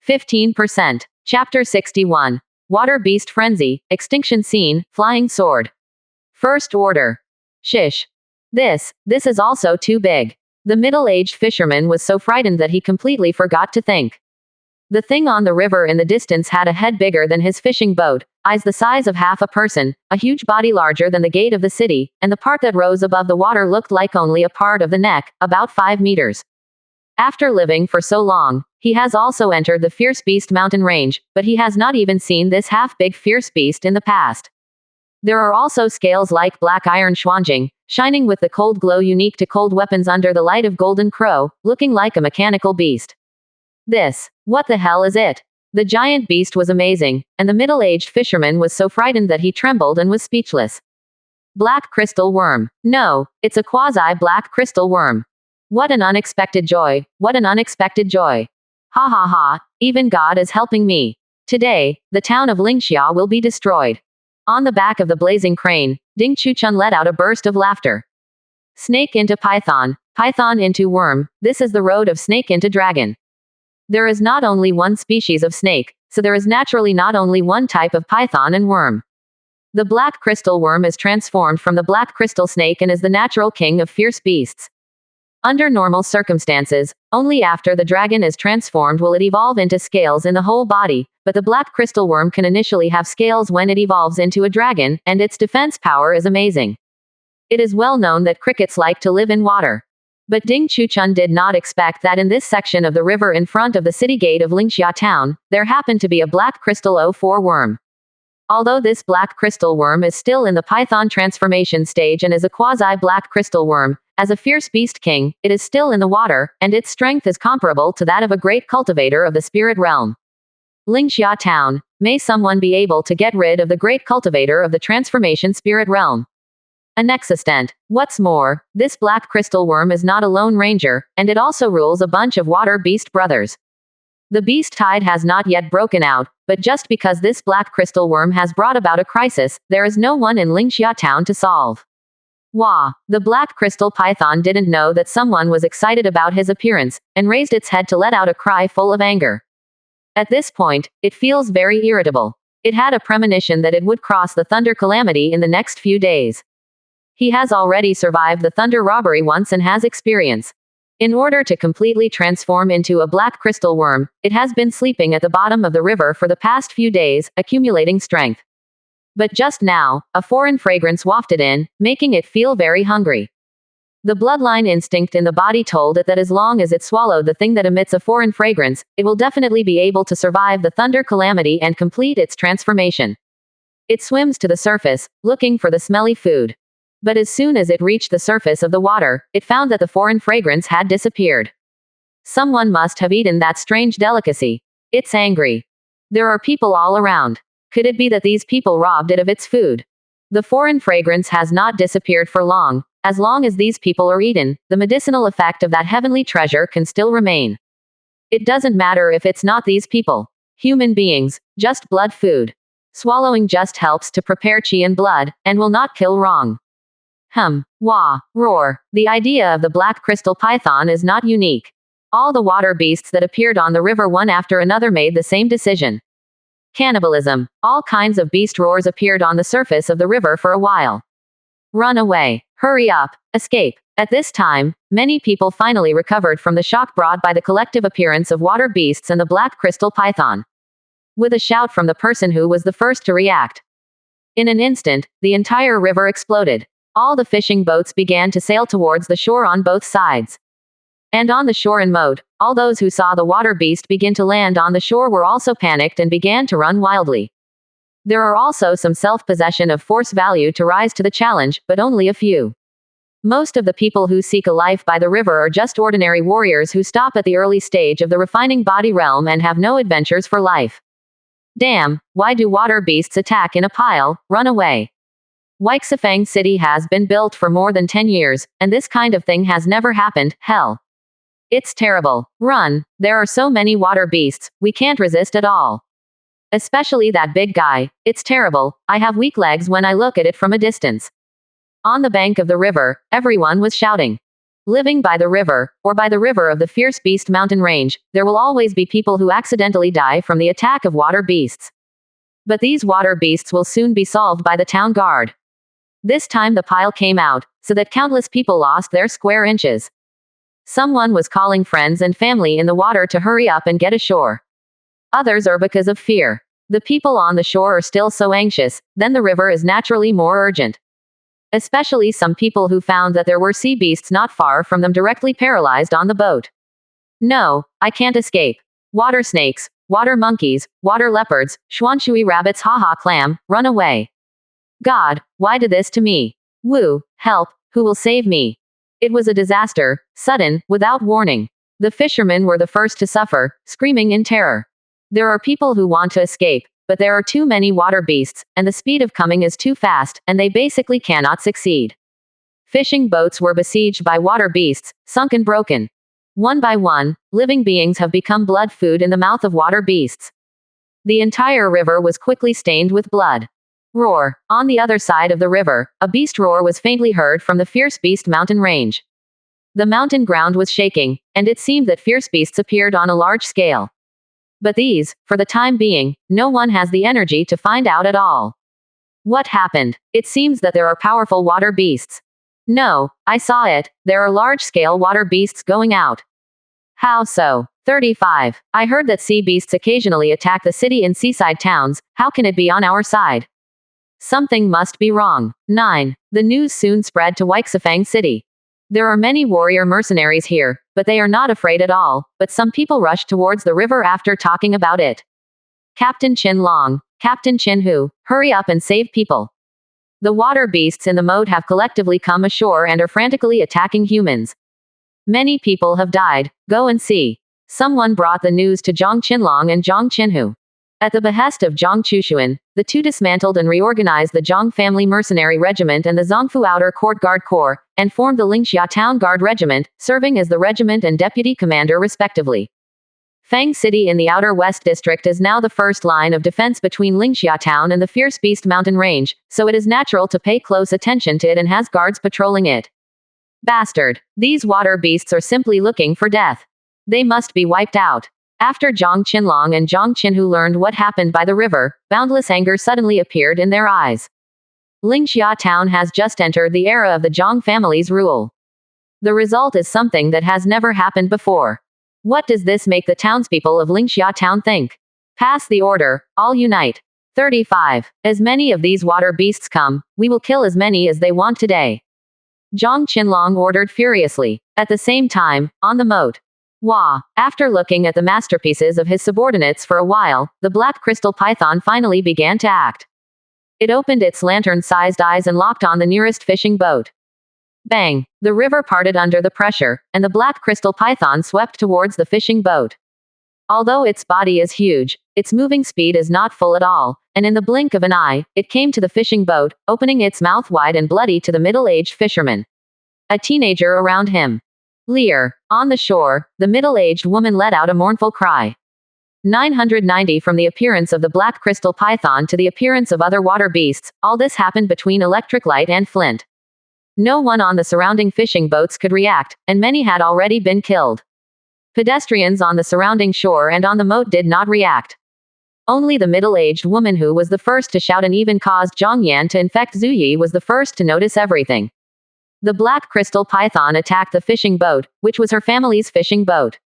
15%. Chapter 61. Water Beast Frenzy, Extinction Scene, Flying Sword. First Order. Shish. This is also too big. The middle-aged fisherman was so frightened that he completely forgot to think. The thing on the river in the distance had a head bigger than his fishing boat, eyes the size of half a person, a huge body larger than the gate of the city, and the part that rose above the water looked like only a part of the neck, about 5 meters. After living for so long, he has also entered the Fierce Beast mountain range, but he has not even seen this half-big fierce beast in the past. There are also scales like black iron schwanjing, shining with the cold glow unique to cold weapons under the light of golden crow, looking like a mechanical beast. What the hell is it? The giant beast was amazing, and the middle-aged fisherman was so frightened that he trembled and was speechless. Black crystal worm. No, it's a quasi-black crystal worm. What an unexpected joy, what an unexpected joy. Ha ha ha, even God is helping me. Today, the town of Lingxia will be destroyed. On the back of the blazing crane, Ding Chuchun let out a burst of laughter. Snake into python, python into worm, this is the road of snake into dragon. There is not only one species of snake, so there is naturally not only one type of python and worm. The black crystal worm is transformed from the black crystal snake and is the natural king of fierce beasts. Under normal circumstances, only after the dragon is transformed will it evolve into scales in the whole body, but the black crystal worm can initially have scales when it evolves into a dragon, and its defense power is amazing. It is well known that crickets like to live in water. But Ding Chuchun did not expect that in this section of the river in front of the city gate of Lingxia town, there happened to be a black crystal 04 worm. Although this black crystal worm is still in the python transformation stage and is a quasi-black crystal worm, as a fierce beast king, it is still in the water, and its strength is comparable to that of a great cultivator of the spirit realm. Lingxia town, may someone be able to get rid of the great cultivator of the transformation spirit realm. An existent. What's more, this black crystal worm is not a lone ranger, and it also rules a bunch of water beast brothers. The beast tide has not yet broken out, but just because this black crystal worm has brought about a crisis, there is no one in Lingxia town to solve. Wah! The black crystal python didn't know that someone was excited about his appearance, and raised its head to let out a cry full of anger. At this point, it feels very irritable. It had a premonition that it would cross the thunder calamity in the next few days. He has already survived the thunder robbery once and has experience. In order to completely transform into a black crystal worm, it has been sleeping at the bottom of the river for the past few days, accumulating strength. But just now, a foreign fragrance wafted in, making it feel very hungry. The bloodline instinct in the body told it that as long as it swallowed the thing that emits a foreign fragrance, it will definitely be able to survive the thunder calamity and complete its transformation. It swims to the surface, looking for the smelly food. But as soon as it reached the surface of the water, it found that the foreign fragrance had disappeared. Someone must have eaten that strange delicacy. It's angry. There are people all around. Could it be that these people robbed it of its food? The foreign fragrance has not disappeared for long. As long as these people are eaten, the medicinal effect of that heavenly treasure can still remain. It doesn't matter if it's not these people. Human beings, just blood food. Swallowing just helps to prepare chi and blood, and will not kill wrong. Wah, roar. The idea of the black crystal python is not unique. All the water beasts that appeared on the river one after another made the same decision. Cannibalism. All kinds of beast roars appeared on the surface of the river for a while. Run away. Hurry up. Escape. At this time, many people finally recovered from the shock brought by the collective appearance of water beasts and the black crystal python. With a shout from the person who was the first to react. In an instant, the entire river exploded. All the fishing boats began to sail towards the shore on both sides. And on the shore in Mode, all those who saw the water beast begin to land on the shore were also panicked and began to run wildly. There are also some self-possession of force value to rise to the challenge, but only a few. Most of the people who seek a life by the river are just ordinary warriors who stop at the early stage of the refining body realm and have no adventures for life. Damn, why do water beasts attack in a pile? Run away. Weixifang City has been built for more than 10 years, and this kind of thing has never happened. Hell. It's terrible. Run. There are so many water beasts, we can't resist at all. Especially that big guy. It's terrible. I have weak legs when I look at it from a distance. On the bank of the river, everyone was shouting. Living by the river, or by the river of the fierce beast mountain range, there will always be people who accidentally die from the attack of water beasts. But these water beasts will soon be solved by the town guard. This time the pile came out, so that countless people lost their square inches. Someone was calling friends and family in the water to hurry up and get ashore. Others are because of fear. The people on the shore are still so anxious, then the river is naturally more urgent. Especially some people who found that there were sea beasts not far from them directly paralyzed on the boat. No, I can't escape. Water snakes, water monkeys, water leopards, shuanshui rabbits, haha clam, run away. God, why did this to me? Woo, help, who will save me? It was a disaster, sudden, without warning. The fishermen were the first to suffer, screaming in terror. There are people who want to escape, but there are too many water beasts, and the speed of coming is too fast, and they basically cannot succeed. Fishing boats were besieged by water beasts, sunk and broken. One by one, living beings have become blood food in the mouth of water beasts. The entire river was quickly stained with blood. Roar. On the other side of the river, a beast roar was faintly heard from the fierce beast mountain range. The mountain ground was shaking, and it seemed that fierce beasts appeared on a large scale. But these, for the time being, no one has the energy to find out at all. What happened? It seems that there are powerful water beasts. No, I saw it, there are large-scale water beasts going out. How so? 35. I heard that sea beasts occasionally attack the city in seaside towns, how can it be on our side? Something must be wrong. 9. The news soon spread to Weixifang City. There are many warrior mercenaries here, but they are not afraid at all, but some people rushed towards the river after talking about it. Captain Chin Long, Captain Chin Hu, hurry up and save people. The water beasts in the moat have collectively come ashore and are frantically attacking humans. Many people have died, go and see. Someone brought the news to Zhang Qinlong and Zhang Qinhu. At the behest of Zhang Chushuan, the two dismantled and reorganized the Zhang family mercenary regiment and the Zhongfu Outer Court Guard Corps, and formed the Lingxia Town Guard Regiment, serving as the regiment and deputy commander respectively. Fang City in the Outer West District is now the first line of defense between Lingxia Town and the Fierce Beast Mountain Range, so it is natural to pay close attention to it and has guards patrolling it. Bastard. These water beasts are simply looking for death. They must be wiped out. After Zhang Qinlong and Zhang Qinhu learned what happened by the river, boundless anger suddenly appeared in their eyes. Lingxia Town has just entered the era of the Zhang family's rule. The result is something that has never happened before. What does this make the townspeople of Lingxia Town think? Pass the order, all unite. 35. As many of these water beasts come, we will kill as many as they want today. Zhang Qinlong ordered furiously. At the same time, on the moat. Wah! After looking at the masterpieces of his subordinates for a while, the black crystal python finally began to act. It opened its lantern-sized eyes and locked on the nearest fishing boat. Bang! The river parted under the pressure, and the black crystal python swept towards the fishing boat. Although its body is huge, its moving speed is not full at all, and in the blink of an eye, it came to the fishing boat, opening its mouth wide and bloody to the middle-aged fisherman. A teenager around him. Lear. On the shore, the middle-aged woman let out a mournful cry. 990 From the appearance of the black crystal python to the appearance of other water beasts, all this happened between electric light and flint. No one on the surrounding fishing boats could react, and many had already been killed. Pedestrians on the surrounding shore and on the moat did not react. Only the middle-aged woman who was the first to shout and even caused Zhang Yan to infect Zhu Yi was the first to notice everything. The black crystal python attacked the fishing boat, which was her family's fishing boat.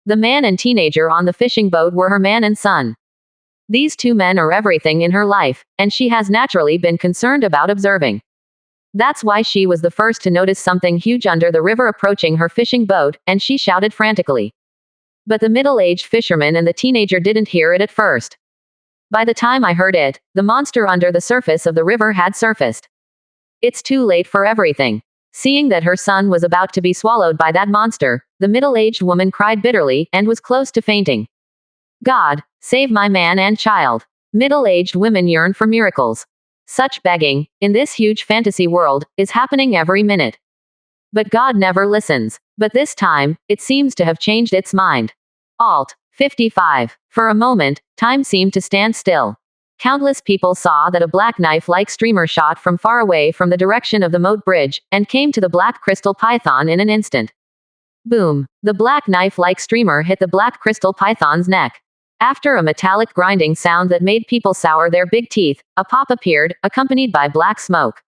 The man and teenager on the fishing boat were her man and son. These two men are everything in her life, and she has naturally been concerned about observing. That's why she was the first to notice something huge under the river approaching her fishing boat, and she shouted frantically. But the middle-aged fisherman and the teenager didn't hear it at first. By the time I heard it, the monster under the surface of the river had surfaced. It's too late for everything. Seeing that her son was about to be swallowed by that monster, the middle-aged woman cried bitterly, and was close to fainting. God, save my man and child. Middle-aged women yearn for miracles. Such begging, in this huge fantasy world, is happening every minute. But God never listens. But this time, it seems to have changed its mind. Alt. 55. For a moment, time seemed to stand still. Countless people saw that a black knife-like streamer shot from far away from the direction of the moat bridge, and came to the black crystal python in an instant. Boom! The black knife-like streamer hit the black crystal python's neck. After a metallic grinding sound that made people sour their big teeth, a pop appeared, accompanied by black smoke.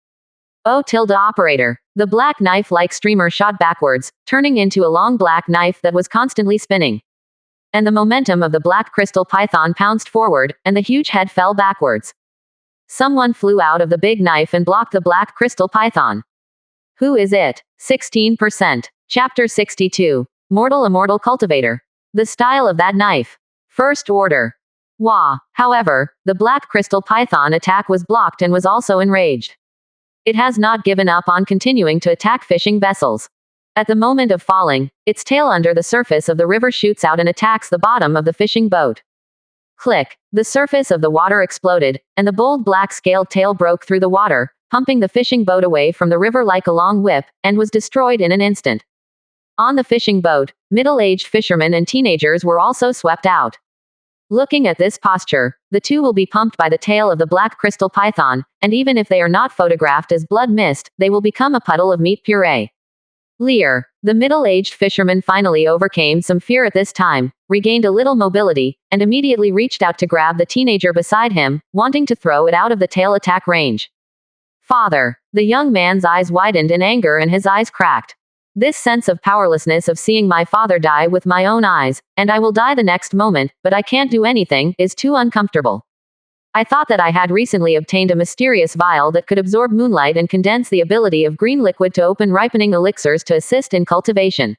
Operator. The black knife-like streamer shot backwards, turning into a long black knife that was constantly spinning. And the momentum of the black crystal python pounced forward, and the huge head fell backwards. Someone flew out of the big knife and blocked the black crystal python. Who is it? 16%. Chapter 62. Mortal Immortal Cultivator. The style of that knife. First order. Wah. However, the black crystal python attack was blocked and was also enraged. It has not given up on continuing to attack fishing vessels. At the moment of falling, its tail under the surface of the river shoots out and attacks the bottom of the fishing boat. Click. The surface of the water exploded, and the bold black scaled tail broke through the water, pumping the fishing boat away from the river like a long whip, and was destroyed in an instant. On the fishing boat, middle-aged fishermen and teenagers were also swept out. Looking at this posture, the two will be pumped by the tail of the black crystal python, and even if they are not photographed as blood mist, they will become a puddle of meat puree. Lear. The middle-aged fisherman finally overcame some fear at this time, regained a little mobility, and immediately reached out to grab the teenager beside him, wanting to throw it out of the tail attack range. Father. The young man's eyes widened in anger and his eyes cracked. This sense of powerlessness of seeing my father die with my own eyes, and I will die the next moment, but I can't do anything, is too uncomfortable. I thought that I had recently obtained a mysterious vial that could absorb moonlight and condense the ability of green liquid to open ripening elixirs to assist in cultivation.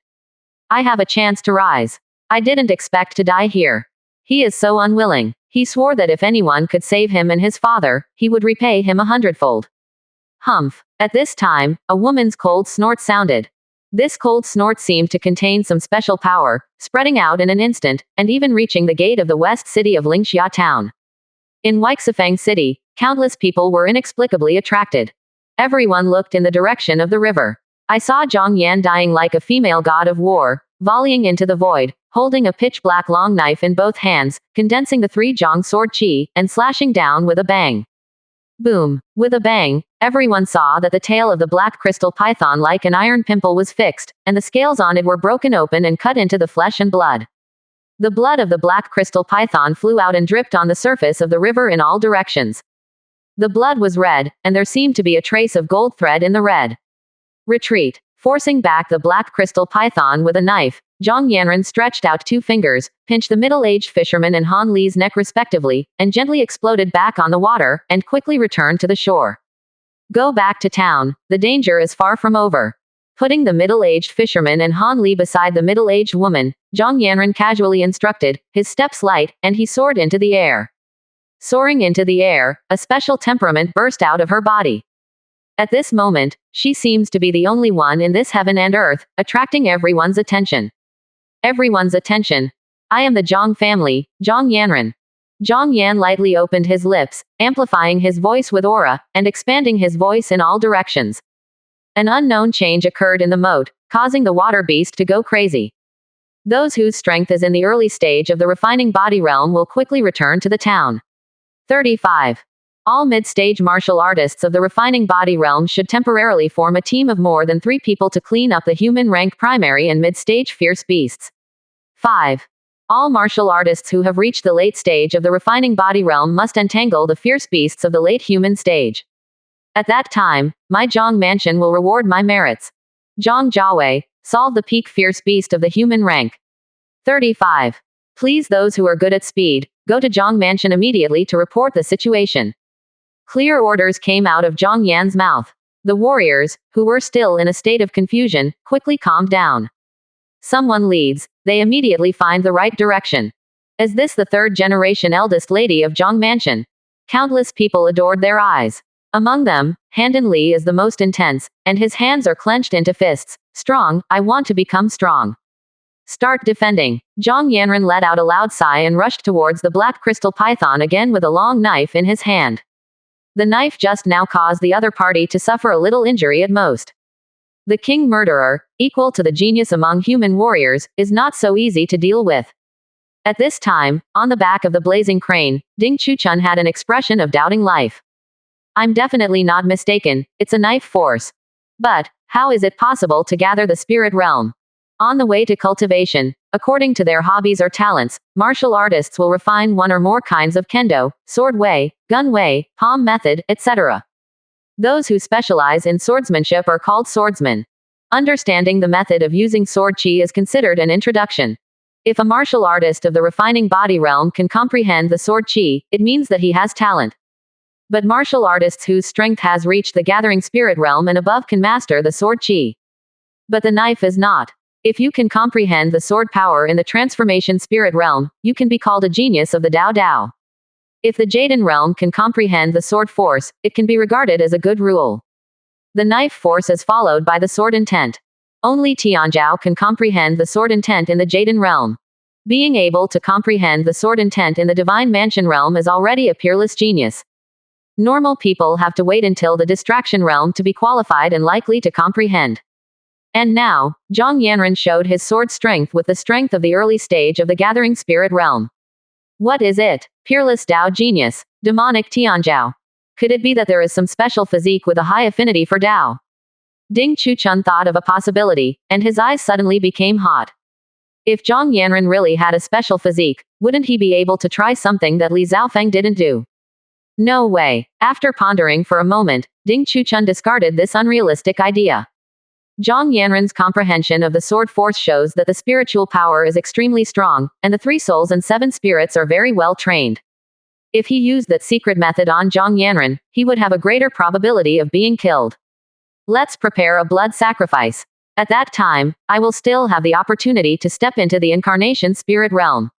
I have a chance to rise. I didn't expect to die here. He is so unwilling. He swore that if anyone could save him and his father, he would repay him 100-fold. Humph. At this time, a woman's cold snort sounded. This cold snort seemed to contain some special power, spreading out in an instant, and even reaching the gate of the west city of Lingxia town. In Weixifeng City, countless people were inexplicably attracted. Everyone looked in the direction of the river. I saw Zhang Yan dying like a female god of war, volleying into the void, holding a pitch-black long knife in both hands, condensing the three Zhang sword qi, and slashing down with a bang. Boom. With a bang, everyone saw that the tail of the black crystal python like an iron pimple was fixed, and the scales on it were broken open and cut into the flesh and blood. The blood of the black crystal python flew out and dripped on the surface of the river in all directions. The blood was red, and there seemed to be a trace of gold thread in the red. Retreat. Forcing back the black crystal python with a knife, Zhang Yanren stretched out two fingers, pinched the middle-aged fisherman and Han Li's neck respectively, and gently exploded back on the water, and quickly returned to the shore. Go back to town. The danger is far from over. Putting the middle-aged fisherman and Han Li beside the middle-aged woman, Zhang Yanren casually instructed, his steps light, and he soared into the air. Soaring into the air, a special temperament burst out of her body. At this moment, she seems to be the only one in this heaven and earth, attracting everyone's attention. Everyone's attention. I am the Zhang family, Zhang Yanren. Zhang Yan lightly opened his lips, amplifying his voice with aura, and expanding his voice in all directions. An unknown change occurred in the moat, causing the water beast to go crazy. Those whose strength is in the early stage of the refining body realm will quickly return to the town. 35. All mid-stage martial artists of the refining body realm should temporarily form a team of more than 3 people to clean up the human rank primary and mid-stage fierce beasts. 5. All martial artists who have reached the late stage of the refining body realm must entangle the fierce beasts of the late human stage. At that time, my Zhang mansion will reward my merits. Zhang Jiawei, solve the peak fierce beast of the human rank. 35. Please those who are good at speed, go to Zhang mansion immediately to report the situation. Clear orders came out of Zhang Yan's mouth. The warriors, who were still in a state of confusion, quickly calmed down. Someone leads, they immediately find the right direction. Is this the third-generation eldest lady of Zhang mansion? Countless people adored their eyes. Among them, Handan Li is the most intense, and his hands are clenched into fists. Strong, I want to become strong. Start defending. Zhang Yanren let out a loud sigh and rushed towards the black crystal python again with a long knife in his hand. The knife just now caused the other party to suffer a little injury at most. The king murderer, equal to the genius among human warriors, is not so easy to deal with. At this time, on the back of the blazing crane, Ding Chuchun had an expression of doubting life. I'm definitely not mistaken, it's a knife force. But, how is it possible to gather the spirit realm? On the way to cultivation, according to their hobbies or talents, martial artists will refine one or more kinds of kendo, sword way, gun way, palm method, etc. Those who specialize in swordsmanship are called swordsmen. Understanding the method of using sword chi is considered an introduction. If a martial artist of the refining body realm can comprehend the sword chi, it means that he has talent. But martial artists whose strength has reached the gathering spirit realm and above can master the sword chi. But the knife is not. If you can comprehend the sword power in the transformation spirit realm, you can be called a genius of the Dao Dao. If the Jaden realm can comprehend the sword force, it can be regarded as a good rule. The knife force is followed by the sword intent. Only Tianjiao can comprehend the sword intent in the Jaden realm. Being able to comprehend the sword intent in the divine mansion realm is already a peerless genius. Normal people have to wait until the distraction realm to be qualified and likely to comprehend. And now, Zhang Yanren showed his sword strength with the strength of the early stage of the gathering spirit realm. What is it? Peerless Dao genius, demonic Tianjiao. Could it be that there is some special physique with a high affinity for Dao? Ding Chuchun thought of a possibility, and his eyes suddenly became hot. If Zhang Yanren really had a special physique, wouldn't he be able to try something that Li Zhaofeng didn't do? No way. After pondering for a moment, Ding Chuchun discarded this unrealistic idea. Zhang Yanren's comprehension of the sword force shows that the spiritual power is extremely strong, and the 3 souls and 7 spirits are very well trained. If he used that secret method on Zhang Yanren, he would have a greater probability of being killed. Let's prepare a blood sacrifice. At that time, I will still have the opportunity to step into the incarnation spirit realm.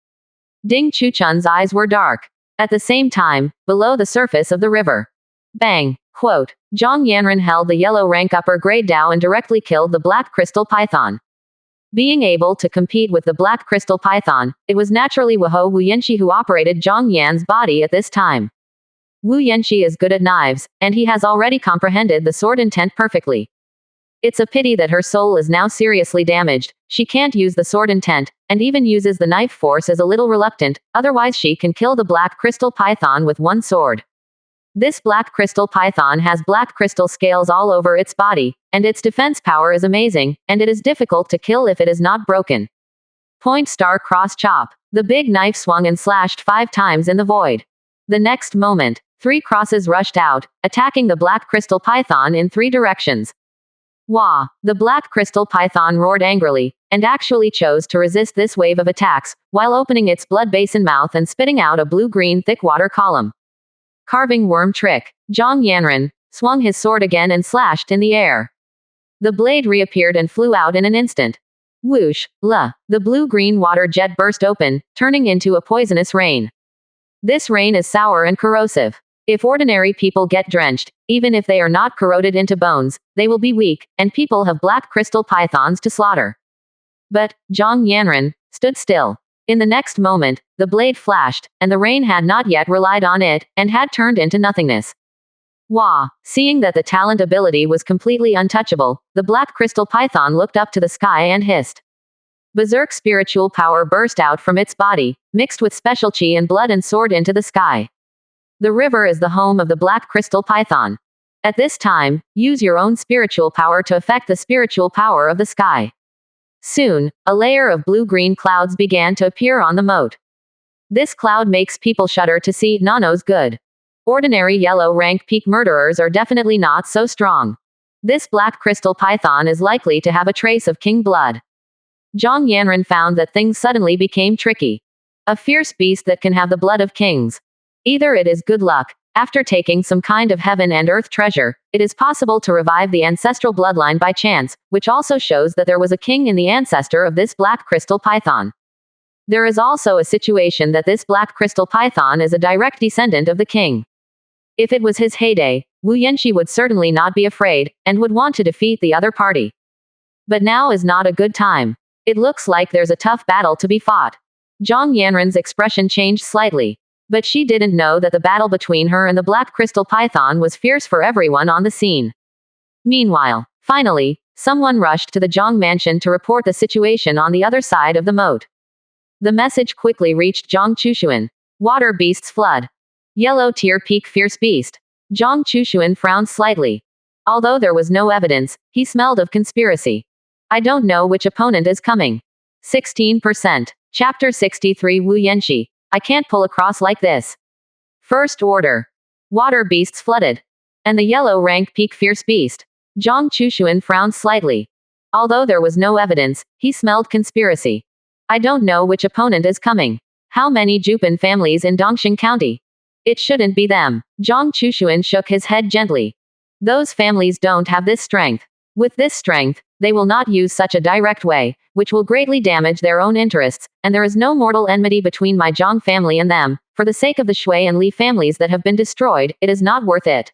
Ding Chuchun's eyes were dark. At the same time, below the surface of the river. Bang! Quote, Zhang Yanren held the yellow rank upper grade Dao and directly killed the black crystal python. Being able to compete with the black crystal python, it was naturally Wuhou Wu Yanxi who operated Zhang Yan's body at this time. Wu Yanxi is good at knives, and he has already comprehended the sword intent perfectly. It's a pity that her soul is now seriously damaged. She can't use the sword intent, and even uses the knife force as a little reluctant, otherwise she can kill the black crystal python with one sword. This black crystal python has black crystal scales all over its body, and its defense power is amazing, and it is difficult to kill if it is not broken. Point star cross chop. The big knife swung and slashed 5 times in the void. The next moment, 3 crosses rushed out, attacking the black crystal python in 3 directions. Wah! The black crystal python roared angrily, and actually chose to resist this wave of attacks, while opening its blood basin mouth and spitting out a blue-green thick water column. Carving worm trick. Zhang Yanren swung his sword again and slashed in the air. The blade reappeared and flew out in an instant. Whoosh! The blue-green water jet burst open, turning into a poisonous rain. This rain is sour and corrosive. If ordinary people get drenched, even if they are not corroded into bones, they will be weak, and people have black crystal pythons to slaughter. But Zhang Yanren stood still. In the next moment, the blade flashed, and the rain had not yet relied on it, and had turned into nothingness. Wah! Seeing that the talent ability was completely untouchable, the black crystal python looked up to the sky and hissed. Berserk spiritual power burst out from its body, mixed with special chi and blood and soared into the sky. The river is the home of the black crystal python. At this time, use your own spiritual power to affect the spiritual power of the sky. Soon, a layer of blue-green clouds began to appear on the moat. This cloud makes people shudder to see Nano's good. Ordinary yellow rank peak murderers are definitely not so strong. This black crystal python is likely to have a trace of king blood. Zhang Yanren found that things suddenly became tricky. A fierce beast that can have the blood of kings. Either it is good luck. After taking some kind of heaven and earth treasure, it is possible to revive the ancestral bloodline by chance, which also shows that there was a king in the ancestor of this black crystal python. There is also a situation that this black crystal python is a direct descendant of the king. If it was his heyday, Wu Yanxi would certainly not be afraid, and would want to defeat the other party. But now is not a good time. It looks like there's a tough battle to be fought. Zhang Yanren's expression changed slightly. But she didn't know that the battle between her and the black crystal python was fierce for everyone on the scene. Meanwhile, finally, someone rushed to the Zhang mansion to report the situation on the other side of the moat. The message quickly reached Zhang Chushuan. Water beasts flood. Yellow tier peak fierce beast. Zhang Chushuan frowned slightly. Although there was no evidence, he smelled of conspiracy. I don't know which opponent is coming. 16%. Chapter 63 Wu Yanxi. I can't pull across like this. First order. Water beasts flooded. And the yellow rank peak fierce beast. Zhang Chushuan frowned slightly. Although there was no evidence, he smelled conspiracy. I don't know which opponent is coming. How many Jupan families in Dongxing County? It shouldn't be them. Zhang Chushuan shook his head gently. Those families don't have this strength. With this strength, they will not use such a direct way, which will greatly damage their own interests, and there is no mortal enmity between my Zhang family and them. For the sake of the Shui and Li families that have been destroyed, it is not worth it.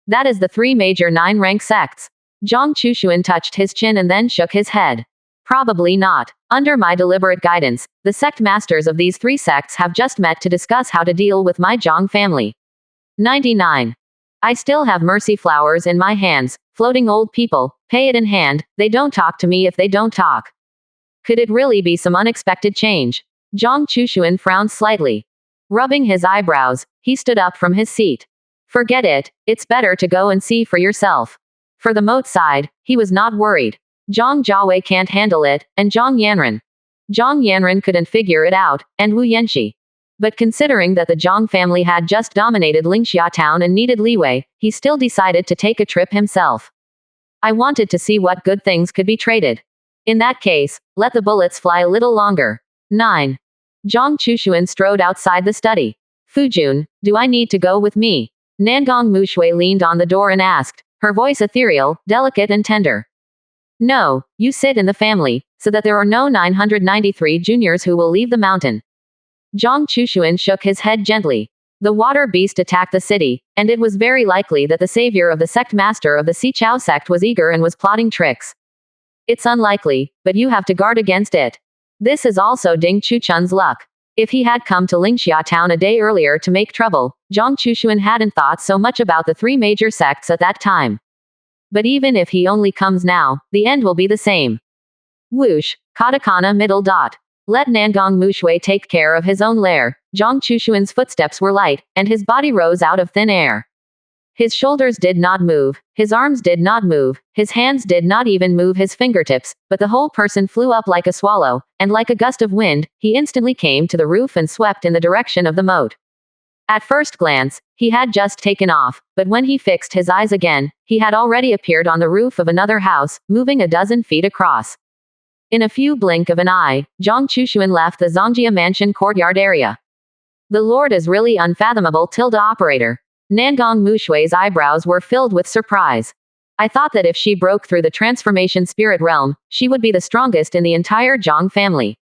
That is the three major 9-rank sects. Zhang Chushuan touched his chin and then shook his head. Probably not. Under my deliberate guidance, the sect masters of these 3 sects have just met to discuss how to deal with my Zhang family. 99. I still have mercy flowers in my hands, floating old people, pay it in hand, they don't talk to me if they don't talk. Could it really be some unexpected change? Zhang Chushuan frowned slightly. Rubbing his eyebrows, he stood up from his seat. Forget it, it's better to go and see for yourself. For the moat side, he was not worried. Zhang Jiawei can't handle it, and Zhang Yanren couldn't figure it out, and Wu Yanxi. But considering that the Zhang family had just dominated Lingxia town and needed leeway, he still decided to take a trip himself. I wanted to see what good things could be traded. In that case, let the bullets fly a little longer. 9. Zhang Chushuan strode outside the study. Fujun, do I need to go with me? Nangong Mushui leaned on the door and asked, her voice ethereal, delicate and tender. No, you sit in the family, so that there are no 993 juniors who will leave the mountain. Zhang Chushuan shook his head gently. The water beast attacked the city, and it was very likely that the savior of the sect master of the Xichao sect was eager and was plotting tricks. It's unlikely, but you have to guard against it. This is also Ding Chuchun's luck. If he had come to Lingxia town a day earlier to make trouble, Zhang Chushuan hadn't thought so much about the 3 major sects at that time. But even if he only comes now, the end will be the same. Whoosh, katakana middle dot. Let Nangong Mushui take care of his own lair. Zhang Chushuan's footsteps were light, and his body rose out of thin air. His shoulders did not move, his arms did not move, his hands did not even move his fingertips, but the whole person flew up like a swallow, and like a gust of wind, he instantly came to the roof and swept in the direction of the moat. At first glance, he had just taken off, but when he fixed his eyes again, he had already appeared on the roof of another house, moving a dozen feet across. In a few blink of an eye, Zhang Chushuan left the Zongjia mansion courtyard area. The Lord is really unfathomable operator. Nangong Mushui's eyebrows were filled with surprise. I thought that if she broke through the transformation spirit realm, she would be the strongest in the entire Zhang family.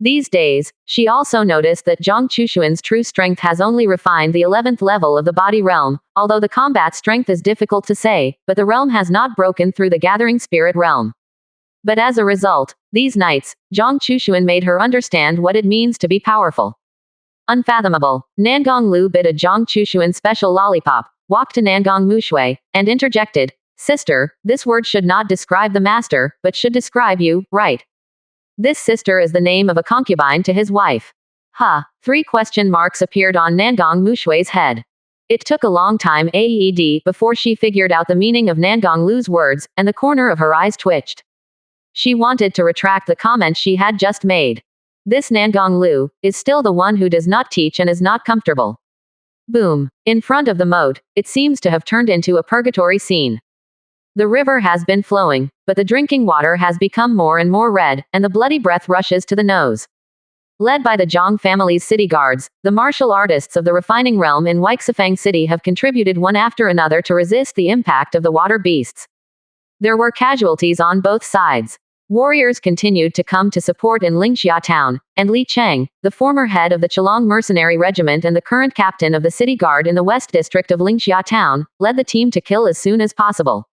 These days, she also noticed that Zhang Chushuan's true strength has only refined the 11th level of the body realm, although the combat strength is difficult to say, but the realm has not broken through the gathering spirit realm. But as a result, these nights, Zhang Chushuan made her understand what it means to be powerful. Unfathomable. Nangong Lu bit a Zhang Chushuan special lollipop, walked to Nangong Mushui, and interjected, Sister, this word should not describe the master, but should describe you, right? This sister is the name of a concubine to his wife. 3 question marks appeared on Nangong Mushui's head. It took a long time before she figured out the meaning of Nangong Lu's words, and the corner of her eyes twitched. She wanted to retract the comment she had just made. This Nangong Lu is still the one who does not teach and is not comfortable. Boom. In front of the moat, it seems to have turned into a purgatory scene. The river has been flowing, but the drinking water has become more and more red, and the bloody breath rushes to the nose. Led by the Zhang family's city guards, the martial artists of the refining realm in Weixifang City have contributed one after another to resist the impact of the water beasts. There were casualties on both sides. Warriors continued to come to support in Lingxia town, and Li Cheng, the former head of the Chelong Mercenary Regiment and the current captain of the city guard in the west district of Lingxia town, led the team to kill as soon as possible.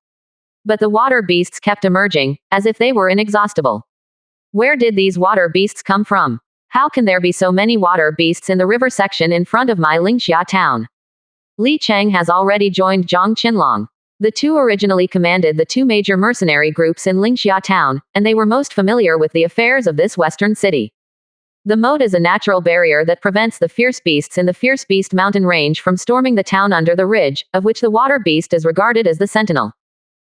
But the water beasts kept emerging, as if they were inexhaustible. Where did these water beasts come from? How can there be so many water beasts in the river section in front of my Lingxia town? Li Cheng has already joined Zhang Qinlong. The two originally commanded the 2 major mercenary groups in Lingxia town, and they were most familiar with the affairs of this western city. The moat is a natural barrier that prevents the fierce beasts in the Fierce Beast mountain range from storming the town under the ridge, of which the water beast is regarded as the sentinel.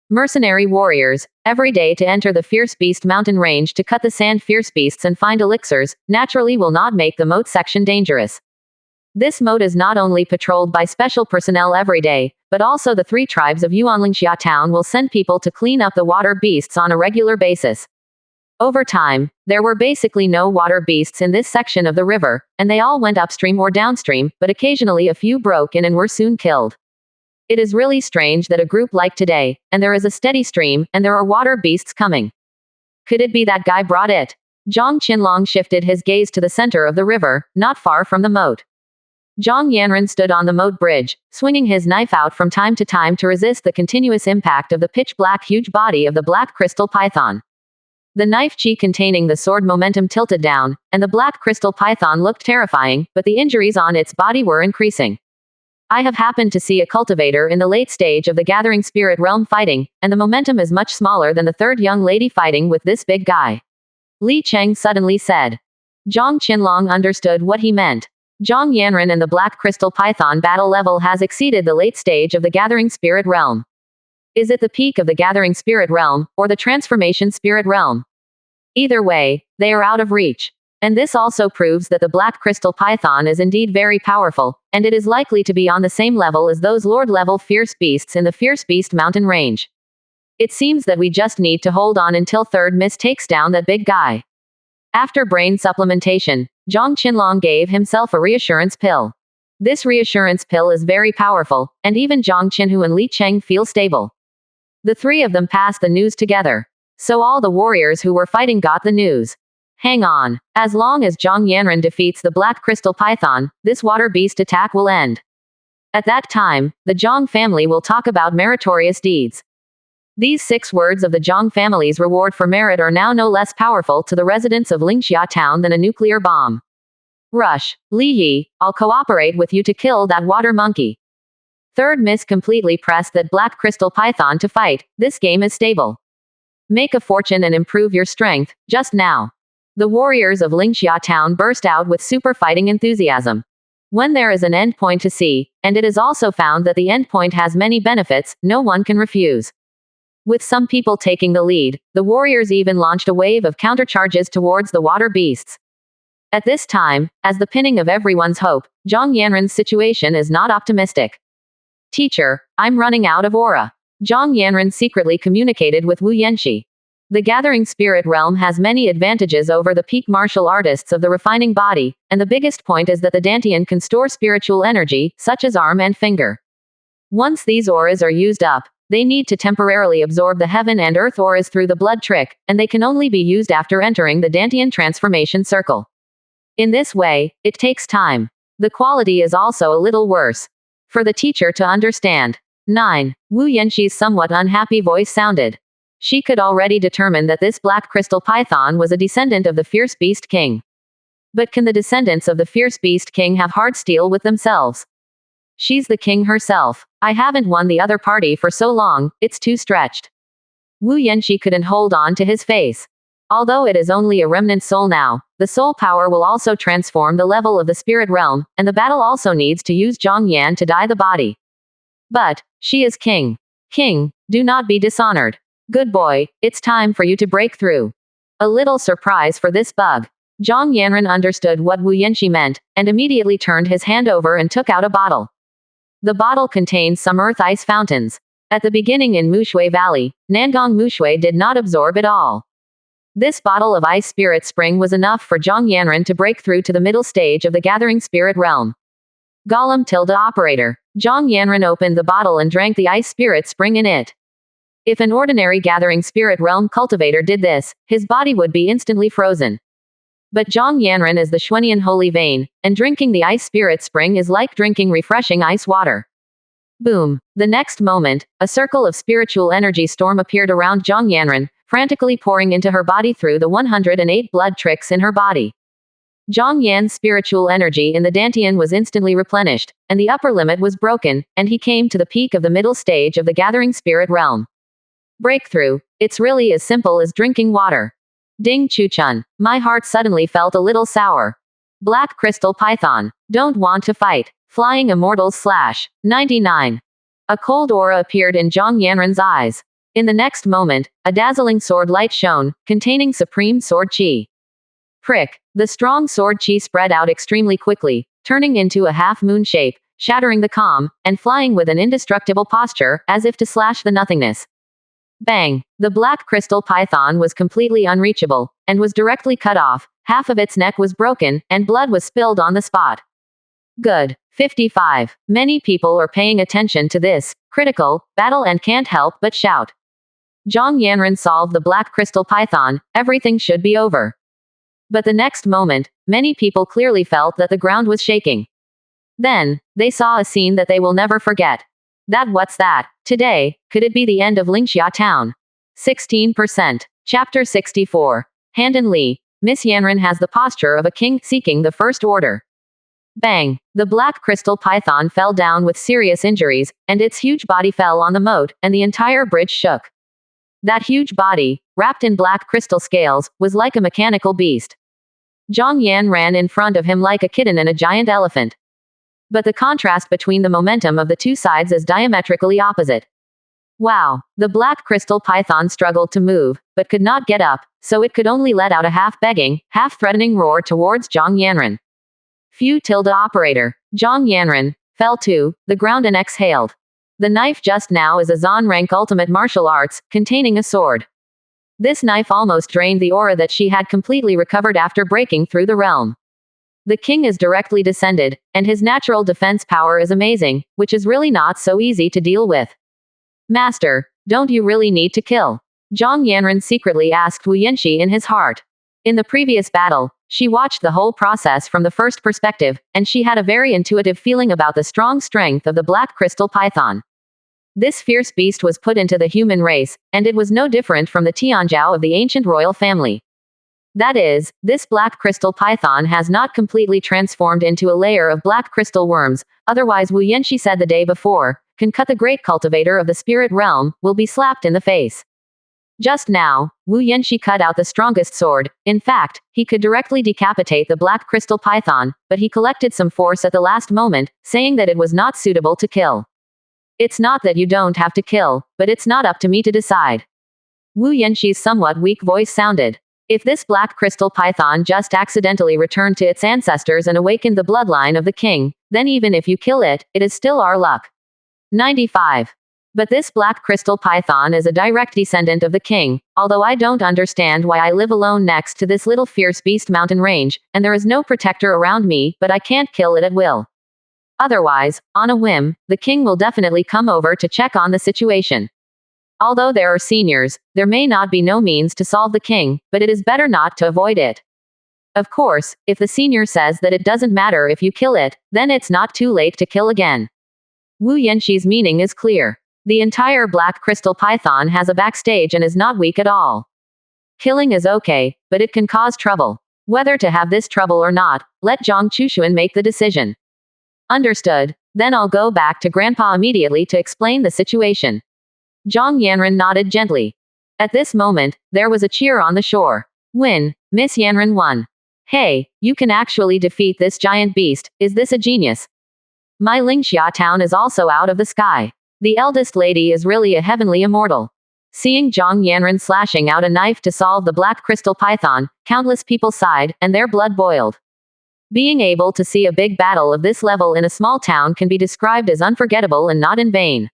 Mercenary warriors, every day to enter the Fierce Beast mountain range to cut the sand fierce beasts and find elixirs, naturally will not make the moat section dangerous. This moat is not only patrolled by special personnel every day, but also the 3 tribes of Yuanlingxia town will send people to clean up the water beasts on a regular basis. Over time, there were basically no water beasts in this section of the river, and they all went upstream or downstream, but occasionally a few broke in and were soon killed. It is really strange that a group like today, and there is a steady stream, and there are water beasts coming. Could it be that guy brought it? Zhang Qinlong shifted his gaze to the center of the river, not far from the moat. Zhang Yanren stood on the moat bridge, swinging his knife out from time to time to resist the continuous impact of the pitch-black huge body of the black crystal python. The knife chi containing the sword momentum tilted down, and the black crystal python looked terrifying, but the injuries on its body were increasing. I have happened to see a cultivator in the late stage of the gathering spirit realm fighting, and the momentum is much smaller than the third young lady fighting with this big guy. Li Cheng suddenly said. Zhang Qinlong understood what he meant. Zhang Yanren and the black crystal python battle level has exceeded the late stage of the gathering spirit realm. Is it the peak of the gathering spirit realm, or the transformation spirit realm? Either way, they are out of reach. And this also proves that the black crystal python is indeed very powerful, and it is likely to be on the same level as those lord-level fierce beasts in the Fierce Beast mountain range. It seems that we just need to hold on until Third Miss takes down that big guy. After brain supplementation, Zhang Qinlong gave himself a reassurance pill. This reassurance pill is very powerful, and even Zhang Qinhu and Li Cheng feel stable. The 3 of them passed the news together. So all the warriors who were fighting got the news. Hang on. As long as Zhang Yanren defeats the black crystal python, this water beast attack will end. At that time, the Zhang family will talk about meritorious deeds. These 6 words of the Zhang family's reward for merit are now no less powerful to the residents of Lingxia town than a nuclear bomb. Rush. Li Yi, I'll cooperate with you to kill that water monkey. Third Miss completely pressed that black crystal python to fight. This game is stable. Make a fortune and improve your strength, just now. The warriors of Lingxia town burst out with super fighting enthusiasm. When there is an endpoint to see, and it is also found that the endpoint has many benefits, no one can refuse. With some people taking the lead, the warriors even launched a wave of countercharges towards the water beasts. At this time, as the pinning of everyone's hope, Zhang Yanren's situation is not optimistic. Teacher, I'm running out of aura. Zhang Yanren secretly communicated with Wu Yanxi. The gathering spirit realm has many advantages over the peak martial artists of the refining body, and the biggest point is that the Dantian can store spiritual energy, such as arm and finger. Once these auras are used up, they need to temporarily absorb the heaven and earth auras through the blood trick, and they can only be used after entering the Dantian transformation circle. In this way, it takes time. The quality is also a little worse. For the teacher to understand. 9. Wu Yanxi's somewhat unhappy voice sounded. She could already determine that this black crystal python was a descendant of the Fierce Beast King. But can the descendants of the Fierce Beast King have hard steel with themselves? She's the king herself. I haven't won the other party for so long, it's too stretched. Wu Yanxi couldn't hold on to his face. Although it is only a remnant soul now, the soul power will also transform the level of the spirit realm, and the battle also needs to use Zhang Yan to die the body. But, she is king. King, do not be dishonored. Good boy, it's time for you to break through. A little surprise for this bug. Zhang Yanren understood what Wu Yanxi meant, and immediately turned his hand over and took out a bottle. The bottle contained some earth ice fountains. At the beginning in Mushui Valley, Nangong Mushui did not absorb it all. This bottle of ice spirit spring was enough for Zhang Yanren to break through to the middle stage of the gathering spirit realm. Golem tilde operator. Zhang Yanren opened the bottle and drank the ice spirit spring in it. If an ordinary gathering spirit realm cultivator did this, his body would be instantly frozen. But Zhang Yanren is the Xuanian holy vein, and drinking the ice spirit spring is like drinking refreshing ice water. Boom. The next moment, a circle of spiritual energy storm appeared around Zhang Yanren, frantically pouring into her body through the 108 blood tricks in her body. Zhang Yan's spiritual energy in the Dantian was instantly replenished, and the upper limit was broken, and he came to the peak of the middle stage of the gathering spirit realm. Breakthrough. It's really as simple as drinking water. Ding Chuchun. My heart suddenly felt a little sour. Black Crystal Python. Don't want to fight. Flying Immortals / 99. A cold aura appeared in Zhang Yanren's eyes. In the next moment, a dazzling sword light shone, containing supreme sword chi. Prick. The strong sword chi spread out extremely quickly, turning into a half-moon shape, shattering the calm, and flying with an indestructible posture, as if to slash the nothingness. Bang! The black crystal python was completely unreachable, and was directly cut off. Half of its neck was broken, and blood was spilled on the spot. Good. 55. Many people are paying attention to this critical battle and can't help but shout. Zhang Yanren solved the black crystal python, everything should be over. But the next moment, many people clearly felt that the ground was shaking. Then, they saw a scene that they will never forget. What's that? Today, could it be the end of Lingxia town? 16%. Chapter 64. Hand in Li. Miss Yanren has the posture of a king seeking the first order. Bang! The black crystal python fell down with serious injuries, and its huge body fell on the moat, and the entire bridge shook. That huge body, wrapped in black crystal scales, was like a mechanical beast. Zhang Yan ran in front of him like a kitten and a giant elephant. But the contrast between the momentum of the two sides is diametrically opposite. Wow! The black crystal python struggled to move, but could not get up, so it could only let out a half-begging, half-threatening roar towards Zhang Yanren. Phew! Operator. Zhang Yanren fell to the ground and exhaled. The knife just now is a Zan rank ultimate martial arts, containing a sword. This knife almost drained the aura that she had completely recovered after breaking through the realm. The king is directly descended, and his natural defense power is amazing, which is really not so easy to deal with. Master, don't you really need to kill? Zhang Yanren secretly asked Wu Yanxi in his heart. In the previous battle, she watched the whole process from the first perspective, and she had a very intuitive feeling about the strong strength of the black crystal python. This fierce beast was put into the human race, and it was no different from the Tianzhao of the ancient royal family. That is, this black crystal python has not completely transformed into a layer of black crystal worms, otherwise Wu Yanxi said the day before, can cut the great cultivator of the spirit realm, will be slapped in the face. Just now, Wu Yanxi cut out the strongest sword. In fact, he could directly decapitate the black crystal python, but he collected some force at the last moment, saying that it was not suitable to kill. It's not that you don't have to kill, but it's not up to me to decide. Wu Yanxi's somewhat weak voice sounded. If this black crystal python just accidentally returned to its ancestors and awakened the bloodline of the king, then even if you kill it, it is still our luck. 95. But this black crystal python is a direct descendant of the king, although I don't understand why I live alone next to this little fierce beast mountain range, and there is no protector around me, but I can't kill it at will. Otherwise, on a whim, the king will definitely come over to check on the situation. Although there are seniors, there may not be no means to solve the king, but it is better not to avoid it. Of course, if the senior says that it doesn't matter if you kill it, then it's not too late to kill again. Wu Yanxi's meaning is clear. The entire black crystal python has a backstage and is not weak at all. Killing is okay, but it can cause trouble. Whether to have this trouble or not, let Zhang Chuxuan make the decision. Understood. Then I'll go back to Grandpa immediately to explain the situation. Zhang Yanren nodded gently. At this moment, there was a cheer on the shore. Win. Miss Yanren won. Hey, you can actually defeat this giant beast, is this a genius? My Lingxia town is also out of the sky. The eldest lady is really a heavenly immortal. Seeing Zhang Yanren slashing out a knife to solve the black crystal python, countless people sighed, and their blood boiled. Being able to see a big battle of this level in a small town can be described as unforgettable and not in vain.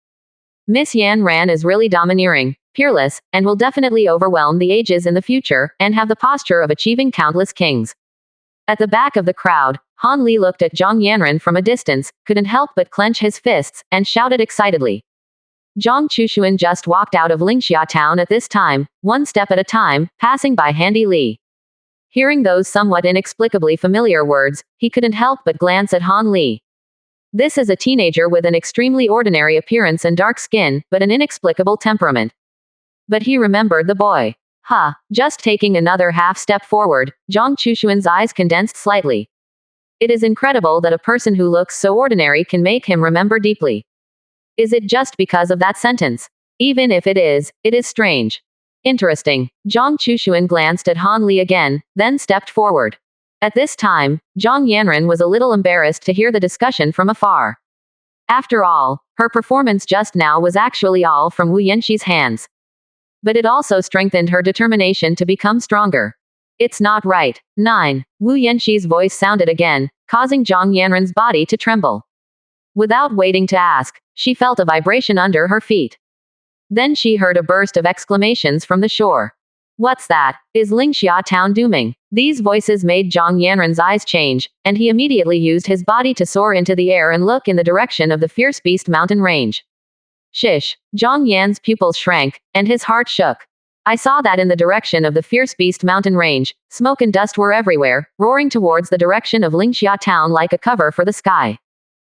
Miss Yanren is really domineering, peerless, and will definitely overwhelm the ages in the future, and have the posture of achieving countless kings. At the back of the crowd, Han Li looked at Zhang Yanren from a distance, couldn't help but clench his fists, and shouted excitedly. Zhang Chuxuan just walked out of Lingxia town at this time, one step at a time, passing by Handy Li. Hearing those somewhat inexplicably familiar words, he couldn't help but glance at Han Li. This is a teenager with an extremely ordinary appearance and dark skin, but an inexplicable temperament. But he remembered the boy. Just taking another half step forward, Zhang Chuxuan's eyes condensed slightly. It is incredible that a person who looks so ordinary can make him remember deeply. Is it just because of that sentence? Even if it is strange. Interesting. Zhang Chushuan glanced at Han Li again, then stepped forward. At this time, Zhang Yanren was a little embarrassed to hear the discussion from afar. After all, her performance just now was actually all from Wu Yanxi's hands. But it also strengthened her determination to become stronger. It's not right. 9. Wu Yanxi's voice sounded again, causing Zhang Yanren's body to tremble. Without waiting to ask, she felt a vibration under her feet. Then she heard a burst of exclamations from the shore. What's that? Is Lingxia town dooming? These voices made Zhang Yanren's eyes change, and he immediately used his body to soar into the air and look in the direction of the Fierce Beast mountain range. Shish. Zhang Yan's pupils shrank, and his heart shook. I saw that in the direction of the Fierce Beast mountain range, smoke and dust were everywhere, roaring towards the direction of Lingxia town like a cover for the sky.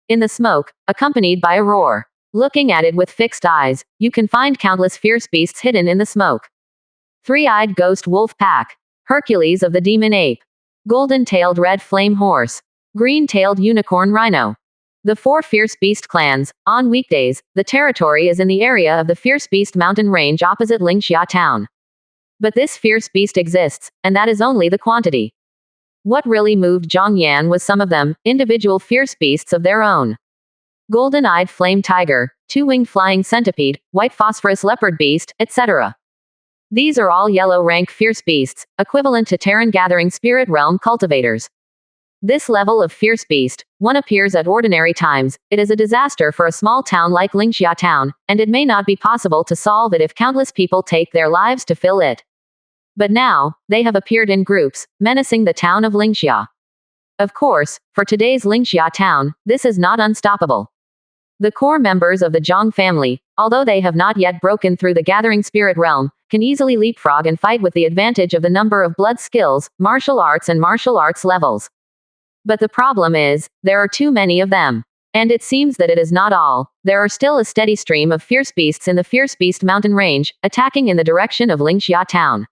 In the smoke, accompanied by a roar. Looking at it with fixed eyes, you can find countless fierce beasts hidden in the smoke. Three-eyed ghost wolf pack. Hercules of the demon ape. Golden-tailed red flame horse. Green-tailed unicorn rhino. The 4 fierce beast clans. On weekdays, the territory is in the area of the Fierce Beast mountain range opposite Lingxia town. But this fierce beast exists, and that is only the quantity. What really moved Zhang Yan was some of them, individual fierce beasts of their own. Golden-eyed flame tiger, 2-winged flying centipede, white phosphorus leopard beast, etc. These are all yellow rank fierce beasts, equivalent to Terran gathering spirit realm cultivators. This level of fierce beast, one appears at ordinary times, it is a disaster for a small town like Lingxia town, and it may not be possible to solve it if countless people take their lives to fill it. But now, they have appeared in groups, menacing the town of Lingxia. Of course, for today's Lingxia town, this is not unstoppable. The core members of the Zhang family, although they have not yet broken through the gathering spirit realm, can easily leapfrog and fight with the advantage of the number of blood skills, martial arts and martial arts levels. But the problem is, there are too many of them. And it seems that it is not all. There are still a steady stream of fierce beasts in the Fierce Beast mountain range, attacking in the direction of Lingxia town.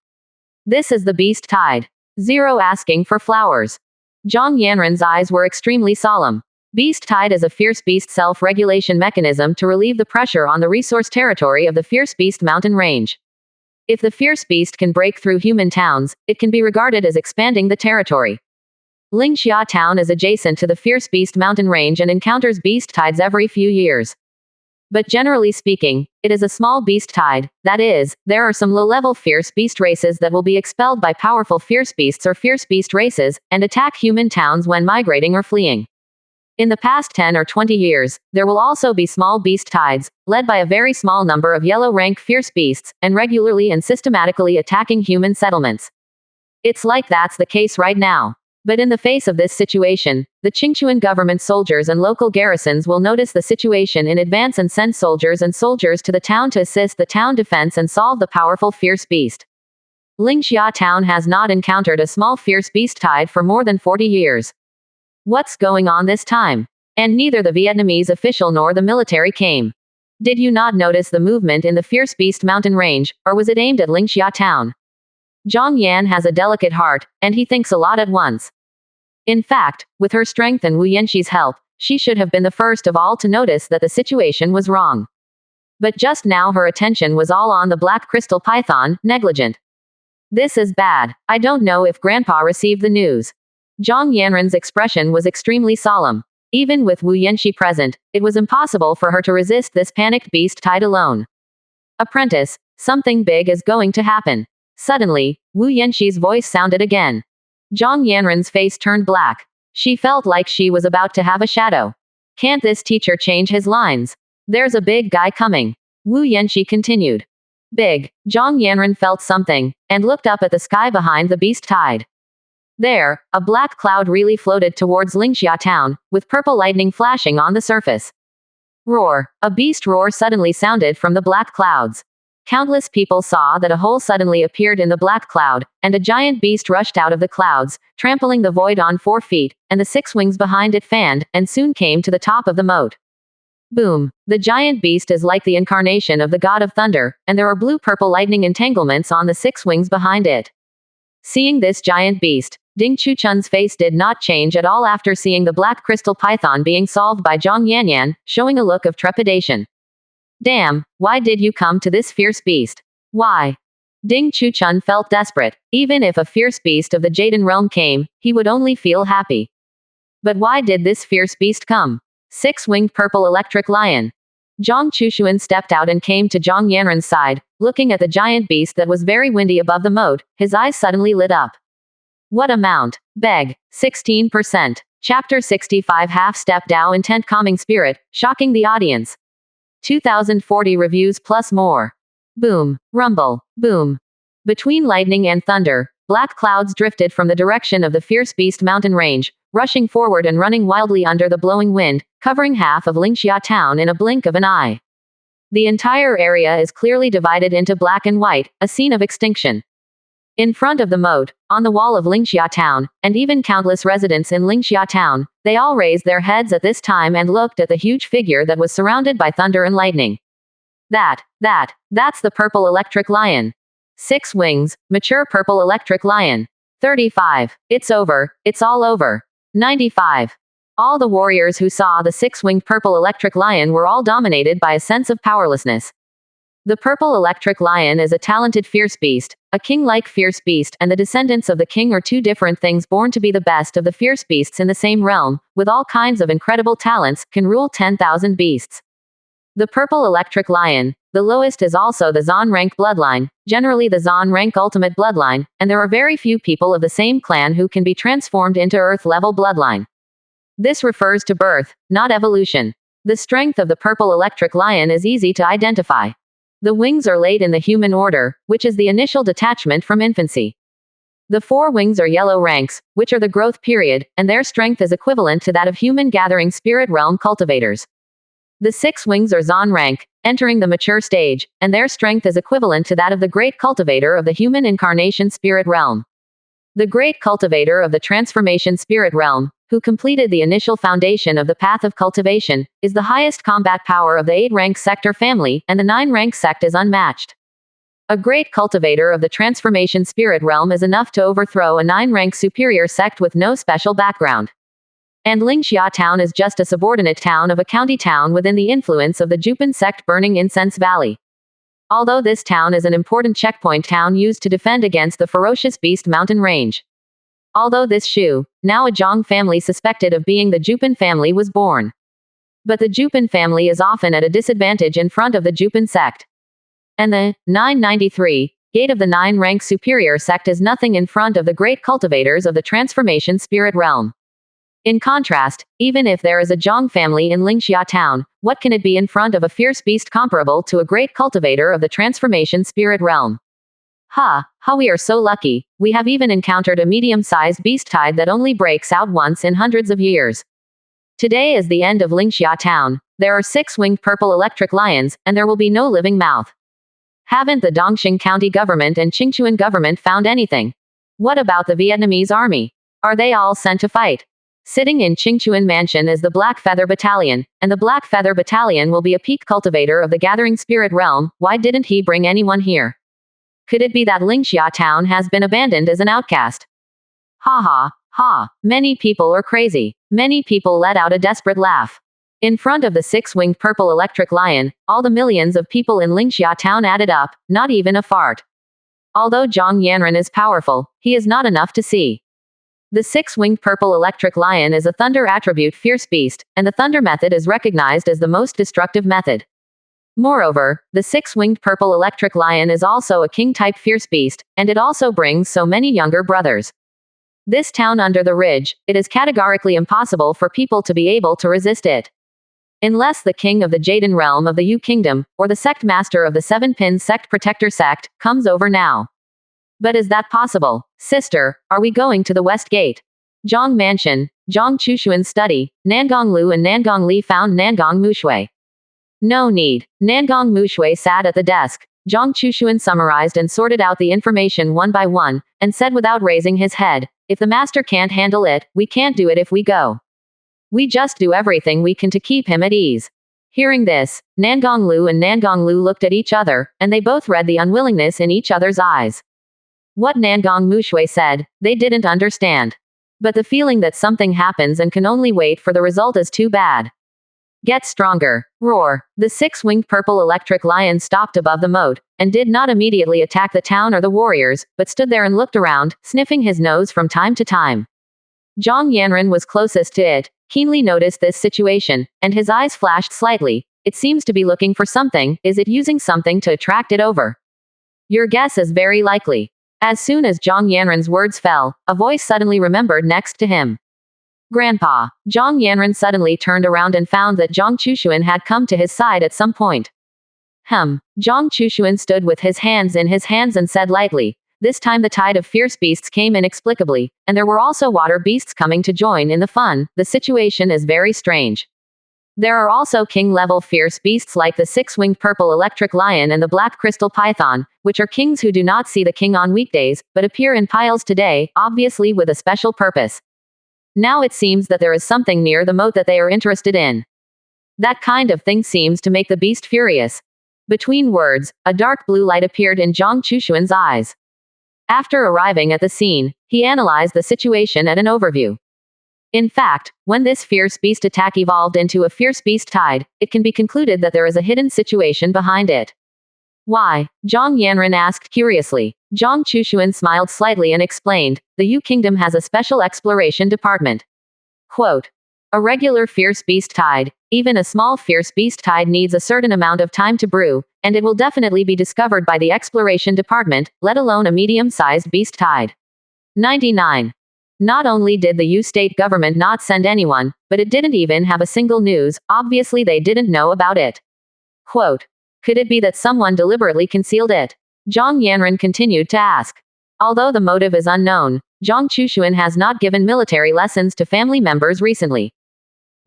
This is the beast tide. 0 asking for flowers. Zhang Yanren's eyes were extremely solemn. Beast tide is a fierce beast self-regulation mechanism to relieve the pressure on the resource territory of the Fierce Beast mountain range. If the fierce beast can break through human towns, it can be regarded as expanding the territory. Lingxia town is adjacent to the Fierce Beast mountain range and encounters beast tides every few years. But generally speaking, it is a small beast tide, that is, there are some low-level fierce beast races that will be expelled by powerful fierce beasts or fierce beast races, and attack human towns when migrating or fleeing. In the past 10 or 20 years, there will also be small beast tides, led by a very small number of yellow-rank fierce beasts, and regularly and systematically attacking human settlements. It's like that's the case right now. But in the face of this situation, the Qingchuan government soldiers and local garrisons will notice the situation in advance and send soldiers to the town to assist the town defense and solve the powerful fierce beast. Lingxia town has not encountered a small fierce beast tide for more than 40 years. What's going on this time? And neither the Vietnamese official nor the military came. Did you not notice the movement in the Fierce Beast mountain range, or was it aimed at Lingxia town? Zhang Yan has a delicate heart, and he thinks a lot at once. In fact, with her strength and Wu Yanxi's help, she should have been the first of all to notice that the situation was wrong. But just now her attention was all on the black crystal python, negligent. This is bad. I don't know if Grandpa received the news. Zhang Yanren's expression was extremely solemn. Even with Wu Yanxi present, it was impossible for her to resist this panicked beast tide alone. Apprentice, something big is going to happen. Suddenly, Wu Yanxi's voice sounded again. Zhang Yanren's face turned black. She felt like she was about to have a shadow. Can't this teacher change his lines? There's a big guy coming. Wu Yanxi continued. Big. Zhang Yanren felt something, and looked up at the sky behind the beast tide. There, a black cloud really floated towards Lingxia town, with purple lightning flashing on the surface. Roar. A beast roar suddenly sounded from the black clouds. Countless people saw that a hole suddenly appeared in the black cloud, and a giant beast rushed out of the clouds, trampling the void on 4 feet, and the 6 wings behind it fanned, and soon came to the top of the moat. Boom. The giant beast is like the incarnation of the god of thunder, and there are blue-purple lightning entanglements on the 6 wings behind it. Seeing this giant beast, Ding Chuchun's face did not change at all after seeing the black crystal python being solved by Zhang Yanyan, showing a look of trepidation. Damn, why did you come to this fierce beast? Why? Ding Chuchun felt desperate. Even if a fierce beast of the Jaden realm came, he would only feel happy. But why did this fierce beast come? Six-winged purple electric lion. Zhang Chuxuan stepped out and came to Zhang Yanren's side, looking at the giant beast that was very windy above the moat. His eyes suddenly lit up. What amount? Beg. 16%. Chapter 65 Half-Step Dao Intent Calming Spirit, shocking the audience. 2040 reviews plus more. Boom. Rumble. Boom. Between lightning and thunder, black clouds drifted from the direction of the fierce beast mountain range, rushing forward and running wildly under the blowing wind, covering half of Lingxia town in a blink of an eye. The entire area is clearly divided into black and white, a scene of extinction. In front of the moat, on the wall of Lingxia town, and even countless residents in Lingxia town, they all raised their heads at this time and looked at the huge figure that was surrounded by thunder and lightning. That's the purple electric lion. 6 wings, mature purple electric lion. 35. It's over, it's all over. 95. All the warriors who saw the 6-winged purple electric lion were all dominated by a sense of powerlessness. The purple electric lion is a talented fierce beast, a king-like fierce beast, and the descendants of the king are two different things born to be the best of the fierce beasts in the same realm, with all kinds of incredible talents, can rule 10,000 beasts. The purple electric lion, the lowest, is also the Zon rank bloodline, generally the Zon rank ultimate bloodline, and there are very few people of the same clan who can be transformed into earth level bloodline. This refers to birth, not evolution. The strength of the purple electric lion is easy to identify. The wings are laid in the human order, which is the initial detachment from infancy. The 4 wings are yellow ranks, which are the growth period, and their strength is equivalent to that of human gathering spirit realm cultivators. The 6 wings are Zon rank, entering the mature stage, and their strength is equivalent to that of the great cultivator of the human incarnation spirit realm. The great cultivator of the transformation spirit realm, who completed the initial foundation of the path of cultivation, is the highest combat power of the 8-rank sector family, and the 9-rank sect is unmatched. A great cultivator of the transformation spirit realm is enough to overthrow a 9-rank superior sect with no special background. And Lingxia town is just a subordinate town of a county town within the influence of the Jupan sect burning incense valley. Although this town is an important checkpoint town used to defend against the ferocious beast mountain range. Although this Shu, now a Zhang family suspected of being the Jupan family, was born. But the Jupan family is often at a disadvantage in front of the Jupan sect. And the 993 gate of the 9-rank superior sect is nothing in front of the great cultivators of the transformation spirit realm. In contrast, even if there is a Zhang family in Lingxia town, what can it be in front of a fierce beast comparable to a great cultivator of the transformation spirit realm? We are so lucky. We have even encountered a medium-sized beast tide that only breaks out once in hundreds of years. Today is the end of Lingxia town. There are 6-winged purple electric lions, and there will be no living mouth. Haven't the Dongxing County government and Qingchuan government found anything? What about the Vietnamese army? Are they all sent to fight? Sitting in Qingchuan Mansion is the Black Feather Battalion, and the Black Feather Battalion will be a peak cultivator of the gathering spirit realm. Why didn't he bring anyone here? Could it be that Lingxia town has been abandoned as an outcast? Many people are crazy. Many people let out a desperate laugh. In front of the 6-winged purple electric lion, all the millions of people in Lingxia town added up, not even a fart. Although Zhang Yanren is powerful, he is not enough to see. The 6-winged purple electric lion is a thunder attribute fierce beast, and the thunder method is recognized as the most destructive method. Moreover, the 6-winged purple electric lion is also a king-type fierce beast, and it also brings so many younger brothers. This town under the ridge, it is categorically impossible for people to be able to resist it. Unless the king of the Jaden realm of the Yu kingdom, or the sect master of the 7-pin sect protector sect, comes over now. But is that possible? Sister, are we going to the West Gate? Zhang Mansion, Zhang Chushuan's study, Nangong Lu and Nangong Li found Nangong Mushui. No need. Nangong Mushui sat at the desk. Zhang Chushuan summarized and sorted out the information one by one, and said without raising his head, if the master can't handle it, we can't do it if we go. We just do everything we can to keep him at ease. Hearing this, Nangong Lu and Nangong Lu looked at each other, and they both read the unwillingness in each other's eyes. What Nangong Mushui said, they didn't understand. But the feeling that something happens and can only wait for the result is too bad. Get stronger. Roar. The six-winged purple electric lion stopped above the moat, and did not immediately attack the town or the warriors, but stood there and looked around, sniffing his nose from time to time. Zhang Yanren was closest to it, keenly noticed this situation, and his eyes flashed slightly. It seems to be looking for something. Is it using something to attract it over? Your guess is very likely. As soon as Zhang Yanren's words fell, a voice suddenly remembered next to him. Grandpa. Zhang Yanren suddenly turned around and found that Zhang Chushuan had come to his side at some point. Zhang Chushuan stood with his hands in his hands and said lightly, this time the tide of fierce beasts came inexplicably, and there were also water beasts coming to join in the fun. The situation is very strange. There are also king-level fierce beasts like the six-winged purple electric lion and the black crystal python, which are kings who do not see the king on weekdays, but appear in piles today, obviously with a special purpose. Now it seems that there is something near the moat that they are interested in. That kind of thing seems to make the beast furious. Between words, a dark blue light appeared in Zhang Chushuan's eyes. After arriving at the scene, he analyzed the situation at an overview. In fact, when this fierce beast attack evolved into a fierce beast tide, it can be concluded that there is a hidden situation behind it. Why? Zhang Yanren asked curiously. Zhang Chushuan smiled slightly and explained, the Yu Kingdom has a special exploration department. Quote. A regular fierce beast tide, even a small fierce beast tide needs a certain amount of time to brew, and it will definitely be discovered by the exploration department, let alone a medium-sized beast tide. 99. Not only did the Yu state government not send anyone, but it didn't even have a single news, obviously they didn't know about it. Quote. Could it be that someone deliberately concealed it? Zhang Yanren continued to ask. Although the motive is unknown, Zhang Chushuan has not given military lessons to family members recently.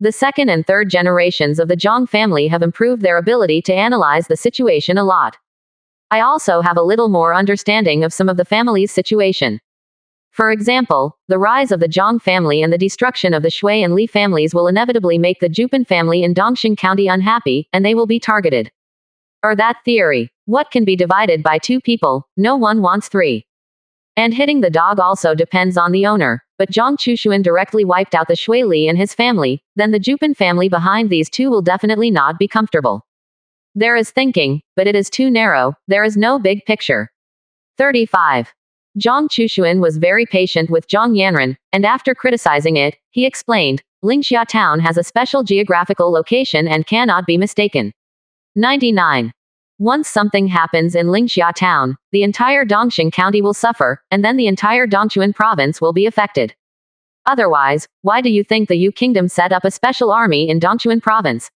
The second and third generations of the Zhang family have improved their ability to analyze the situation a lot. I also have a little more understanding of some of the family's situation. For example, the rise of the Zhang family and the destruction of the Shui and Li families will inevitably make the Jupan family in Dongxing County unhappy, and they will be targeted. Or that theory. What can be divided by two people, no one wants three. And hitting the dog also depends on the owner, but Zhang Chushuan directly wiped out the Shui Li and his family, then the Jupan family behind these two will definitely not be comfortable. There is thinking, but it is too narrow, there is no big picture. 35. Zhang Chushuan was very patient with Zhang Yanren, and after criticizing it, he explained, Lingxia town has a special geographical location and cannot be mistaken. 99. Once something happens in Lingxia town, the entire Dongxing County will suffer, and then the entire Dongchuan province will be affected. Otherwise, why do you think the Yu Kingdom set up a special army in Dongchuan province?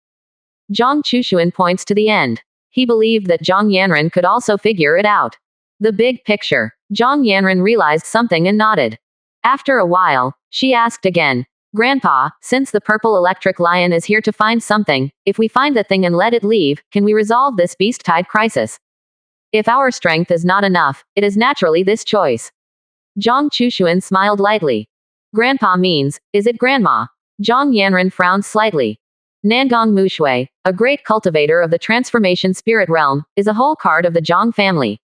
Zhang Chushuan points to the end. He believed that Zhang Yanren could also figure it out. The big picture. Zhang Yanren realized something and nodded. After a while, she asked again, Grandpa, since the purple electric lion is here to find something, if we find the thing and let it leave, can we resolve this beast tide crisis? If our strength is not enough, it is naturally this choice. Zhang Chushuan smiled lightly. Grandpa means, is it Grandma? Zhang Yanren frowned slightly. Nangong Mushui, a great cultivator of the transformation spirit realm, is a whole card of the Zhang family.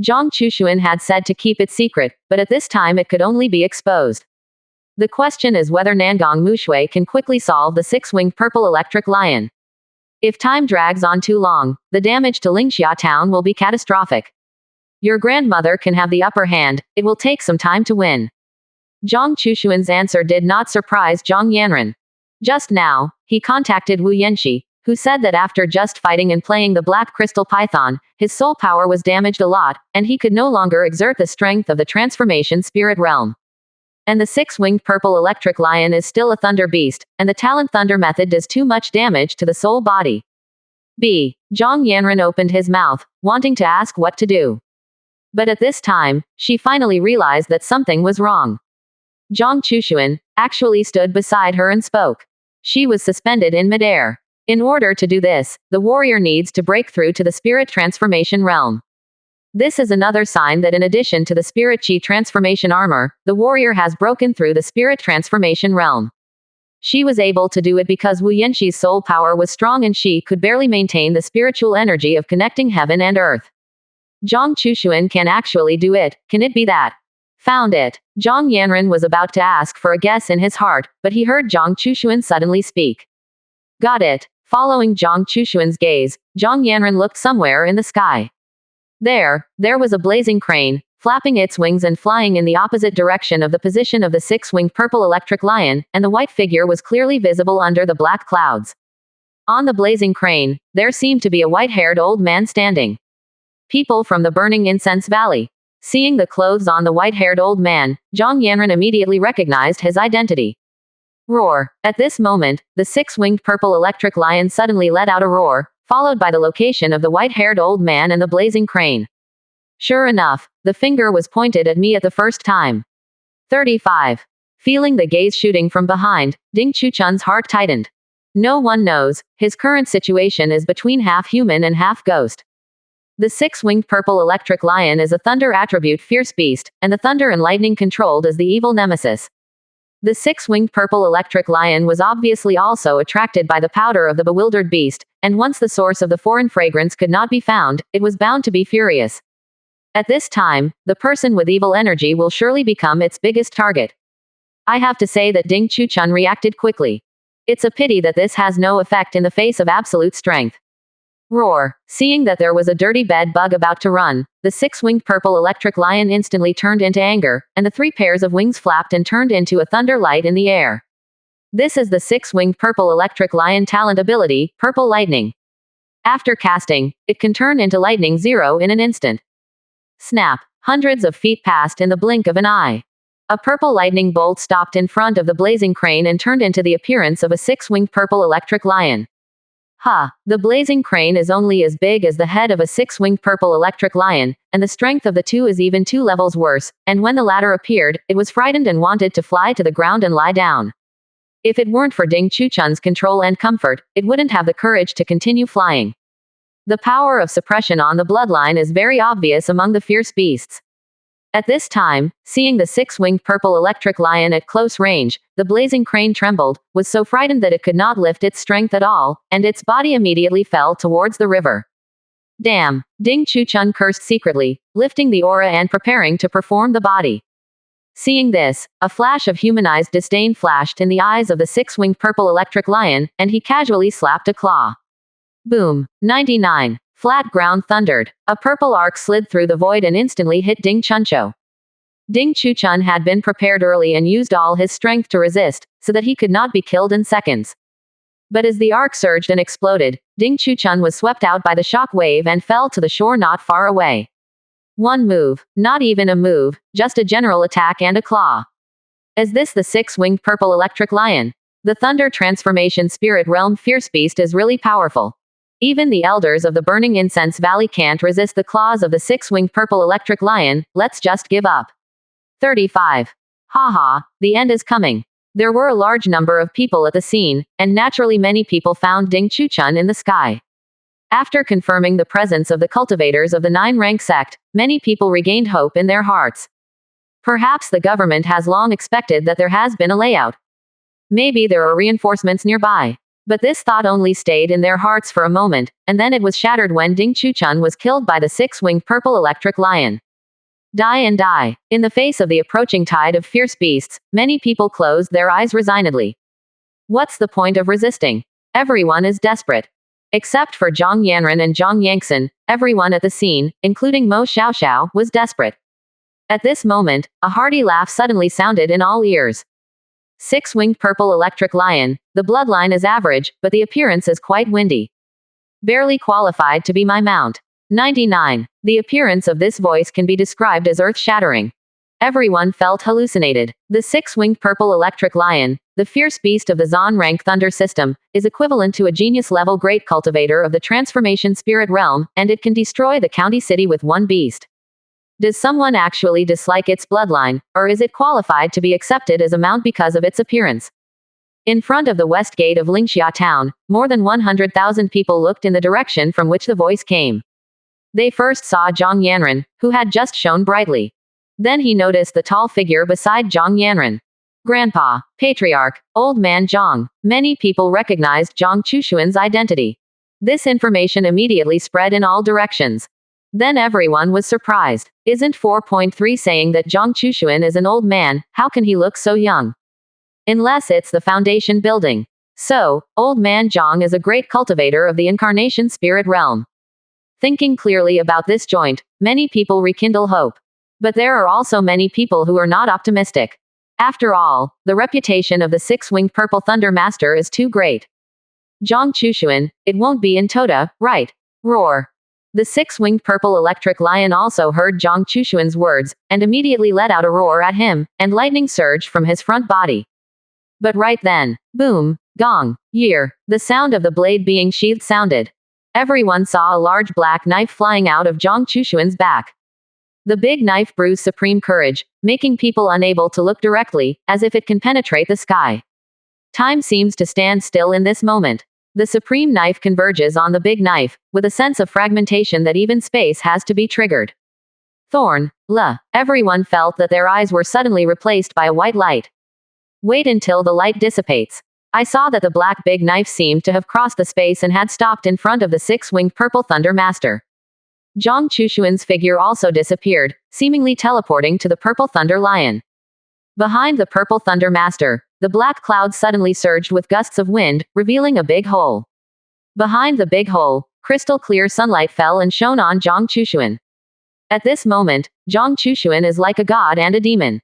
Zhang Chushuan had said to keep it secret, but at this time it could only be exposed. The question is whether Nangong Mushui can quickly solve the six-winged purple electric lion. If time drags on too long, the damage to Lingxia town will be catastrophic. Your grandmother can have the upper hand, it will take some time to win. Zhang Chushuan's answer did not surprise Zhang Yanren. Just now, he contacted Wu Yanxi, who said that after just fighting and playing the black crystal python, his soul power was damaged a lot, and he could no longer exert the strength of the transformation spirit realm. And the six-winged purple electric lion is still a thunder beast, and the talent thunder method does too much damage to the soul body. Zhang Yanren opened his mouth, wanting to ask what to do. But at this time, she finally realized that something was wrong. Zhang Chushuan actually stood beside her and spoke. She was suspended in midair. In order to do this, the warrior needs to break through to the spirit transformation realm. This is another sign that in addition to the spirit chi transformation armor, the warrior has broken through the spirit transformation realm. She was able to do it because Wu Yanxi's soul power was strong and she could barely maintain the spiritual energy of connecting heaven and earth. Zhang Chushuan can actually do it, can it be that? Found it. Zhang Yanren was about to ask for a guess in his heart, but he heard Zhang Chushuan suddenly speak. Got it. Following Zhang Chushuan's gaze, Zhang Yanren looked somewhere in the sky. There was a blazing crane, flapping its wings and flying in the opposite direction of the position of the six-winged purple electric lion, and the white figure was clearly visible under the black clouds. On the blazing crane, there seemed to be a white-haired old man standing. People from the burning incense valley. Seeing the clothes on the white-haired old man, Zhang Yanren immediately recognized his identity. Roar. At this moment, the six-winged purple electric lion suddenly let out a roar, followed by the location of the white-haired old man and the blazing crane. Sure enough, the finger was pointed at me at the first time. 35. Feeling the gaze shooting from behind, Ding Chuchun's heart tightened. No one knows, his current situation is between half human and half ghost. The six-winged purple electric lion is a thunder attribute fierce beast, and the thunder and lightning controlled is the evil nemesis. The six-winged purple electric lion was obviously also attracted by the powder of the bewildered beast, and once the source of the foreign fragrance could not be found, it was bound to be furious. At this time, the person with evil energy will surely become its biggest target. I have to say that Ding Chuchun reacted quickly. It's a pity that this has no effect in the face of absolute strength. Roar. Seeing that there was a dirty bed bug about to run, the six-winged purple electric lion instantly turned into anger, and the 3 pairs of wings flapped and turned into a thunder light in the air. This is the six-winged purple electric lion talent ability, Purple Lightning. After casting, it can turn into Lightning Zero in an instant. Snap. Hundreds of feet passed in the blink of an eye. A purple lightning bolt stopped in front of the blazing crane and turned into the appearance of a six-winged purple electric lion. The blazing crane is only as big as the head of a six-winged purple electric lion, and the strength of the two is even 2 levels worse, and when the latter appeared, it was frightened and wanted to fly to the ground and lie down. If it weren't for Ding Chuchun's control and comfort, it wouldn't have the courage to continue flying. The power of suppression on the bloodline is very obvious among the fierce beasts. At this time, seeing the six-winged purple electric lion at close range, the blazing crane trembled, was so frightened that it could not lift its strength at all, and its body immediately fell towards the river. Damn! Ding Chuchun cursed secretly, lifting the aura and preparing to perform the body. Seeing this, a flash of humanized disdain flashed in the eyes of the six-winged purple electric lion, and he casually slapped a claw. Boom. 99. Flat ground thundered. A purple arc slid through the void and instantly hit Ding Chuncho. Ding Chuchun had been prepared early and used all his strength to resist, so that he could not be killed in seconds. But as the arc surged and exploded, Ding Chuchun was swept out by the shock wave and fell to the shore not far away. One move. Not even a move, just a general attack and a claw. Is this the six-winged purple electric lion? The thunder transformation spirit realm fierce beast is really powerful. Even the elders of the burning incense valley can't resist the claws of the six-winged purple electric lion. Let's just give up. 35. Haha, the end is coming. There were a large number of people at the scene, and naturally many people found Ding Chuchun in the sky. After confirming the presence of the cultivators of the 9-rank sect, many people regained hope in their hearts. Perhaps the government has long expected that there has been a layout. Maybe there are reinforcements nearby. But this thought only stayed in their hearts for a moment, and then it was shattered when Ding Chuchun was killed by the six-winged purple electric lion. Die and die. In the face of the approaching tide of fierce beasts, many people closed their eyes resignedly. What's the point of resisting? Everyone is desperate. Except for Zhang Yanren and Zhang Yangxin, everyone at the scene, including Mo Xiaoxiao, was desperate. At this moment, a hearty laugh suddenly sounded in all ears. Six-winged purple electric lion, the bloodline is average, but the appearance is quite windy. Barely qualified to be my mount. 99. The appearance of this voice can be described as earth-shattering. Everyone felt hallucinated. The six-winged purple electric lion, the fierce beast of the Zon rank thunder system, is equivalent to a genius-level great cultivator of the transformation spirit realm, and it can destroy the county city with one beast. Does someone actually dislike its bloodline, or is it qualified to be accepted as a mount because of its appearance? In front of the west gate of Lingxia town, more than 100,000 people looked in the direction from which the voice came. They first saw Zhang Yanren, who had just shone brightly. Then he noticed the tall figure beside Zhang Yanren. Grandpa, Patriarch, Old Man Zhang. Many people recognized Zhang Chushuan's identity. This information immediately spread in all directions. Then everyone was surprised. Isn't 4.3 saying that Zhang Chushuan is an old man? How can he look so young? Unless it's the foundation building. So, Old Man Zhang is a great cultivator of the incarnation spirit realm. Thinking clearly about this joint, many people rekindle hope. But there are also many people who are not optimistic. After all, the reputation of the six-winged purple thunder master is too great. Zhang Chushuan, it won't be in Tota, right? Roar. The six-winged purple electric lion also heard Zhang Chushuan's words, and immediately let out a roar at him, and lightning surged from his front body. But right then, boom, gong, year, the sound of the blade being sheathed sounded. Everyone saw a large black knife flying out of Zhang Chushuan's back. The big knife brews supreme courage, making people unable to look directly, as if it can penetrate the sky. Time seems to stand still in this moment. The supreme knife converges on the big knife, with a sense of fragmentation that even space has to be triggered. Thorn, everyone felt that their eyes were suddenly replaced by a white light. Wait until the light dissipates. I saw that the black big knife seemed to have crossed the space and had stopped in front of the six-winged purple thunder master. Zhang Chushuan's figure also disappeared, seemingly teleporting to the purple thunder lion. Behind the purple thunder master, the black cloud suddenly surged with gusts of wind, revealing a big hole. Behind the big hole, crystal clear sunlight fell and shone on Zhang Chushuan. At this moment, Zhang Chushuan is like a god and a demon.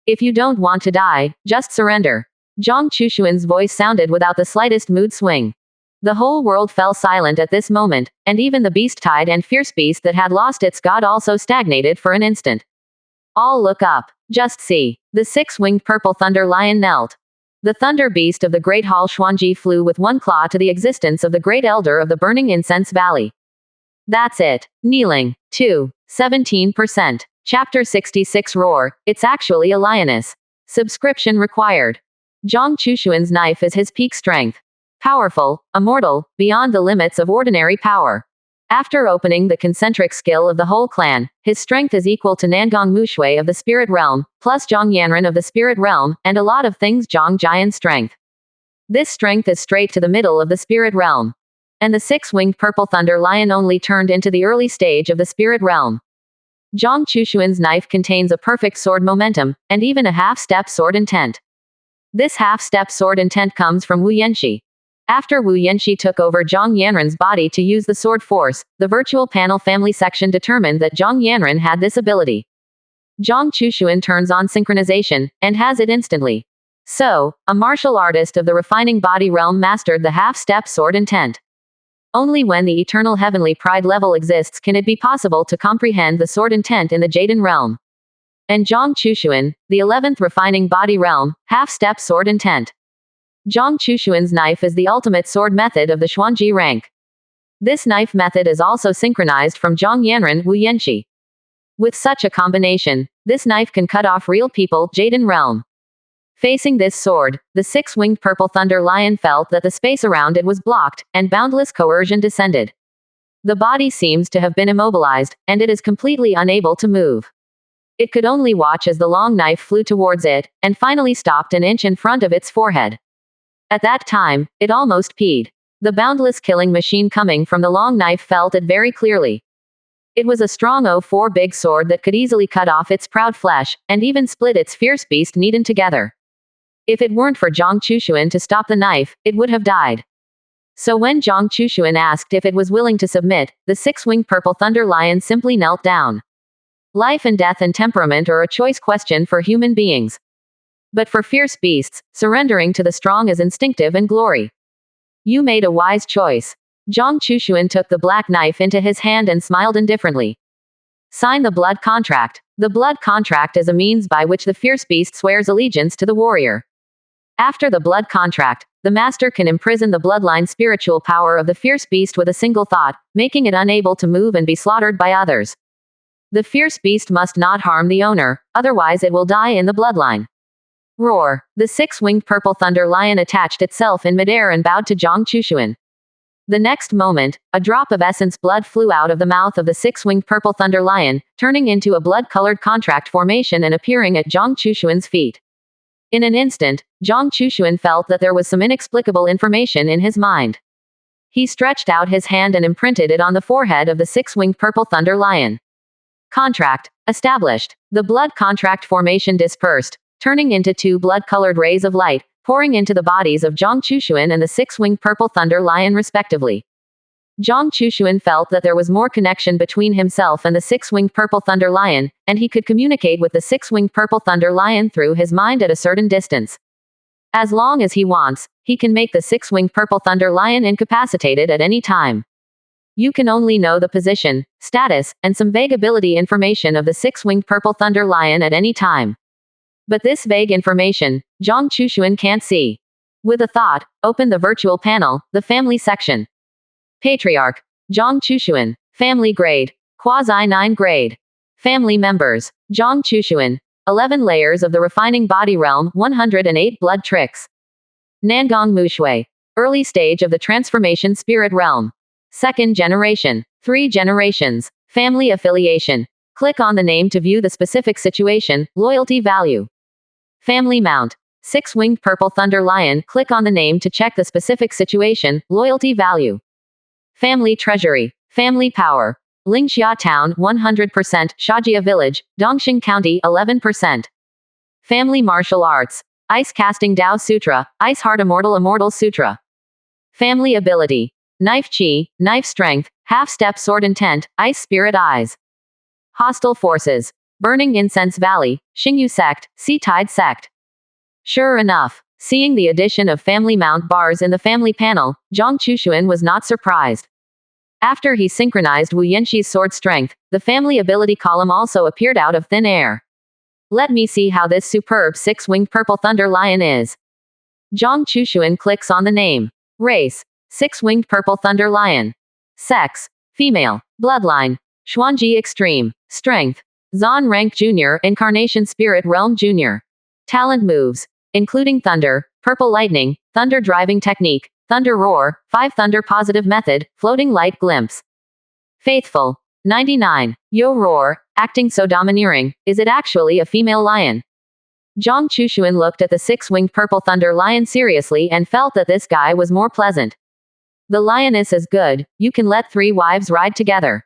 If you don't want to die, just surrender. Zhang Chushuan's voice sounded without the slightest mood swing. The whole world fell silent at this moment, and even the beast tide and fierce beast that had lost its god also stagnated for an instant. All look up. Just see. The six-winged purple thunder lion knelt. The thunder beast of the great hall Xuanji flew with one claw to the existence of the great elder of the burning incense valley. That's it. Kneeling. 17%. Chapter 66 Roar. It's actually a lioness. Subscription required. Zhang Chushuan's knife is his peak strength. Powerful, immortal, beyond the limits of ordinary power. After opening the concentric skill of the whole clan, his strength is equal to Nangong Mushui of the spirit realm, plus Zhang Yanran of the spirit realm, and a lot of things Zhang Jian's strength. This strength is straight to the middle of the spirit realm. And the six-winged purple thunder lion only turned into the early stage of the spirit realm. Zhang Chushuan's knife contains a perfect sword momentum, and even a half-step sword intent. This half-step sword intent comes from Wu Yanxi. After Wu Yanxi took over Zhang Yanran's body to use the sword force, the virtual panel family section determined that Zhang Yanran had this ability. Zhang Chushuan turns on synchronization, and has it instantly. So, a martial artist of the refining body realm mastered the half-step sword intent. Only when the eternal heavenly pride level exists can it be possible to comprehend the sword intent in the Jaden realm. And Zhang Chushuan, the 11th refining body realm, half-step sword intent. Zhang Chushuan's knife is the ultimate sword method of the Xuanji rank. This knife method is also synchronized from Zhang Yanran Wu Yanxi. With such a combination, this knife can cut off real people Jaden realm. Facing this sword, the six-winged purple thunder lion felt that the space around it was blocked, and boundless coercion descended. The body seems to have been immobilized, and it is completely unable to move. It could only watch as the long knife flew towards it, and finally stopped an inch in front of its forehead. At that time, it almost peed. The boundless killing machine coming from the long knife felt it very clearly. It was a strong 04 big sword that could easily cut off its proud flesh, and even split its fierce beast kneaded together. If it weren't for Zhang Chushuan to stop the knife, it would have died. So when Zhang Chushuan asked if it was willing to submit, the six-winged purple thunder lion simply knelt down. Life and death and temperament are a choice question for human beings. But for fierce beasts, surrendering to the strong is instinctive and glory. You made a wise choice. Zhang Chushuan took the black knife into his hand and smiled indifferently. Sign the blood contract. The blood contract is a means by which the fierce beast swears allegiance to the warrior. After the blood contract, the master can imprison the bloodline spiritual power of the fierce beast with a single thought, making it unable to move and be slaughtered by others. The fierce beast must not harm the owner, otherwise it will die in the bloodline. Roar. The six-winged purple thunder lion attached itself in midair and bowed to Zhang Chushuan. The next moment, a drop of essence blood flew out of the mouth of the six-winged purple thunder lion, turning into a blood-colored contract formation and appearing at Zhang Chushuan's feet. In an instant, Zhang Chushuan felt that there was some inexplicable information in his mind. He stretched out his hand and imprinted it on the forehead of the six-winged purple thunder lion. Contract established. The blood contract formation dispersed, turning into two blood-colored rays of light, pouring into the bodies of Zhang Chushuan and the six-winged purple thunder lion respectively. Zhang Chushuan felt that there was more connection between himself and the six-winged purple thunder lion, and he could communicate with the six-winged purple thunder lion through his mind at a certain distance. As long as he wants, he can make the six-winged purple thunder lion incapacitated at any time. You can only know the position, status, and some vague ability information of the six-winged purple thunder lion at any time. But this vague information, Zhang Chushuan can't see. With a thought, open the virtual panel, the family section. Patriarch, Zhang Chushuan. Family grade, quasi-9 grade. Family members, Zhang Chushuan. 11 layers of the refining body realm, 108 blood tricks. Nangong Mushui. Early stage of the transformation spirit realm. Second generation. 3 generations. Family affiliation. Click on the name to view the specific situation, loyalty value. Family mount. 6-winged purple thunder lion. Click on the name to check the specific situation, loyalty value. Family treasury. Family power. Lingxia Town, 100%, Shajia Village, Dongxing County, 11%. Family martial arts. Ice casting Dao Sutra, Ice Heart Immortal Sutra. Family ability. Knife chi, knife strength, half-step sword intent, ice spirit eyes. Hostile forces. Burning Incense Valley, Xingyu Sect, Sea Tide Sect. Sure enough, seeing the addition of family mount bars in the family panel, Zhang Chushuan was not surprised. After he synchronized Wu Yanxi's sword strength, the family ability column also appeared out of thin air. Let me see how this superb six-winged purple thunder lion is. Zhang Chushuan clicks on the name. Race. Six-winged purple thunder lion. Sex. Female. Bloodline. Xuanji Extreme. Strength. Zan Rank Jr. Incarnation Spirit Realm Jr. Talent moves. Including Thunder, Purple Lightning, Thunder Driving Technique, Thunder Roar, 5 Thunder Positive Method, Floating Light Glimpse. Faithful. 99. Yo Roar, acting so domineering, is it actually a female lion? Zhang Chushuan looked at the six-winged purple thunder lion seriously and felt that this guy was more pleasant. The lioness is good, you can let 3 wives ride together.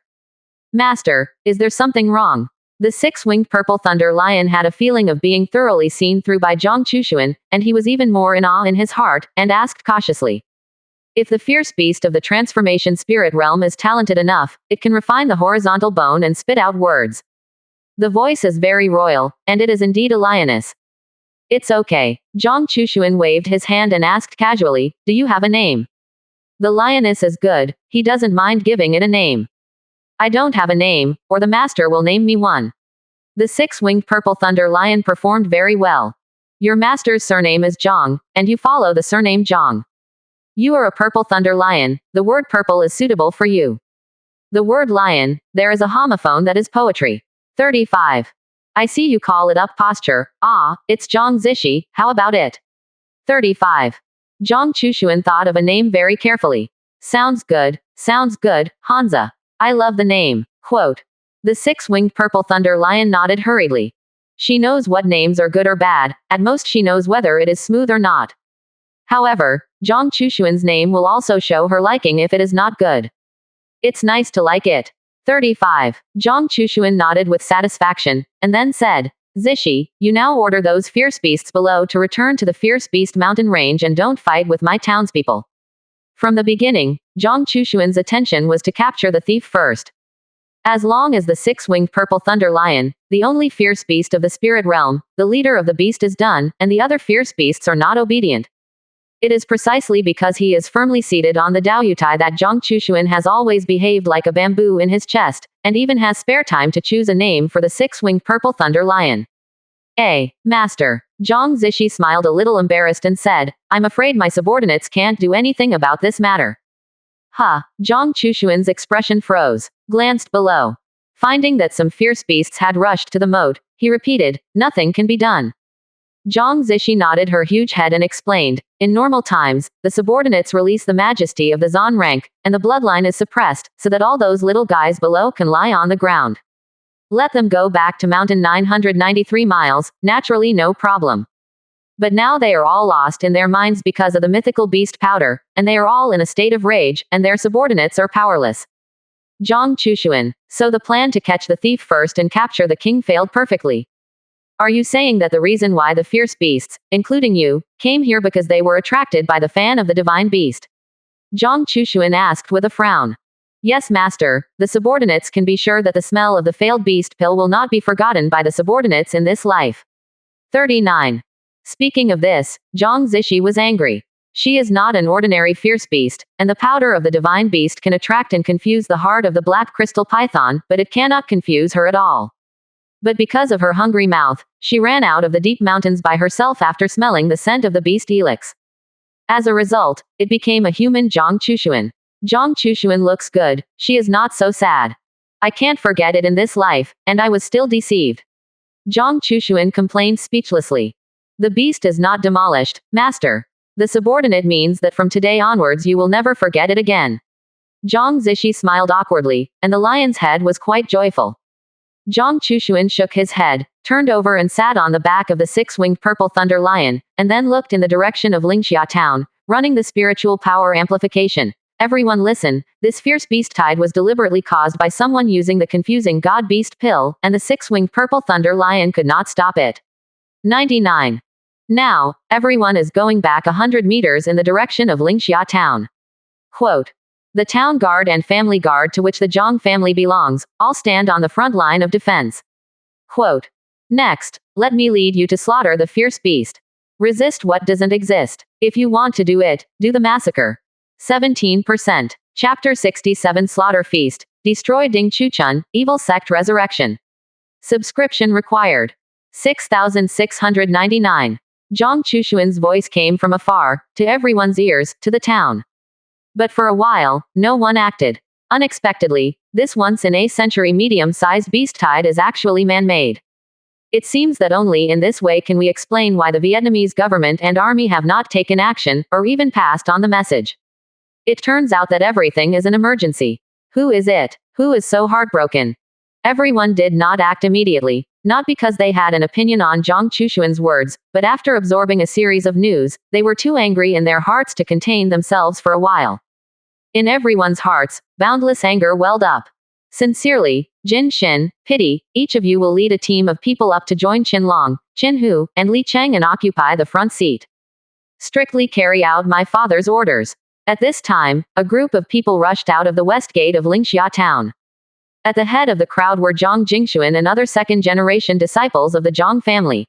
Master, is there something wrong? The six-winged purple thunder lion had a feeling of being thoroughly seen through by Zhang Chushuan, and he was even more in awe in his heart, and asked cautiously. If the fierce beast of the transformation spirit realm is talented enough, it can refine the horizontal bone and spit out words. The voice is very royal, and it is indeed a lioness. It's okay. Zhang Chushuan waved his hand and asked casually, do you have a name? The lioness is good, he doesn't mind giving it a name. I don't have a name, or the master will name me one. The six-winged purple thunder lion performed very well. Your master's surname is Zhang, and you follow the surname Zhang. You are a purple thunder lion, the word purple is suitable for you. The word lion, there is a homophone that is poetry. 35. I see you call it up posture, it's Zhang Zishi, how about it? 35. Zhang Chushuan thought of a name very carefully. Sounds good, Hansa. I love the name. Quote. The six-winged purple thunder lion nodded hurriedly. She knows what names are good or bad, at most she knows whether it is smooth or not. However, Zhang Chushuan's name will also show her liking if it is not good. It's nice to like it. 35. Zhang Chushuan nodded with satisfaction, and then said, Zishi, you now order those fierce beasts below to return to the fierce beast mountain range and don't fight with my townspeople. From the beginning, Zhang Chushuan's attention was to capture the thief first. As long as the six-winged purple thunder lion, the only fierce beast of the spirit realm, the leader of the beast is done, and the other fierce beasts are not obedient. It is precisely because he is firmly seated on the Daoyutai that Zhang Chushuan has always behaved like a bamboo in his chest, and even has spare time to choose a name for the six-winged purple thunder lion. Master. Zhang Zishi smiled a little embarrassed and said, I'm afraid my subordinates can't do anything about this matter. Zhang Chushuan's expression froze, glanced below. Finding that some fierce beasts had rushed to the moat, he repeated, nothing can be done. Zhang Zishi nodded her huge head and explained, in normal times, the subordinates release the majesty of the Zan rank, and the bloodline is suppressed, so that all those little guys below can lie on the ground. Let them go back to mountain 993 miles, naturally no problem. But now they are all lost in their minds because of the mythical beast powder, and they are all in a state of rage, and their subordinates are powerless. Zhang Chushuan. So the plan to catch the thief first and capture the king failed perfectly. Are you saying that the reason why the fierce beasts, including you, came here because they were attracted by the fan of the divine beast? Zhang Chushuan asked with a frown. Yes, master, the subordinates can be sure that the smell of the failed beast pill will not be forgotten by the subordinates in this life. 39. Speaking of this, Zhang Zishi was angry. She is not an ordinary fierce beast, and the powder of the divine beast can attract and confuse the heart of the black crystal python, but it cannot confuse her at all. But because of her hungry mouth, she ran out of the deep mountains by herself after smelling the scent of the beast elix. As a result, it became a human Zhang Chushuan. Zhang Chushuan looks good, she is not so sad. I can't forget it in this life, and I was still deceived. Zhang Chushuan complained speechlessly. The beast is not demolished, master. The subordinate means that from today onwards you will never forget it again. Zhang Zishi smiled awkwardly, and the lion's head was quite joyful. Zhang Chushuan shook his head, turned over and sat on the back of the six-winged purple thunder lion, and then looked in the direction of Lingxia town, running the spiritual power amplification. Everyone listen, this fierce beast tide was deliberately caused by someone using the confusing god beast pill, and the six-winged purple thunder lion could not stop it. 99. Now, everyone is going back 100 meters in the direction of Lingxia town. Quote. The town guard and family guard to which the Zhang family belongs, all stand on the front line of defense. Quote. Next, let me lead you to slaughter the fierce beast. Resist what doesn't exist. If you want to do it, do the massacre. 17%. Chapter 67 Slaughter Feast. Destroy Ding Chuchun, Evil Sect Resurrection. Subscription required. 6,699. Zhang Chushuan's voice came from afar, to everyone's ears, to the town. But for a while, no one acted. Unexpectedly, this once-in-a-century medium-sized beast tide is actually man-made. It seems that only in this way can we explain why the Vietnamese government and army have not taken action, or even passed on the message. It turns out that everything is an emergency. Who is it? Who is so heartbroken? Everyone did not act immediately, not because they had an opinion on Zhang Chushuan's words, but after absorbing a series of news, they were too angry in their hearts to contain themselves for a while. In everyone's hearts, boundless anger welled up. Sincerely, Jin Xin, pity, each of you will lead a team of people up to join Qin Long, Qin Hu, and Li Cheng and occupy the front seat. Strictly carry out my father's orders. At this time, a group of people rushed out of the west gate of Lingxia town. At the head of the crowd were Zhang Jingshuan and other second-generation disciples of the Zhang family.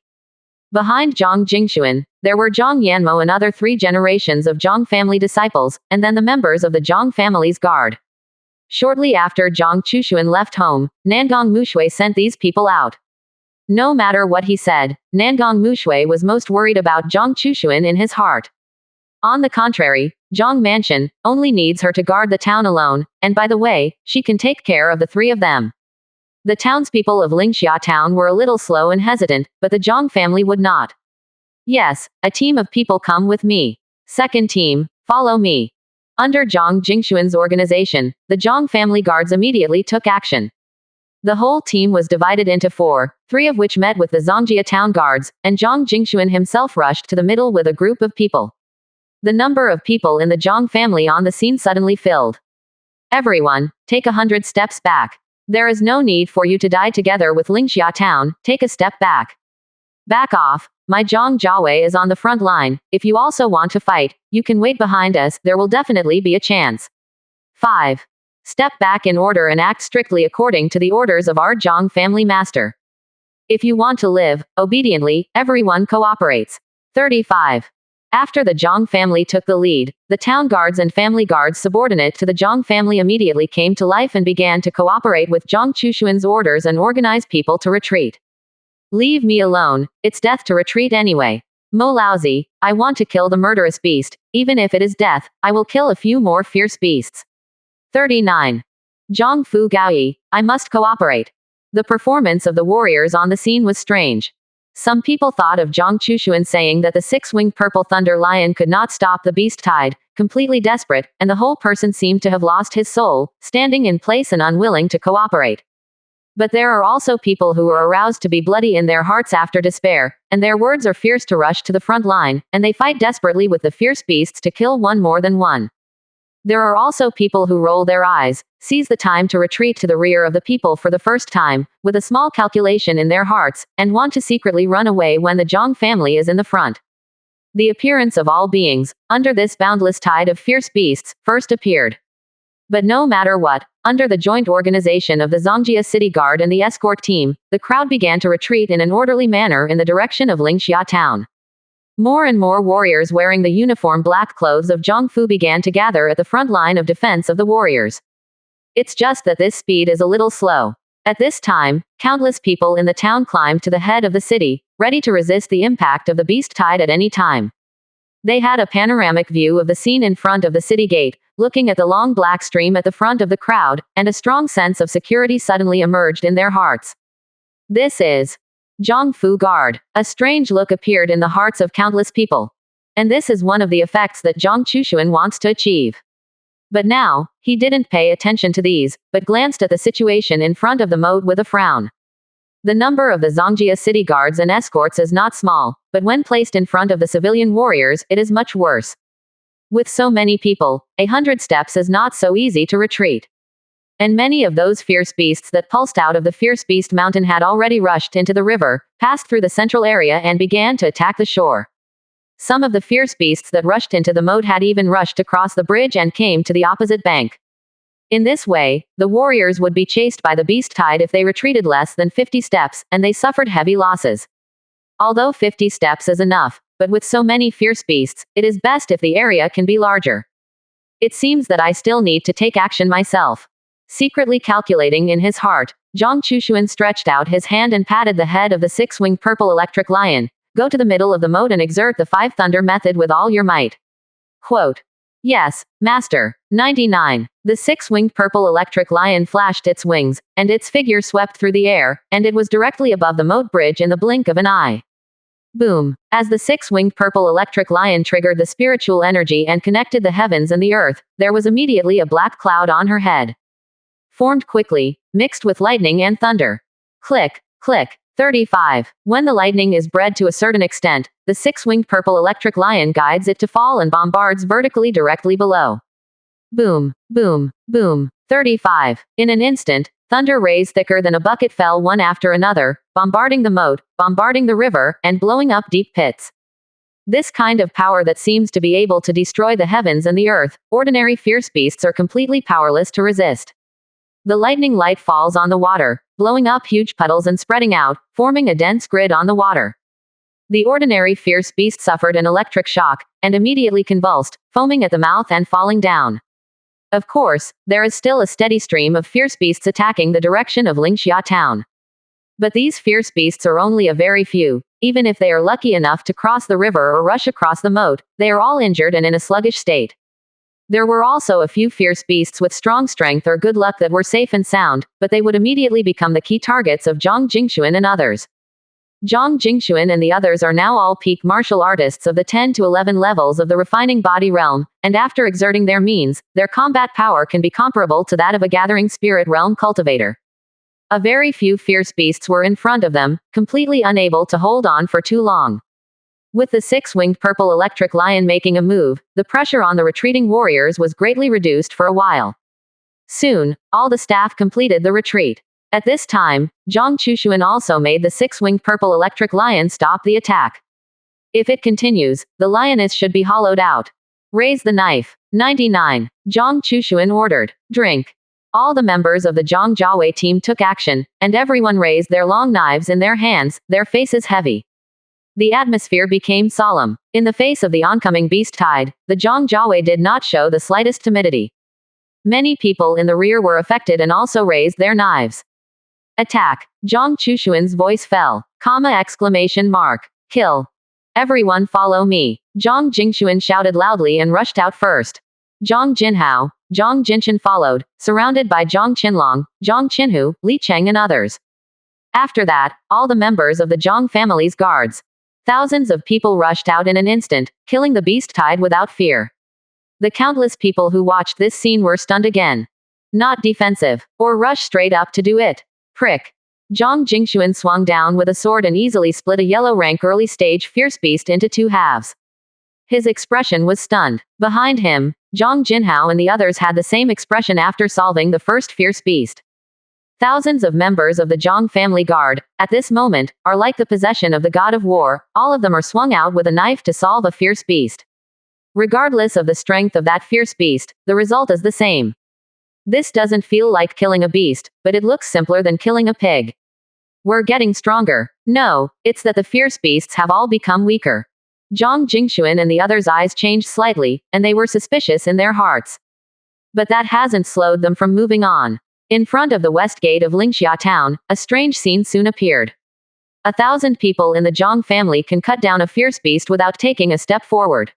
Behind Zhang Jingshuan, there were Zhang Yanmo and other 3 generations of Zhang family disciples, and then the members of the Zhang family's guard. Shortly after Zhang Chushuan left home, Nangong Mushui sent these people out. No matter what he said, Nangong Mushui was most worried about Zhang Chushuan in his heart. On the contrary, Zhang Mansion only needs her to guard the town alone, and by the way, she can take care of the 3 of them. The townspeople of Lingxia town were a little slow and hesitant, but the Zhang family would not. Yes, a team of people come with me. Second team, follow me. Under Zhang Jingshuan's organization, the Zhang family guards immediately took action. The whole team was divided into 4, 3 of which met with the Zongjia town guards, and Zhang Jingshuan himself rushed to the middle with a group of people. The number of people in the Zhang family on the scene suddenly filled. Everyone, take 100 steps back. There is no need for you to die together with Lingxia town, take a step back. Back off, my Zhang Jiawei is on the front line, if you also want to fight, you can wait behind us, there will definitely be a chance. 5. Step back in order and act strictly according to the orders of our Zhang family master. If you want to live, obediently, everyone cooperates. 35. After the Zhang family took the lead, the town guards and family guards subordinate to the Zhang family immediately came to life and began to cooperate with Zhang Chushuan's orders and organize people to retreat. Leave me alone, it's death to retreat anyway. Mo Laozi, I want to kill the murderous beast, even if it is death, I will kill a few more fierce beasts. 39. Zhang Fu Gaoyi, I must cooperate. The performance of the warriors on the scene was strange. Some people thought of Zhang Chushuan saying that the 6-winged purple thunder lion could not stop the beast tide, completely desperate, and the whole person seemed to have lost his soul, standing in place and unwilling to cooperate. But there are also people who are aroused to be bloody in their hearts after despair, and their words are fierce to rush to the front line, and they fight desperately with the fierce beasts to kill one more than one. There are also people who roll their eyes, seize the time to retreat to the rear of the people for the first time, with a small calculation in their hearts, and want to secretly run away when the Zhang family is in the front. The appearance of all beings, under this boundless tide of fierce beasts, first appeared. But no matter what, under the joint organization of the Zongjia City Guard and the escort team, the crowd began to retreat in an orderly manner in the direction of Lingxia town. More and more warriors wearing the uniform black clothes of Zhongfu began to gather at the front line of defense of the warriors. It's just that this speed is a little slow. At this time, countless people in the town climbed to the head of the city, ready to resist the impact of the beast tide at any time. They had a panoramic view of the scene in front of the city gate, looking at the long black stream at the front of the crowd, and a strong sense of security suddenly emerged in their hearts. This is Zhongfu Guard. A strange look appeared in the hearts of countless people. And this is one of the effects that Zhang Chushuan wants to achieve. But now, he didn't pay attention to these, but glanced at the situation in front of the moat with a frown. The number of the Zongjia city guards and escorts is not small, but when placed in front of the civilian warriors, it is much worse. With so many people, 100 steps is not so easy to retreat. And many of those fierce beasts that pulsed out of the Fierce Beast Mountain had already rushed into the river, passed through the central area and began to attack the shore. Some of the fierce beasts that rushed into the moat had even rushed across the bridge and came to the opposite bank. In this way, the warriors would be chased by the beast tide if they retreated less than 50 steps, and they suffered heavy losses. Although 50 steps is enough, but with so many fierce beasts, it is best if the area can be larger. It seems that I still need to take action myself. Secretly calculating in his heart, Zhang Chushuan stretched out his hand and patted the head of the six-winged purple electric lion. Go to the middle of the moat and exert the five thunder method with all your might. Quote. Yes, Master. 99. The six-winged purple electric lion flashed its wings, and its figure swept through the air, and it was directly above the moat bridge in the blink of an eye. Boom. As the six-winged purple electric lion triggered the spiritual energy and connected the heavens and the earth, there was immediately a black cloud on her head. Formed quickly, mixed with lightning and thunder. Click, click. 35. When the lightning is bred to a certain extent, the six-winged purple electric lion guides it to fall and bombards vertically directly below. Boom, boom, boom. 35. In an instant, thunder rays thicker than a bucket fell one after another, bombarding the moat, bombarding the river, and blowing up deep pits. This kind of power that seems to be able to destroy the heavens and the earth, ordinary fierce beasts are completely powerless to resist. The lightning light falls on the water, blowing up huge puddles and spreading out, forming a dense grid on the water. The ordinary fierce beast suffered an electric shock, and immediately convulsed, foaming at the mouth and falling down. Of course, there is still a steady stream of fierce beasts attacking the direction of Lingxia town. But these fierce beasts are only a very few. Even if they are lucky enough to cross the river or rush across the moat, they are all injured and in a sluggish state. There were also a few fierce beasts with strong strength or good luck that were safe and sound, but they would immediately become the key targets of Zhang Jingxuan and others. Zhang Jingxuan and the others are now all peak martial artists of the 10 to 11 levels of the refining body realm, and after exerting their means, their combat power can be comparable to that of a gathering spirit realm cultivator. A very few fierce beasts were in front of them, completely unable to hold on for too long. With the six-winged purple electric lion making a move, the pressure on the retreating warriors was greatly reduced for a while. Soon, all the staff completed the retreat. At this time, Zhang Chushuan also made the six-winged purple electric lion stop the attack. If it continues, the lioness should be hollowed out. Raise the knife. 99. Zhang Chushuan ordered. Drink. All the members of the Zhang Jiawei team took action, and everyone raised their long knives in their hands, their faces heavy. The atmosphere became solemn. In the face of the oncoming beast tide, the Zhang Jiawei did not show the slightest timidity. Many people in the rear were affected and also raised their knives. Attack. Zhang Chushuan's voice fell. Exclamation mark. Kill. Everyone follow me. Zhang Jingxuan shouted loudly and rushed out first. Zhang Jinhao, Zhang Jinshan followed, surrounded by Zhang Qinlong, Zhang Qinhu, Li Cheng and others. After that, all the members of the Zhang family's guards. Thousands of people rushed out in an instant, killing the beast tide without fear. The countless people who watched this scene were stunned again. Not defensive, or rush straight up to do it. Prick. Zhang Jingxuan swung down with a sword and easily split a yellow rank early stage fierce beast into two halves. His expression was stunned. Behind him, Zhang Jinhao and the others had the same expression after solving the first fierce beast. Thousands of members of the Zhang family guard, at this moment, are like the possession of the god of war. All of them are swung out with a knife to solve a fierce beast. Regardless of the strength of that fierce beast, the result is the same. This doesn't feel like killing a beast, but it looks simpler than killing a pig. We're getting stronger. No, it's that the fierce beasts have all become weaker. Zhang Jingxuan and the others' eyes changed slightly, and they were suspicious in their hearts. But that hasn't slowed them from moving on. In front of the west gate of Lingxia town, a strange scene soon appeared. 1,000 people in the Zhang family can cut down a fierce beast without taking a step forward.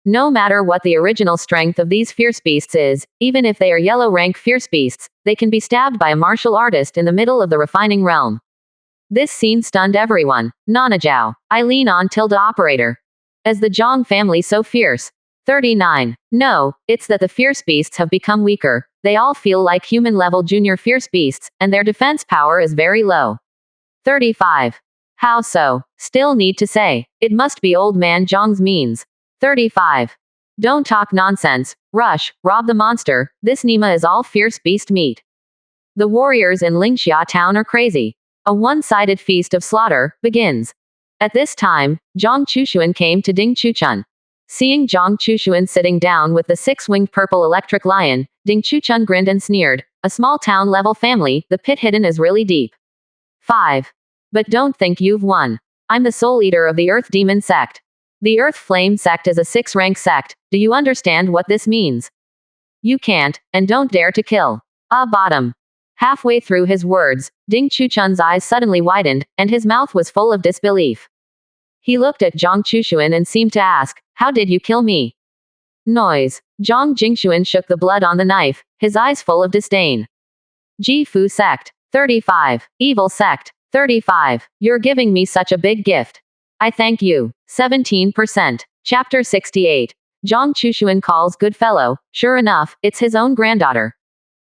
No matter what the original strength of these fierce beasts is, even if they are yellow rank fierce beasts, they can be stabbed by a martial artist in the middle of the refining realm. This scene stunned everyone. Nanajao. I lean on tilde operator. As the Zhang family so fierce. 39. No, it's that the fierce beasts have become weaker. They all feel like human-level junior fierce beasts, and their defense power is very low. 35. How so? Still need to say. It must be old man Zhang's means. 35. Don't talk nonsense. Rush, rob the monster. This Nima is all fierce beast meat. The warriors in Lingxia town are crazy. A one-sided feast of slaughter begins. At this time, Zhang Chushuan came to Ding Chuchun. Seeing Zhang Chushuan sitting down with the six-winged purple electric lion, Ding Chuchun grinned and sneered. A small town-level family, the pit hidden is really deep. 5. But don't think you've won. I'm the soul eater of the Earth Demon sect. The Earth Flame sect is a 6-rank sect. Do you understand what this means? You can't, and don't dare to kill. Bottom. Halfway through his words, Ding Chuchun's eyes suddenly widened, and his mouth was full of disbelief. He looked at Zhang Chushuan and seemed to ask, how did you kill me? Noise. Zhang Jingxuan shook the blood on the knife, his eyes full of disdain. Ji Fu sect. 35. Evil sect. 35. You're giving me such a big gift. I thank you. 17%. Chapter 68. Zhang Chushuan calls Goodfellow. Sure enough, it's his own granddaughter.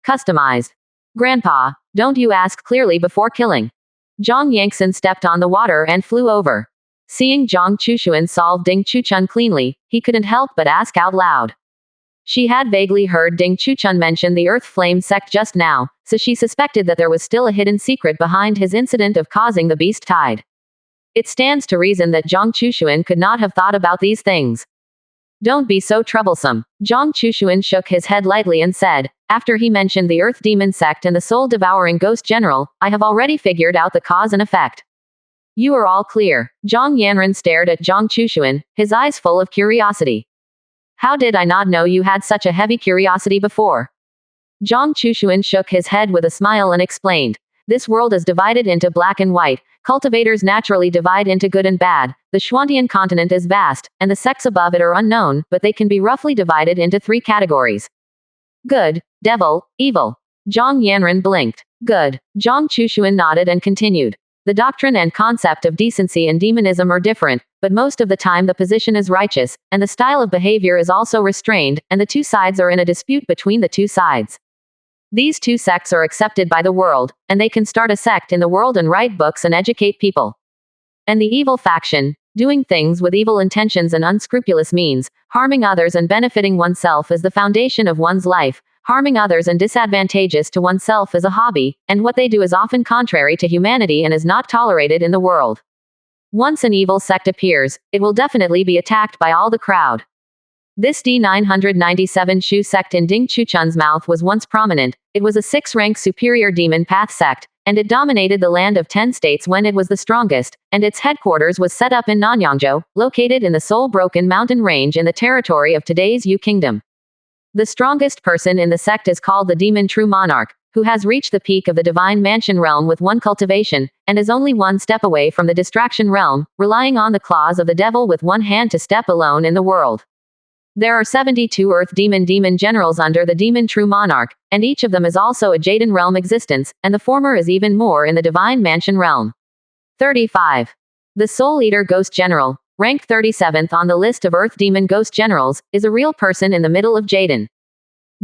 Customized. Grandpa, don't you ask clearly before killing. Zhang Yangxin stepped on the water and flew over. Seeing Zhang Chushuan solve Ding Chuchun cleanly, he couldn't help but ask out loud. She had vaguely heard Ding Chuchun mention the Earth Flame sect just now, so she suspected that there was still a hidden secret behind his incident of causing the beast tide. It stands to reason that Zhang Chushuan could not have thought about these things. Don't be so troublesome. Zhang Chushuan shook his head lightly and said, after he mentioned the Earth Demon sect and the soul-devouring ghost general, I have already figured out the cause and effect. You are all clear. Zhang Yanren stared at Zhang Chushuan, his eyes full of curiosity. How did I not know you had such a heavy curiosity before? Zhang Chushuan shook his head with a smile and explained. This world is divided into black and white. Cultivators naturally divide into good and bad. The Xuantian continent is vast, and the sects above it are unknown, but they can be roughly divided into 3 categories. Good, devil, evil. Zhang Yanren blinked. Good. Zhang Chushuan nodded and continued. The doctrine and concept of decency and demonism are different, but most of the time the position is righteous, and the style of behavior is also restrained, and the 2 sides are in a dispute between the 2 sides. These 2 sects are accepted by the world, and they can start a sect in the world and write books and educate people. And the evil faction, doing things with evil intentions and unscrupulous means, harming others and benefiting oneself is the foundation of one's life. Harming others and disadvantageous to oneself is a hobby, and what they do is often contrary to humanity and is not tolerated in the world. Once an evil sect appears, it will definitely be attacked by all the crowd. This D997 Shu sect in Ding Chuchun's mouth was once prominent. It was a 6-rank superior demon path sect, and it dominated the land of 10 states when it was the strongest, and its headquarters was set up in Nanyangzhou, located in the Soul-Broken Mountain Range in the territory of today's Yu Kingdom. The strongest person in the sect is called the Demon True Monarch, who has reached the peak of the Divine Mansion realm with 1 cultivation, and is only 1 step away from the Distraction realm, relying on the claws of the devil with 1 hand to step alone in the world. There are 72 Earth Demon generals under the Demon True Monarch, and each of them is also a Jaden realm existence, and the former is even more in the Divine Mansion realm. 35. The Soul Eater Ghost General, ranked 37th on the list of Earth Demon Ghost Generals, is a real person in the middle of Jaden.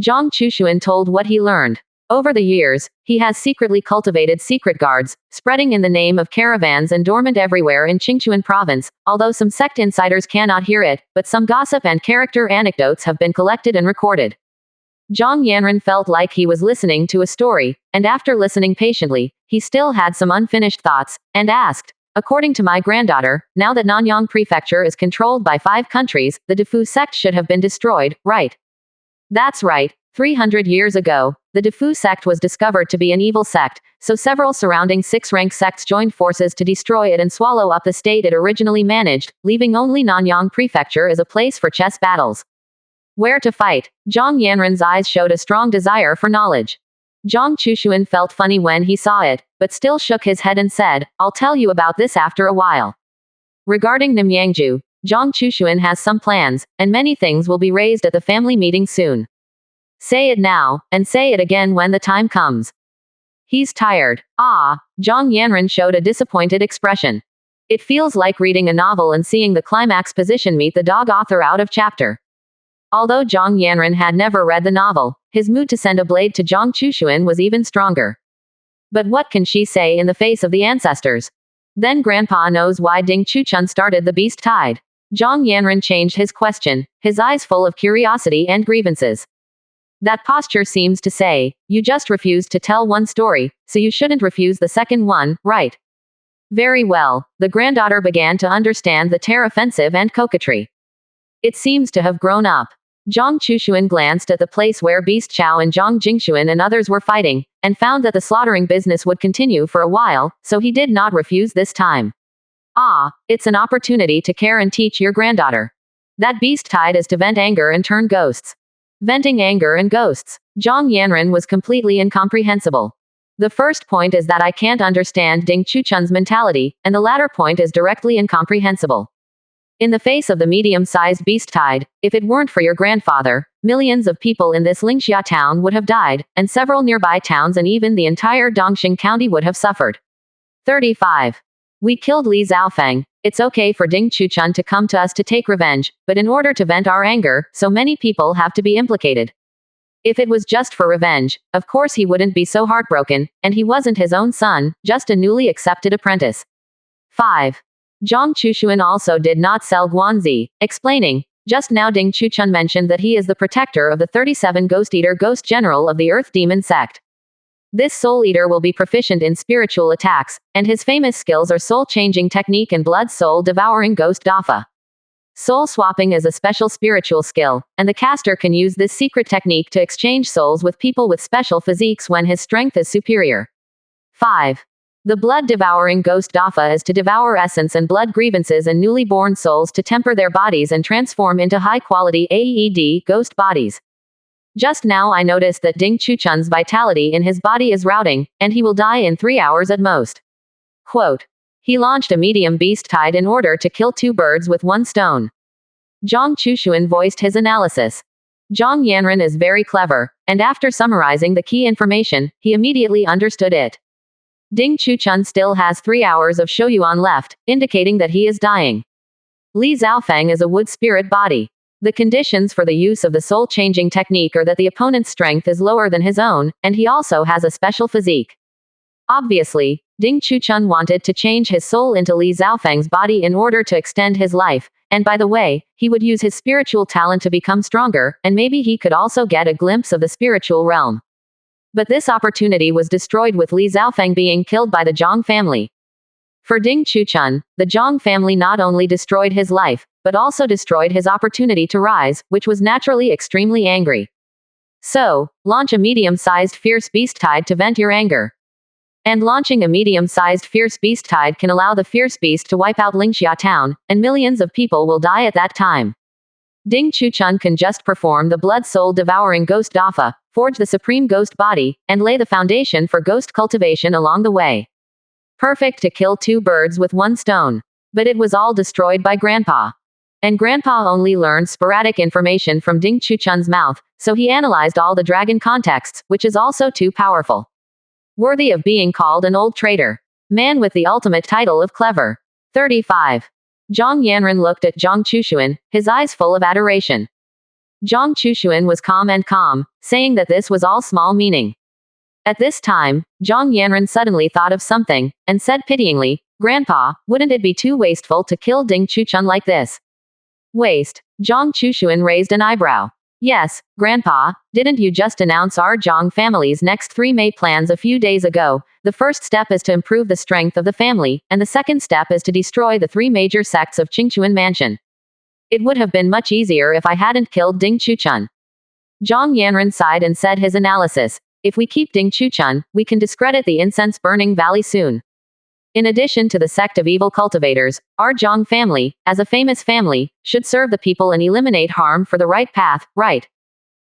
Zhang Chushuan told what he learned. Over the years, he has secretly cultivated secret guards, spreading in the name of caravans and dormant everywhere in Qingchuan province, although some sect insiders cannot hear it, but some gossip and character anecdotes have been collected and recorded. Zhang Yanran felt like he was listening to a story, and after listening patiently, he still had some unfinished thoughts, and asked, according to my granddaughter, now that Nanyang Prefecture is controlled by 5 countries, the Defu sect should have been destroyed, right? That's right. 300 years ago, the Defu sect was discovered to be an evil sect, so several surrounding 6-rank sects joined forces to destroy it and swallow up the state it originally managed, leaving only Nanyang Prefecture as a place for chess battles. Where to fight? Zhang Yanran's eyes showed a strong desire for knowledge. Zhang Chushuan felt funny when he saw it, but still shook his head and said, I'll tell you about this after a while. Regarding Namyangju, Zhang Chushuan has some plans, and many things will be raised at the family meeting soon. Say it now, and say it again when the time comes. He's tired. Ah, Zhang Yanran showed a disappointed expression. It feels like reading a novel and seeing the climax position meet the dog author out of chapter. Although Zhang Yanran had never read the novel, his mood to send a blade to Zhang Chushuan was even stronger. But what can she say in the face of the ancestors? Then Grandpa knows why Ding Chuchun started the beast tide. Zhang Yanran changed his question, his eyes full of curiosity and grievances. That posture seems to say, you just refused to tell one story, so you shouldn't refuse the second one, right? Very well, the granddaughter began to understand the terror offensive and coquetry. It seems to have grown up. Zhang Chushuan glanced at the place where Beast Chow and Zhang Jingshuan and others were fighting, and found that the slaughtering business would continue for a while, so he did not refuse this time. Ah, it's an opportunity to care and teach your granddaughter. That beast tide is to vent anger and turn ghosts. Venting anger and ghosts. Zhang Yanran was completely incomprehensible. The first point is that I can't understand Ding Chuchun's mentality, and the latter point is directly incomprehensible. In the face of the medium-sized beast tide, if it weren't for your grandfather, millions of people in this Lingxia town would have died, and several nearby towns and even the entire Dongxing County would have suffered. 35. We killed Li Zhaofeng. It's okay for Ding Chuchun to come to us to take revenge, but in order to vent our anger, so many people have to be implicated. If it was just for revenge, of course he wouldn't be so heartbroken, and he wasn't his own son, just a newly accepted apprentice. 5. Zhang Chushuan also did not sell Guanzi, explaining, just now Ding Chuchun mentioned that he is the protector of the 37 Ghost Eater Ghost General of the Earth Demon sect. This Soul Eater will be proficient in spiritual attacks, and his famous skills are Soul Changing Technique and Blood Soul Devouring Ghost Dafa. Soul Swapping is a special spiritual skill, and the caster can use this secret technique to exchange souls with people with special physiques when his strength is superior. 5. The blood-devouring ghost Dafa is to devour essence and blood grievances and newly born souls to temper their bodies and transform into high-quality AED ghost bodies. Just now I noticed that Ding Chuchun's vitality in his body is routing, and he will die in 3 hours at most. Quote. He launched a medium beast tide in order to kill 2 birds with 1 stone. Zhang Chushuan voiced his analysis. Zhang Yanran is very clever, and after summarizing the key information, he immediately understood it. Ding Chuchun still has 3 hours of Shouyuan left, indicating that he is dying. Li Zhaofeng is a wood spirit body. The conditions for the use of the soul-changing technique are that the opponent's strength is lower than his own, and he also has a special physique. Obviously, Ding Chuchun wanted to change his soul into Li Zhaofeng's body in order to extend his life, and by the way, he would use his spiritual talent to become stronger, and maybe he could also get a glimpse of the spiritual realm. But this opportunity was destroyed with Li Zhaofeng being killed by the Zhang family. For Ding Chuchun, the Zhang family not only destroyed his life, but also destroyed his opportunity to rise, which was naturally extremely angry. So, launch a medium-sized fierce beast tide to vent your anger. And launching a medium-sized fierce beast tide can allow the fierce beast to wipe out Lingxia town, and millions of people will die at that time. Ding Chuchun can just perform the blood soul devouring ghost Dafa, forge the supreme ghost body, and lay the foundation for ghost cultivation along the way. Perfect to kill 2 birds with 1 stone. But it was all destroyed by Grandpa. And Grandpa only learned sporadic information from Ding Chuchun's mouth, so he analyzed all the dragon contexts, which is also too powerful. Worthy of being called an old traitor. Man with the ultimate title of clever. 35. Zhang Yanran looked at Zhang Chushuan, his eyes full of adoration. Zhang Chushuan was calm, saying that this was all small meaning. At this time, Zhang Yanran suddenly thought of something, and said pityingly, Grandpa, wouldn't it be too wasteful to kill Ding Chuchun like this? Waste. Zhang Chushuan raised an eyebrow. Yes, Grandpa, didn't you just announce our Zhang family's next 3 May plans a few days ago? The first step is to improve the strength of the family, and the second step is to destroy the 3 major sects of Qingchuan Mansion. It would have been much easier if I hadn't killed Ding Chuchun. Zhang Yanran sighed and said his analysis. If we keep Ding Chuchun, we can discredit the incense-burning valley soon. In addition to the sect of evil cultivators, our Zhang family, as a famous family, should serve the people and eliminate harm for the right path, right?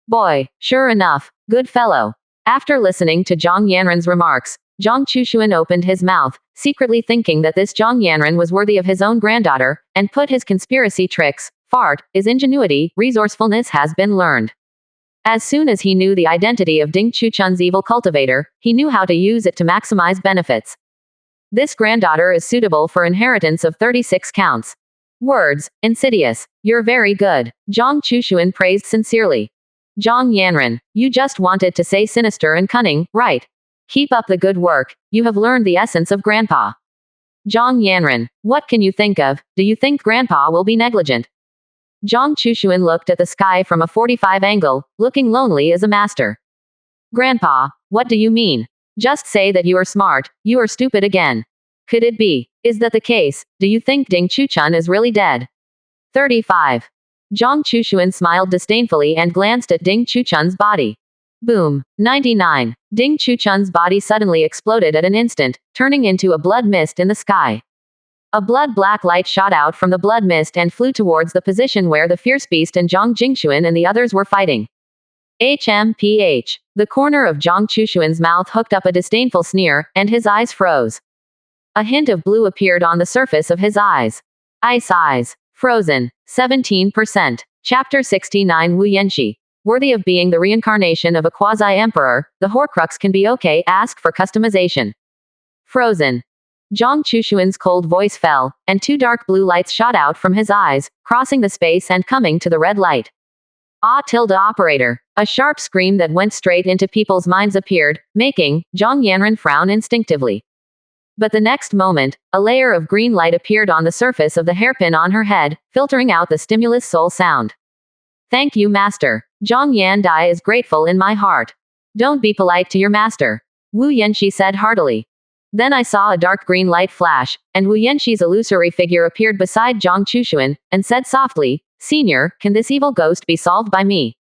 Boy, sure enough, good fellow. After listening to Zhang Yanran's remarks, Zhang Chushuan opened his mouth, secretly thinking that this Zhang Yanran was worthy of his own granddaughter, and put his conspiracy tricks, his ingenuity, resourcefulness has been learned. As soon as he knew the identity of Ding Chuchun's evil cultivator, he knew how to use it to maximize benefits. This granddaughter is suitable for inheritance of 36 counts. Words, insidious. You're very good. Zhang Chushuan praised sincerely. Zhang Yanran, you just wanted to say sinister and cunning, right? Keep up the good work. You have learned the essence of Grandpa. Zhang Yanran, what can you think of? Do you think Grandpa will be negligent? Zhang Chushuan looked at the sky from a 45 angle, looking lonely as a master. Grandpa, what do you mean? Just say that you are smart, you are stupid again. Could it be? Is that the case? Do you think Ding Chuchun is really dead? 35. Zhang Chushuan smiled disdainfully and glanced at Ding Chuchun's body. Boom. 99. Ding Chuchun's body suddenly exploded at an instant, turning into a blood mist in the sky. A blood-black light shot out from the blood mist and flew towards the position where the fierce beast and Zhang Jingxuan and the others were fighting. HMPH. The corner of Zhang Chushuan's mouth hooked up a disdainful sneer, and his eyes froze. A hint of blue appeared on the surface of his eyes. Ice eyes. Frozen. 17%. Chapter 69 Wu Yanxi. Worthy of being the reincarnation of a quasi-emperor, the Horcrux can be okay, ask for customization. Frozen. Zhang Chushuan's cold voice fell, and 2 dark blue lights shot out from his eyes, crossing the space and coming to the red light. Operator. A sharp scream that went straight into people's minds appeared, making Zhang Yanran frown instinctively. But the next moment, a layer of green light appeared on the surface of the hairpin on her head, filtering out the stimulus soul sound. Thank you, Master. Zhang Yandai is grateful in my heart. Don't be polite to your master. Wu Yanxi said heartily. Then I saw a dark green light flash, and Wu Yanxi's illusory figure appeared beside Zhang Chushuan, and said softly, Senior, can this evil ghost be solved by me?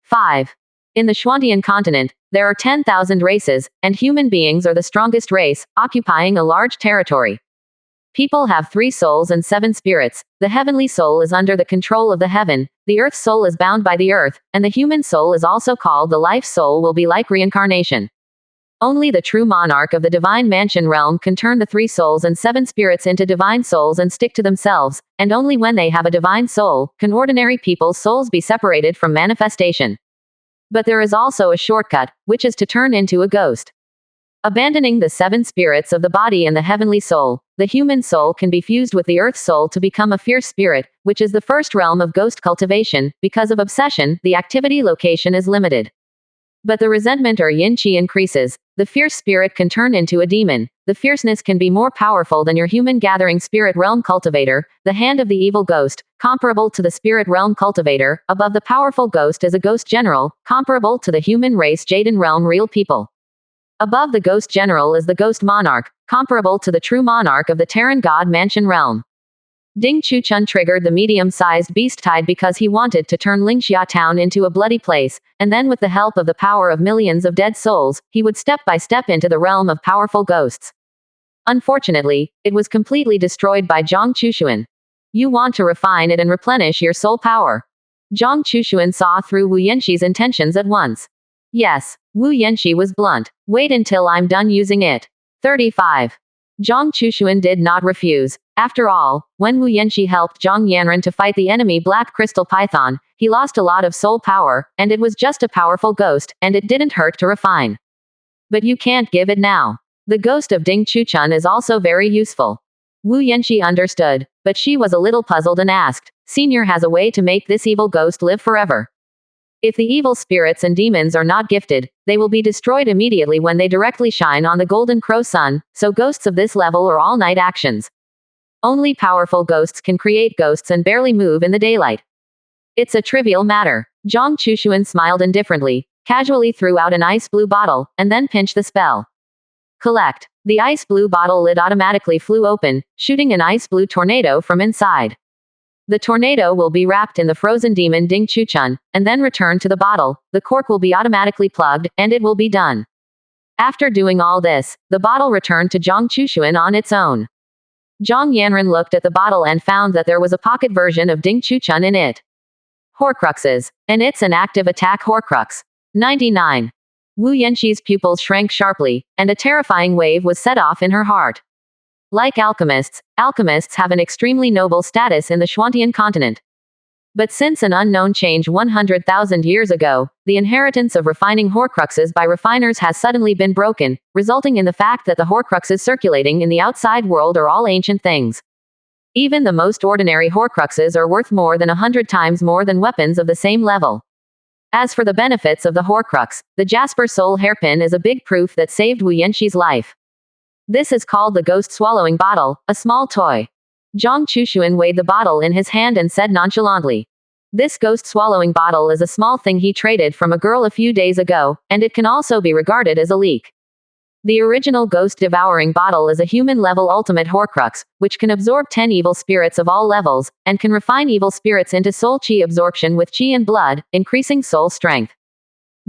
5. In the Xuantian continent, there are 10,000 races, and human beings are the strongest race, occupying a large territory. People have 3 souls and 7 spirits. The heavenly soul is under the control of the heaven, the earth soul is bound by the earth, and the human soul is also called the life soul will be like reincarnation. Only the true monarch of the divine mansion realm can turn the 3 souls and 7 spirits into divine souls and stick to themselves, and only when they have a divine soul, can ordinary people's souls be separated from manifestation. But there is also a shortcut, which is to turn into a ghost. Abandoning the 7 spirits of the body and the heavenly soul, the human soul can be fused with the earth soul to become a fierce spirit, which is the first realm of ghost cultivation. Because of obsession, the activity location is limited. But the resentment or yin qi increases. The fierce spirit can turn into a demon. The fierceness can be more powerful than your human gathering spirit realm cultivator, the hand of the evil ghost, comparable to the spirit realm cultivator. Above the powerful ghost is a ghost general, comparable to the human race Jaden realm real people. Above the ghost general is the ghost monarch, comparable to the true monarch of the Terran god mansion realm. Ding Chuchun triggered the medium-sized beast tide because he wanted to turn Lingxia town into a bloody place, and then with the help of the power of millions of dead souls, he would step by step into the realm of powerful ghosts. Unfortunately, it was completely destroyed by Zhang Chushuan. You want to refine it and replenish your soul power. Zhang Chushuan saw through Wu Yanxi's intentions at once. Yes, Wu Yanxi was blunt. Wait until I'm done using it. 35. Zhang Chushuan did not refuse. After all, when Wu Yanxi helped Zhang Yanran to fight the enemy Black Crystal Python, he lost a lot of soul power, and it was just a powerful ghost, and it didn't hurt to refine. But you can't give it now. The ghost of Ding Chuchun is also very useful. Wu Yanxi understood, but she was a little puzzled and asked, Senior has a way to make this evil ghost live forever. If the evil spirits and demons are not gifted, they will be destroyed immediately when they directly shine on the golden crow sun, so ghosts of this level are all-night actions. Only powerful ghosts can create ghosts and barely move in the daylight. It's a trivial matter. Zhang Chushuan smiled indifferently, casually threw out an ice blue bottle, and then pinched the spell. Collect. The ice blue bottle lid automatically flew open, shooting an ice blue tornado from inside. The tornado will be wrapped in the frozen demon Ding Chuchun, and then returned to the bottle. The cork will be automatically plugged, and it will be done. After doing all this, the bottle returned to Zhang Chushuan on its own. Zhang Yanren looked at the bottle and found that there was a pocket version of Ding Chuchun in it. Horcruxes. And it's an active attack Horcrux. 99. Wu Yanxi's pupils shrank sharply, and a terrifying wave was set off in her heart. Like alchemists have an extremely noble status in the Xuantian continent. But since an unknown change 100,000 years ago, the inheritance of refining Horcruxes by refiners has suddenly been broken, resulting in the fact that the Horcruxes circulating in the outside world are all ancient things. Even the most ordinary Horcruxes are worth more than 100 times more than weapons of the same level. As for the benefits of the Horcrux, the Jasper Soul hairpin is a big proof that saved Wu Yanxi's life. This is called the Ghost Swallowing Bottle, a small toy. Zhang Chushuan weighed the bottle in his hand and said nonchalantly. This Ghost Swallowing Bottle is a small thing he traded from a girl a few days ago, and it can also be regarded as a leak. The original Ghost Devouring Bottle is a human-level ultimate Horcrux, which can absorb 10 evil spirits of all levels, and can refine evil spirits into soul qi absorption with qi and blood, increasing soul strength.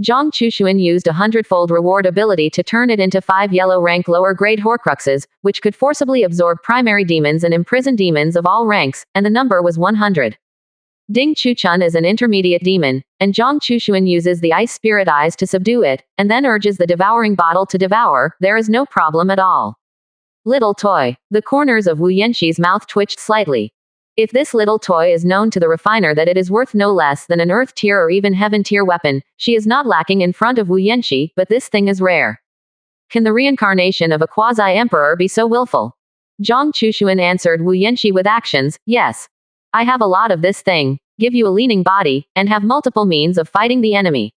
Zhang Chushuan used a 100-fold reward ability to turn it into 5 yellow-rank lower-grade Horcruxes, which could forcibly absorb primary demons and imprison demons of all ranks, and the number was 100. Ding Chuchun is an intermediate demon, and Zhang Chushuan uses the ice spirit eyes to subdue it, and then urges the devouring bottle to devour. There is no problem at all. Little toy. The corners of Wu Yanxi's mouth twitched slightly. If this little toy is known to the refiner that it is worth no less than an earth tier or even heaven tier weapon, she is not lacking in front of Wu Yanxi, but this thing is rare. Can the reincarnation of a quasi-emperor be so willful? Zhang Chushuan answered Wu Yanxi with actions. Yes. I have a lot of this thing, give you a leaning body, and have multiple means of fighting the enemy.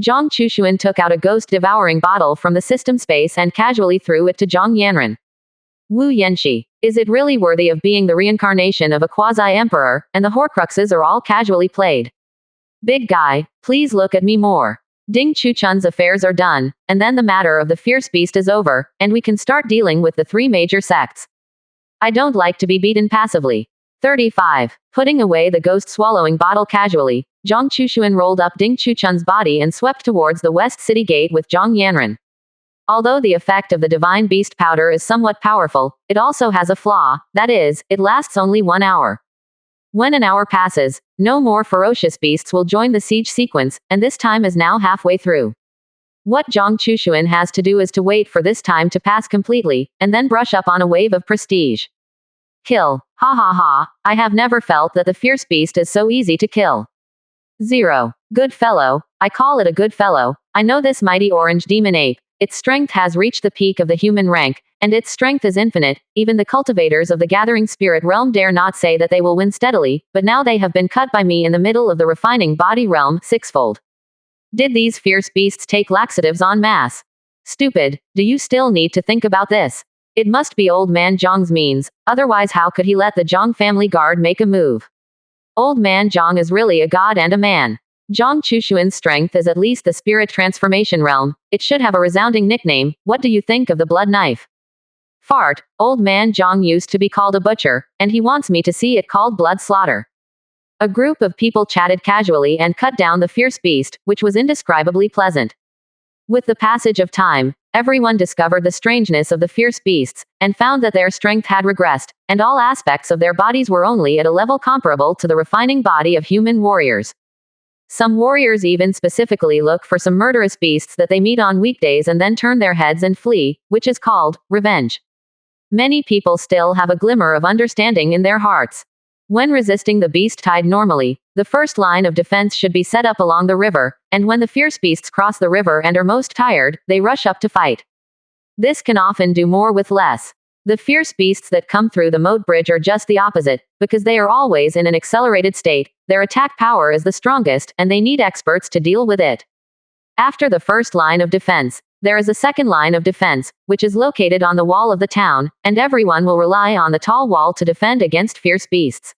Zhang Chushuan took out a ghost devouring bottle from the system space and casually threw it to Zhang Yanren. Wu Yanxi. Is it really worthy of being the reincarnation of a quasi-emperor, and the Horcruxes are all casually played? Big guy, please look at me more. Ding Chuchun's affairs are done, and then the matter of the fierce beast is over, and we can start dealing with the 3 major sects. I don't like to be beaten passively. 35. Putting away the ghost swallowing bottle casually, Zhang Chushuan rolled up Ding Chuchun's body and swept towards the West City Gate with Zhang Yanren. Although the effect of the divine beast powder is somewhat powerful, it also has a flaw, that is, it lasts only 1 hour. When an hour passes, no more ferocious beasts will join the siege sequence, and this time is now halfway through. What Zhang Chushuan has to do is to wait for this time to pass completely, and then brush up on a wave of prestige. Kill. Ha ha ha, I have never felt that the fierce beast is so easy to kill. 0. Good fellow, I call it a good fellow. I know this mighty orange demon ape. Its strength has reached the peak of the human rank, and its strength is infinite. Even the cultivators of the gathering spirit realm dare not say that they will win steadily, but now they have been cut by me in the middle of the refining body realm, 6-fold. Did these fierce beasts take laxatives en masse? Stupid, do you still need to think about this? It must be old man Zhang's means, otherwise how could he let the Zhang family guard make a move? Old man Zhang is really a god and a man. Zhang Chushuan's strength is at least the spirit transformation realm. It should have a resounding nickname. What do you think of the blood knife? Fart. Old man Zhang used to be called a butcher, and he wants me to see it called blood slaughter. A group of people chatted casually and cut down the fierce beast, which was indescribably pleasant. With the passage of time, everyone discovered the strangeness of the fierce beasts, and found that their strength had regressed, and all aspects of their bodies were only at a level comparable to the refining body of human warriors. Some warriors even specifically look for some murderous beasts that they meet on weekdays and then turn their heads and flee, which is called revenge. Many people still have a glimmer of understanding in their hearts. When resisting the beast tide normally, the first line of defense should be set up along the river, and when the fierce beasts cross the river and are most tired, they rush up to fight. This can often do more with less. The fierce beasts that come through the moat bridge are just the opposite, because they are always in an accelerated state, their attack power is the strongest, and they need experts to deal with it. After the first line of defense, there is a second line of defense, which is located on the wall of the town, and everyone will rely on the tall wall to defend against fierce beasts.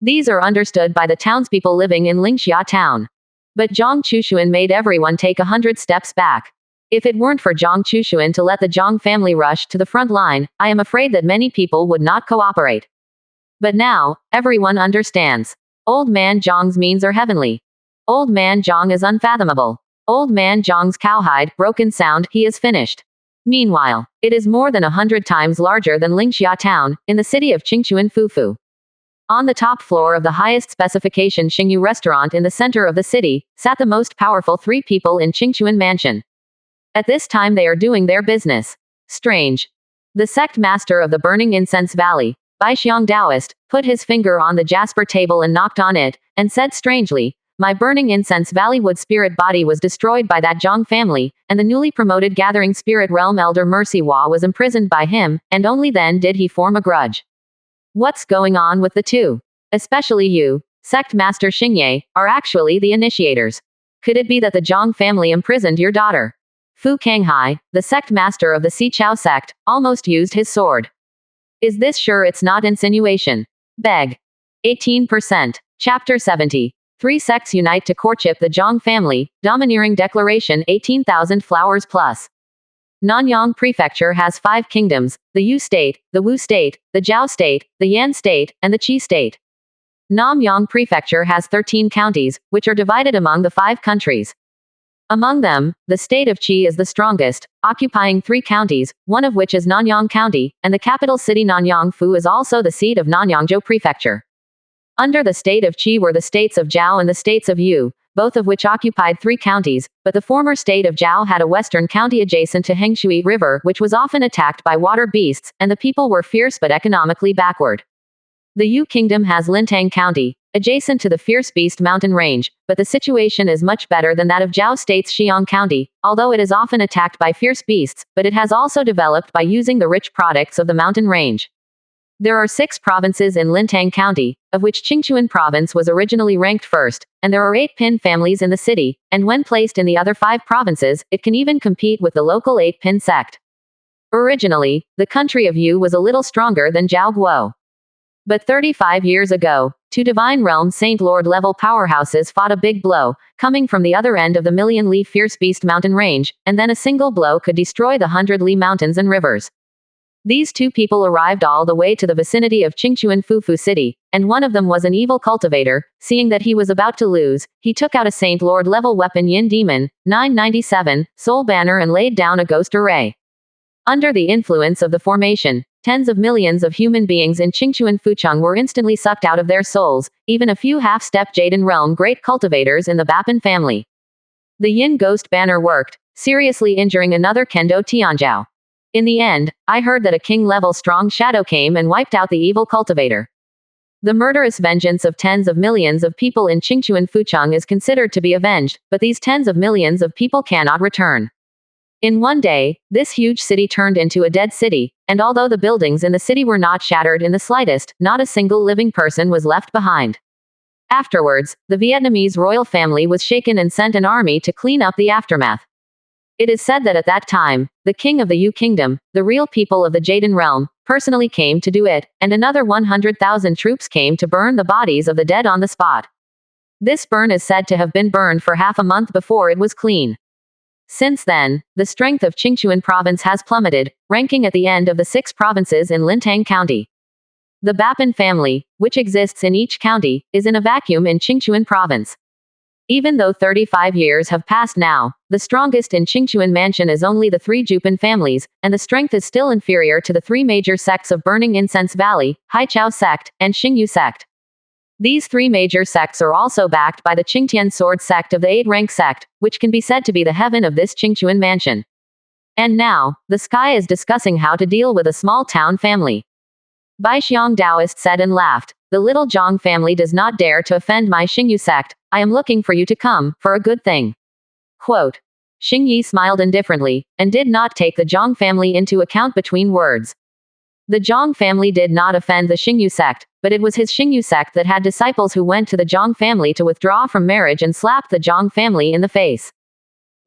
These are understood by the townspeople living in Lingxia town. But Zhang Chushuan made everyone take 100 steps back. If it weren't for Zhang Chushuan to let the Zhang family rush to the front line, I am afraid that many people would not cooperate. But now, everyone understands. Old man Zhang's means are heavenly. Old man Zhang is unfathomable. Old man Zhang's cowhide, broken sound, he is finished. Meanwhile, it is more than 100 times larger than Lingxia town, in the city of Qingchuan Fufu. On the top floor of the highest specification Xingyu restaurant in the center of the city, sat the most powerful 3 people in Qingchuan mansion. At this time they are doing their business. Strange. The sect master of the Burning Incense Valley, Baixiang Taoist, put his finger on the jasper table and knocked on it, and said strangely, "My Burning Incense Valley wood spirit body was destroyed by that Zhang family, and the newly promoted Gathering Spirit Realm Elder Mercy Hua was imprisoned by him, and only then did he form a grudge. What's going on with the two? Especially you, Sect Master Xingye, are actually the initiators. Could it be that the Zhang family imprisoned your daughter?" Fu Kanghai, the sect master of the Sichao sect, almost used his sword. Is this sure it's not insinuation? Beg. 18%. Chapter 70. 3 sects unite to courtship the Zhang family, domineering declaration 18,000 flowers plus. Nanyang Prefecture has 5 kingdoms, the Yu State, the Wu State, the Jiao State, the Yan State, and the Qi State. Namyang Prefecture has 13 counties, which are divided among the 5 countries. Among them, the state of Qi is the strongest, occupying 3 counties, one of which is Nanyang County, and the capital city Nanyang Fu is also the seat of Nanyangzhou Prefecture. Under the state of Qi were the states of Jiao and the states of Yu, both of which occupied 3 counties, but the former state of Jiao had a western county adjacent to Hengshui River which was often attacked by water beasts, and the people were fierce but economically backward. The Yu Kingdom has Lintang County, adjacent to the Fierce Beast mountain range, but the situation is much better than that of Jiao State's Xiang County, although it is often attacked by fierce beasts, but it has also developed by using the rich products of the mountain range. There are 6 provinces in Lintang County, of which Qingchuan Province was originally ranked first, and there are 8 pin families in the city, and when placed in the other 5 provinces, it can even compete with the local 8 pin sect. Originally, the country of Yu was a little stronger than Jiao Guo. But 35 years ago, 2 Divine Realm Saint Lord level powerhouses fought a big blow, coming from the other end of the Million Li Fierce Beast mountain range, and then a single blow could destroy the 100 Li mountains and rivers. These 2 people arrived all the way to the vicinity of Qingchuan Fufu City, and one of them was an evil cultivator. Seeing that he was about to lose, he took out a Saint Lord level weapon Yin Demon, 997, Soul Banner and laid down a ghost array. Under the influence of the formation, tens of millions of human beings in Qingchuan Fucheng were instantly sucked out of their souls, even a few half-step Jaden realm great cultivators in the Bapin family. The Yin Ghost Banner worked, seriously injuring another Kendo Tianzhao. In the end, I heard that a king-level strong shadow came and wiped out the evil cultivator. The murderous vengeance of tens of millions of people in Qingchuan Fucheng is considered to be avenged, but these tens of millions of people cannot return. In one day, this huge city turned into a dead city, and although the buildings in the city were not shattered in the slightest, not a single living person was left behind. Afterwards, the Vietnamese royal family was shaken and sent an army to clean up the aftermath. It is said that at that time, the king of the Yu Kingdom, the real people of the Jaden realm, personally came to do it, and another 100,000 troops came to burn the bodies of the dead on the spot. This burn is said to have been burned for half a month before it was clean. Since then, the strength of Qingchuan province has plummeted, ranking at the end of the 6 provinces in Lintang County. The Bapin family, which exists in each county, is in a vacuum in Qingchuan province. Even though 35 years have passed now, the strongest in Qingchuan Mansion is only the 3 Jupin families, and the strength is still inferior to the 3 major sects of Burning Incense Valley, Haichao sect, and Xingyu sect. These 3 major sects are also backed by the Qingtian Sword sect of the 8-rank sect, which can be said to be the heaven of this Qingchuan mansion. And now, the sky is discussing how to deal with a small town family. Baixiang Taoist said and laughed, "The little Zhang family does not dare to offend my Xingyu sect. I am looking for you to come, for a good thing." Quote. Xingyi smiled indifferently, and did not take the Zhang family into account between words. The Zhang family did not offend the Xingyu sect, but it was his Xingyu sect that had disciples who went to the Zhang family to withdraw from marriage and slapped the Zhang family in the face.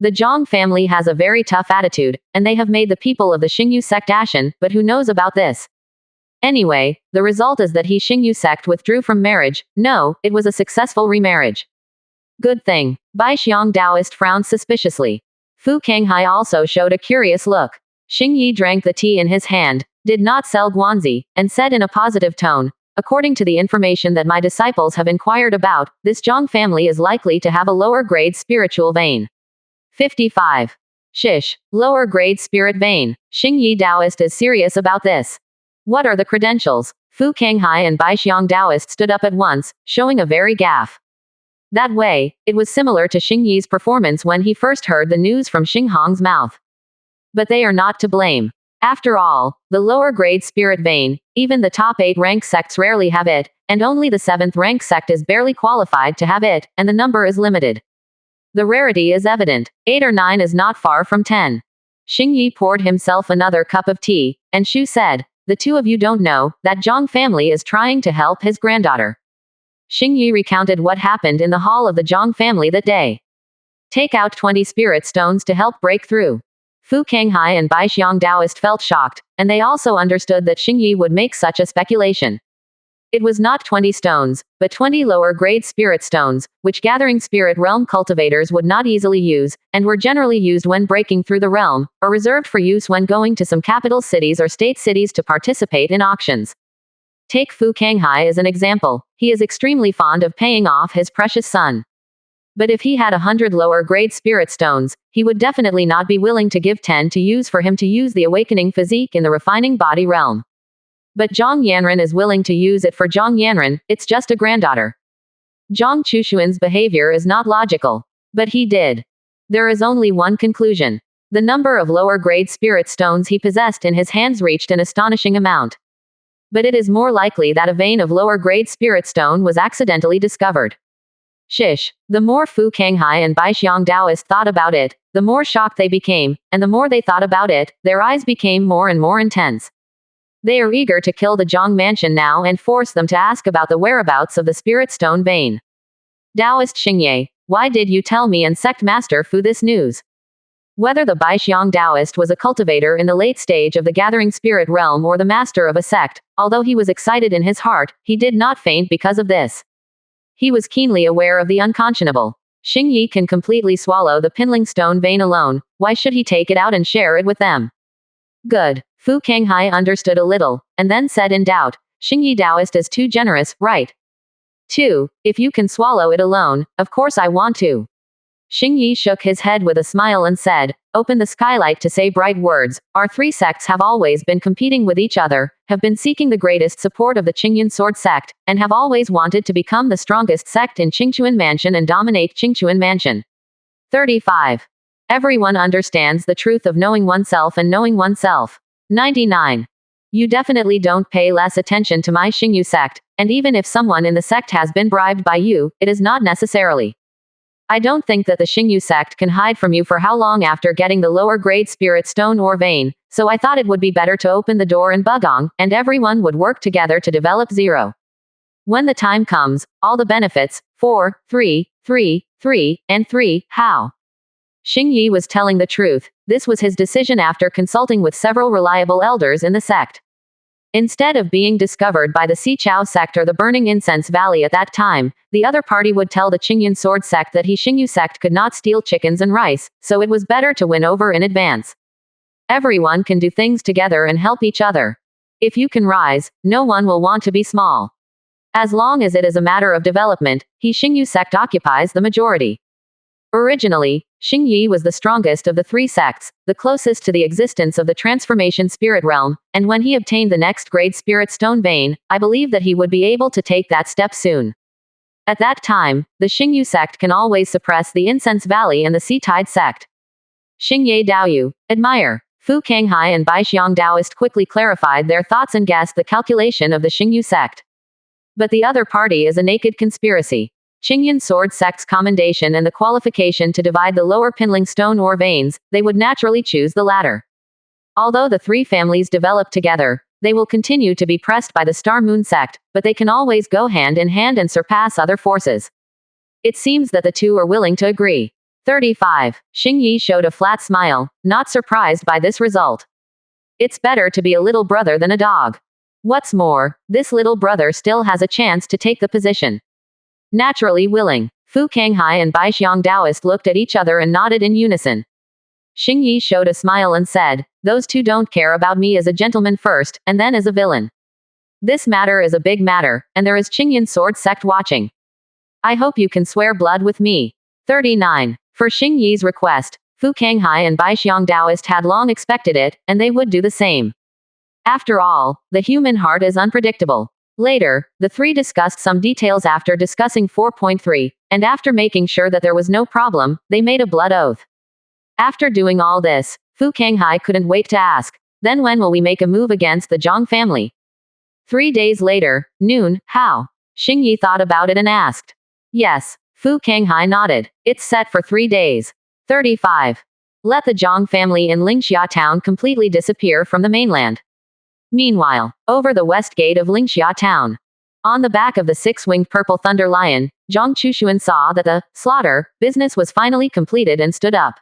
The Zhang family has a very tough attitude, and they have made the people of the Xingyu sect ashen, but who knows about this? Anyway, the result is that he Xingyu sect withdrew from marriage. No, it was a successful remarriage. Good thing. Bai Xiang Taoist frowned suspiciously. Fu Kanghai also showed a curious look. Xing Yi drank the tea in his hand, did not sell guanzi, and said in a positive tone, according to the information that my disciples have inquired about, this Zhang family is likely to have a lower grade spiritual vein. 55. Shish. Lower grade spirit vein. Xing Yi Taoist is serious about this. What are the credentials? Fu Kanghai and Bai Xiang Taoist stood up at once, showing a very gaffe. That way, it was similar to Xing Yi's performance when he first heard the news from Xing Hong's mouth. But they are not to blame. After all, the lower grade spirit vein, even the top 8 rank sects rarely have it, and only the 7th rank sect is barely qualified to have it, and the number is limited. The rarity is evident. 8 or 9 is not far from 10. Xing Yi poured himself another cup of tea, and Shu said, the two of you don't know, that Zhang family is trying to help his granddaughter. Xing Yi recounted what happened in the hall of the Zhang family that day. Take out 20 spirit stones to help break through. Fu Kanghai and Bai Xiang Taoist felt shocked, and they also understood that Xing Yi would make such a speculation. It was not 20 stones, but 20 lower grade spirit stones, which gathering spirit realm cultivators would not easily use, and were generally used when breaking through the realm, or reserved for use when going to some capital cities or state cities to participate in auctions. Take Fu Kanghai as an example. He is extremely fond of paying off his precious son. But if he had 100 lower grade spirit stones, he would definitely not be willing to give 10 to use for him to use the awakening physique in the refining body realm. But Zhang Yanren is willing to use it for Zhang Yanren, it's just a granddaughter. Zhang Chushuan's behavior is not logical. But he did. There is only one conclusion. The number of lower grade spirit stones he possessed in his hands reached an astonishing amount. But it is more likely that a vein of lower grade spirit stone was accidentally discovered. Shish. The more Fu Kanghai and Bai Xiang Taoist thought about it, the more shocked they became, and the more they thought about it, their eyes became more and more intense. They are eager to kill the Zhang mansion now and force them to ask about the whereabouts of the spirit stone vein. Taoist Xingye, why did you tell me and sect master Fu this news? Whether the Bai Xiang Taoist was a cultivator in the late stage of the gathering spirit realm or the master of a sect, although he was excited in his heart, he did not faint because of this. He was keenly aware of the unconscionable. Xing Yi can completely swallow the pinling stone vein alone, why should he take it out and share it with them? Good. Fu Kanghai understood a little, and then said in doubt, Xing Yi Taoist is too generous, right? 2. If you can swallow it alone, of course I want to. Xing Yi shook his head with a smile and said, open the skylight to say bright words. Our 3 sects have always been competing with each other, have been seeking the greatest support of the Qingyun sword sect, and have always wanted to become the strongest sect in Qingchuan Mansion and dominate Qingchuan Mansion. 35. Everyone understands the truth of knowing oneself and knowing oneself. 99. You definitely don't pay less attention to my Xingyu sect, and even if someone in the sect has been bribed by you, it is not necessarily. I don't think that the Xingyu sect can hide from you for how long after getting the lower grade spirit stone or vein, so I thought it would be better to open the door in Bugong, and everyone would work together to develop 0. When the time comes, all the benefits, 4, 3, 3, 3, and 3, how? Xing Yi was telling the truth. This was his decision after consulting with several reliable elders in the sect. Instead of being discovered by the Xichao sect or the Burning Incense Valley at that time, the other party would tell the Qingyun sword sect that he Xingyu sect could not steal chickens and rice, so it was better to win over in advance. Everyone can do things together and help each other. If you can rise, no one will want to be small. As long as it is a matter of development, he Xingyu sect occupies the majority. Originally, Xing Yi was the strongest of the 3 sects, the closest to the existence of the transformation spirit realm, and when he obtained the next grade spirit stone vein, I believe that he would be able to take that step soon. At that time, the Xingyu sect can always suppress the Incense Valley and the Sea Tide sect. Xingye Daoyu, admire. Fu Kanghai and Bai Xiang Taoist quickly clarified their thoughts and guessed the calculation of the Xingyu sect. But the other party is a naked conspiracy. Qingyun sword sect's commendation and the qualification to divide the lower pinling stone or veins, they would naturally choose the latter. Although the 3 families developed together, they will continue to be pressed by the Star Moon sect, but they can always go hand in hand and surpass other forces. It seems that the two are willing to agree. 35. Xing Yi showed a flat smile, not surprised by this result. It's better to be a little brother than a dog. What's more, this little brother still has a chance to take the position. Naturally willing, Fu Kanghai and Bai Xiang Daoist looked at each other and nodded in unison. Xing Yi showed a smile and said, "Those two don't care about me as a gentleman first, and then as a villain. This matter is a big matter, and there is Qingyan sword sect watching. I hope you can swear blood with me." 39. For Xing Yi's request, Fu Kanghai and Bai Xiang Daoist had long expected it, and they would do the same. After all, the human heart is unpredictable. Later, the three discussed some details after discussing 4.3, and after making sure that there was no problem, they made a blood oath. After doing all this, Fu Kanghai couldn't wait to ask, "Then when will we make a move against the Zhang family?" 3 days later, noon, how? Xing Yi thought about it and asked. Yes, Fu Kanghai nodded. It's set for 3 days. 35. Let the Zhang family in Lingxia town completely disappear from the mainland. Meanwhile, over the west gate of Lingxia town, on the back of the six-winged purple thunder lion, Zhang Chushuan saw that the slaughter business was finally completed and stood up.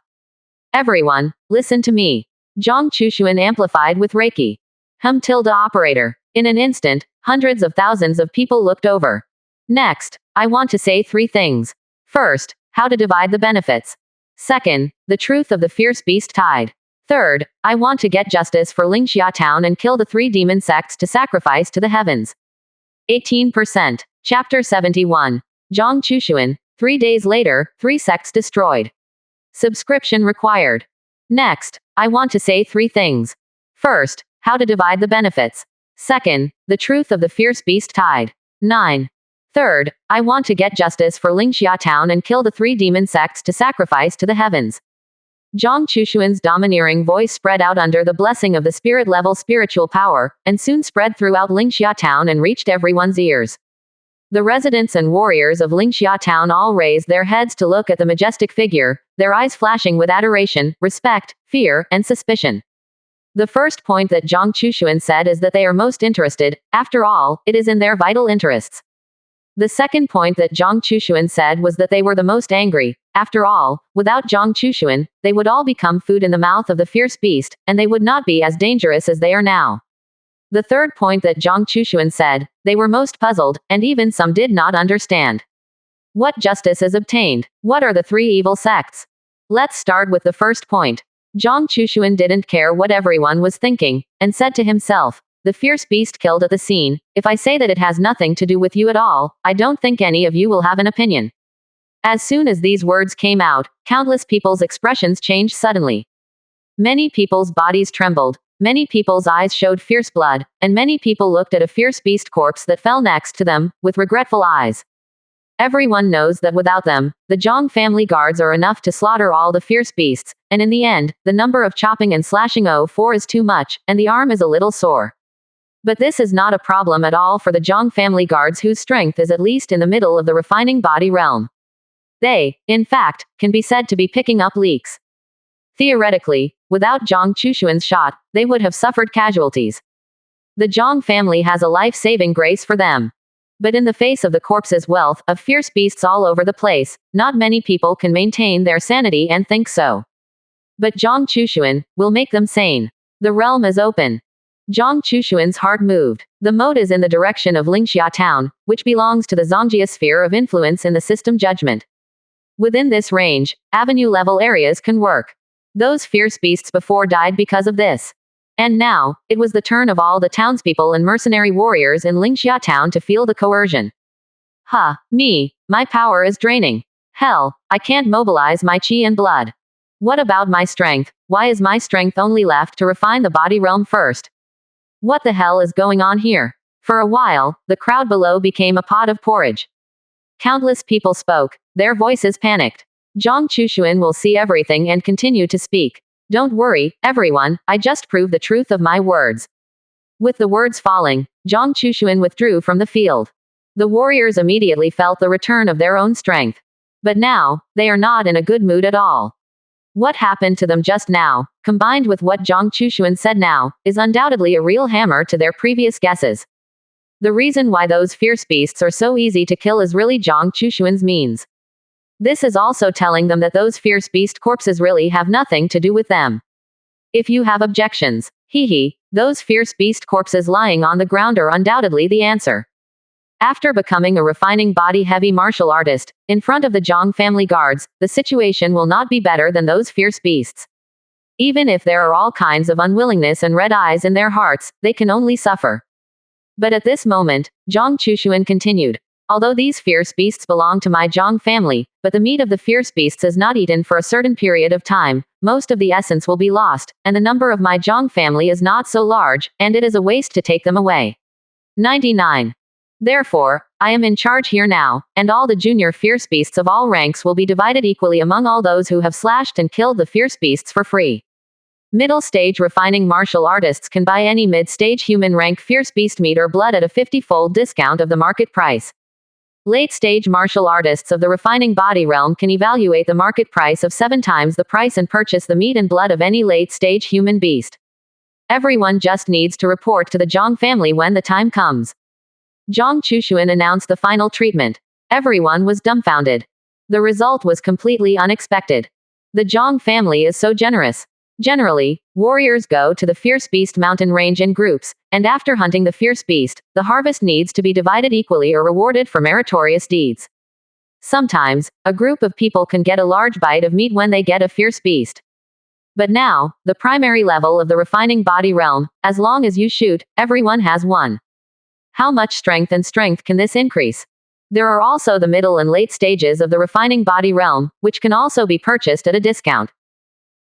"Everyone, listen to me." Zhang Chushuan amplified with Reiki. Operator. In an instant, hundreds of thousands of people looked over. Next, I want to say 3 things. First, how to divide the benefits. Second, the truth of the fierce beast tide. Third, I want to get justice for Lingxia town and kill the 3 demon sects to sacrifice to the heavens. 18%. Chapter 71. Zhang Chushuan. 3 days later, 3 sects destroyed. Subscription required. Next, I want to say 3 things. First, how to divide the benefits. Second, the truth of the fierce beast tide. 9. Third, I want to get justice for Lingxia town and kill the 3 demon sects to sacrifice to the heavens. Zhang Chushuan's domineering voice spread out under the blessing of the spirit-level spiritual power, and soon spread throughout Lingxia town and reached everyone's ears. The residents and warriors of Lingxia town all raised their heads to look at the majestic figure, their eyes flashing with adoration, respect, fear, and suspicion. The first point that Zhang Chushuan said is that they are most interested, after all, it is in their vital interests. The second point that Zhang Chushuan said was that they were the most angry. After all, without Zhang Chushuan, they would all become food in the mouth of the fierce beast, and they would not be as dangerous as they are now. The third point that Zhang Chushuan said, they were most puzzled, and even some did not understand. What justice is obtained? What are the 3 evil sects? Let's start with the first point. Zhang Chushuan didn't care what everyone was thinking, and said to himself, "The fierce beast killed at the scene. If I say that it has nothing to do with you at all, I don't think any of you will have an opinion." As soon as these words came out, countless people's expressions changed suddenly. Many people's bodies trembled, many people's eyes showed fierce blood, and many people looked at a fierce beast corpse that fell next to them, with regretful eyes. Everyone knows that without them, the Zhang family guards are enough to slaughter all the fierce beasts, and in the end, the number of chopping and slashing 4 is too much, and the arm is a little sore. But this is not a problem at all for the Zhang family guards whose strength is at least in the middle of the refining body realm. They, in fact, can be said to be picking up leaks. Theoretically, without Zhang Chushuan's shot, they would have suffered casualties. The Zhang family has a life-saving grace for them. But in the face of the corpse's wealth of fierce beasts all over the place, not many people can maintain their sanity and think so. But Zhang Chushuan will make them sane. The realm is open. Zhang Chushuan's heart moved. The moat is in the direction of Lingxia town, which belongs to the Zongjia sphere of influence in the system judgment. Within this range, avenue-level areas can work. Those fierce beasts before died because of this. And now, it was the turn of all the townspeople and mercenary warriors in Lingxia town to feel the coercion. My power is draining. Hell, I can't mobilize my chi and blood. What about my strength? Why is my strength only left to refine the body realm first? What the hell is going on here? For a while, the crowd below became a pot of porridge. Countless people spoke, their voices panicked. Zhang Chushuan will see everything and continue to speak. Don't worry, everyone, I just proved the truth of my words. With the words falling, Zhang Chushuan withdrew from the field. The warriors immediately felt the return of their own strength. But now, they are not in a good mood at all. What happened to them just now, combined with what Zhang Chushuan said now, is undoubtedly a real hammer to their previous guesses. The reason why those fierce beasts are so easy to kill is really Zhang Chushuan's means. This is also telling them that those fierce beast corpses really have nothing to do with them. If you have objections, those fierce beast corpses lying on the ground are undoubtedly the answer. After becoming a refining body-heavy martial artist, in front of the Zhang family guards, the situation will not be better than those fierce beasts. Even if there are all kinds of unwillingness and red eyes in their hearts, they can only suffer. But at this moment, Zhang Chushuan continued. Although these fierce beasts belong to my Zhang family, but the meat of the fierce beasts is not eaten for a certain period of time, most of the essence will be lost, and the number of my Zhang family is not so large, and it is a waste to take them away. 99. Therefore, I am in charge here now, and all the junior fierce beasts of all ranks will be divided equally among all those who have slashed and killed the fierce beasts for free. Middle stage refining martial artists can buy any mid-stage human rank fierce beast meat or blood at a 50-fold discount of the market price. Late stage martial artists of the refining body realm can evaluate the market price of 7 times the price and purchase the meat and blood of any late stage human beast. Everyone just needs to report to the Zhang family when the time comes. Zhang Chushuan announced the final treatment. Everyone was dumbfounded. The result was completely unexpected. The Zhang family is so generous. Generally, warriors go to the fierce beast mountain range in groups, and after hunting the fierce beast, the harvest needs to be divided equally or rewarded for meritorious deeds. Sometimes, a group of people can get a large bite of meat when they get a fierce beast. But now, the primary level of the refining body realm, as long as you shoot, everyone has one. How much strength can this increase? There are also the middle and late stages of the refining body realm, which can also be purchased at a discount.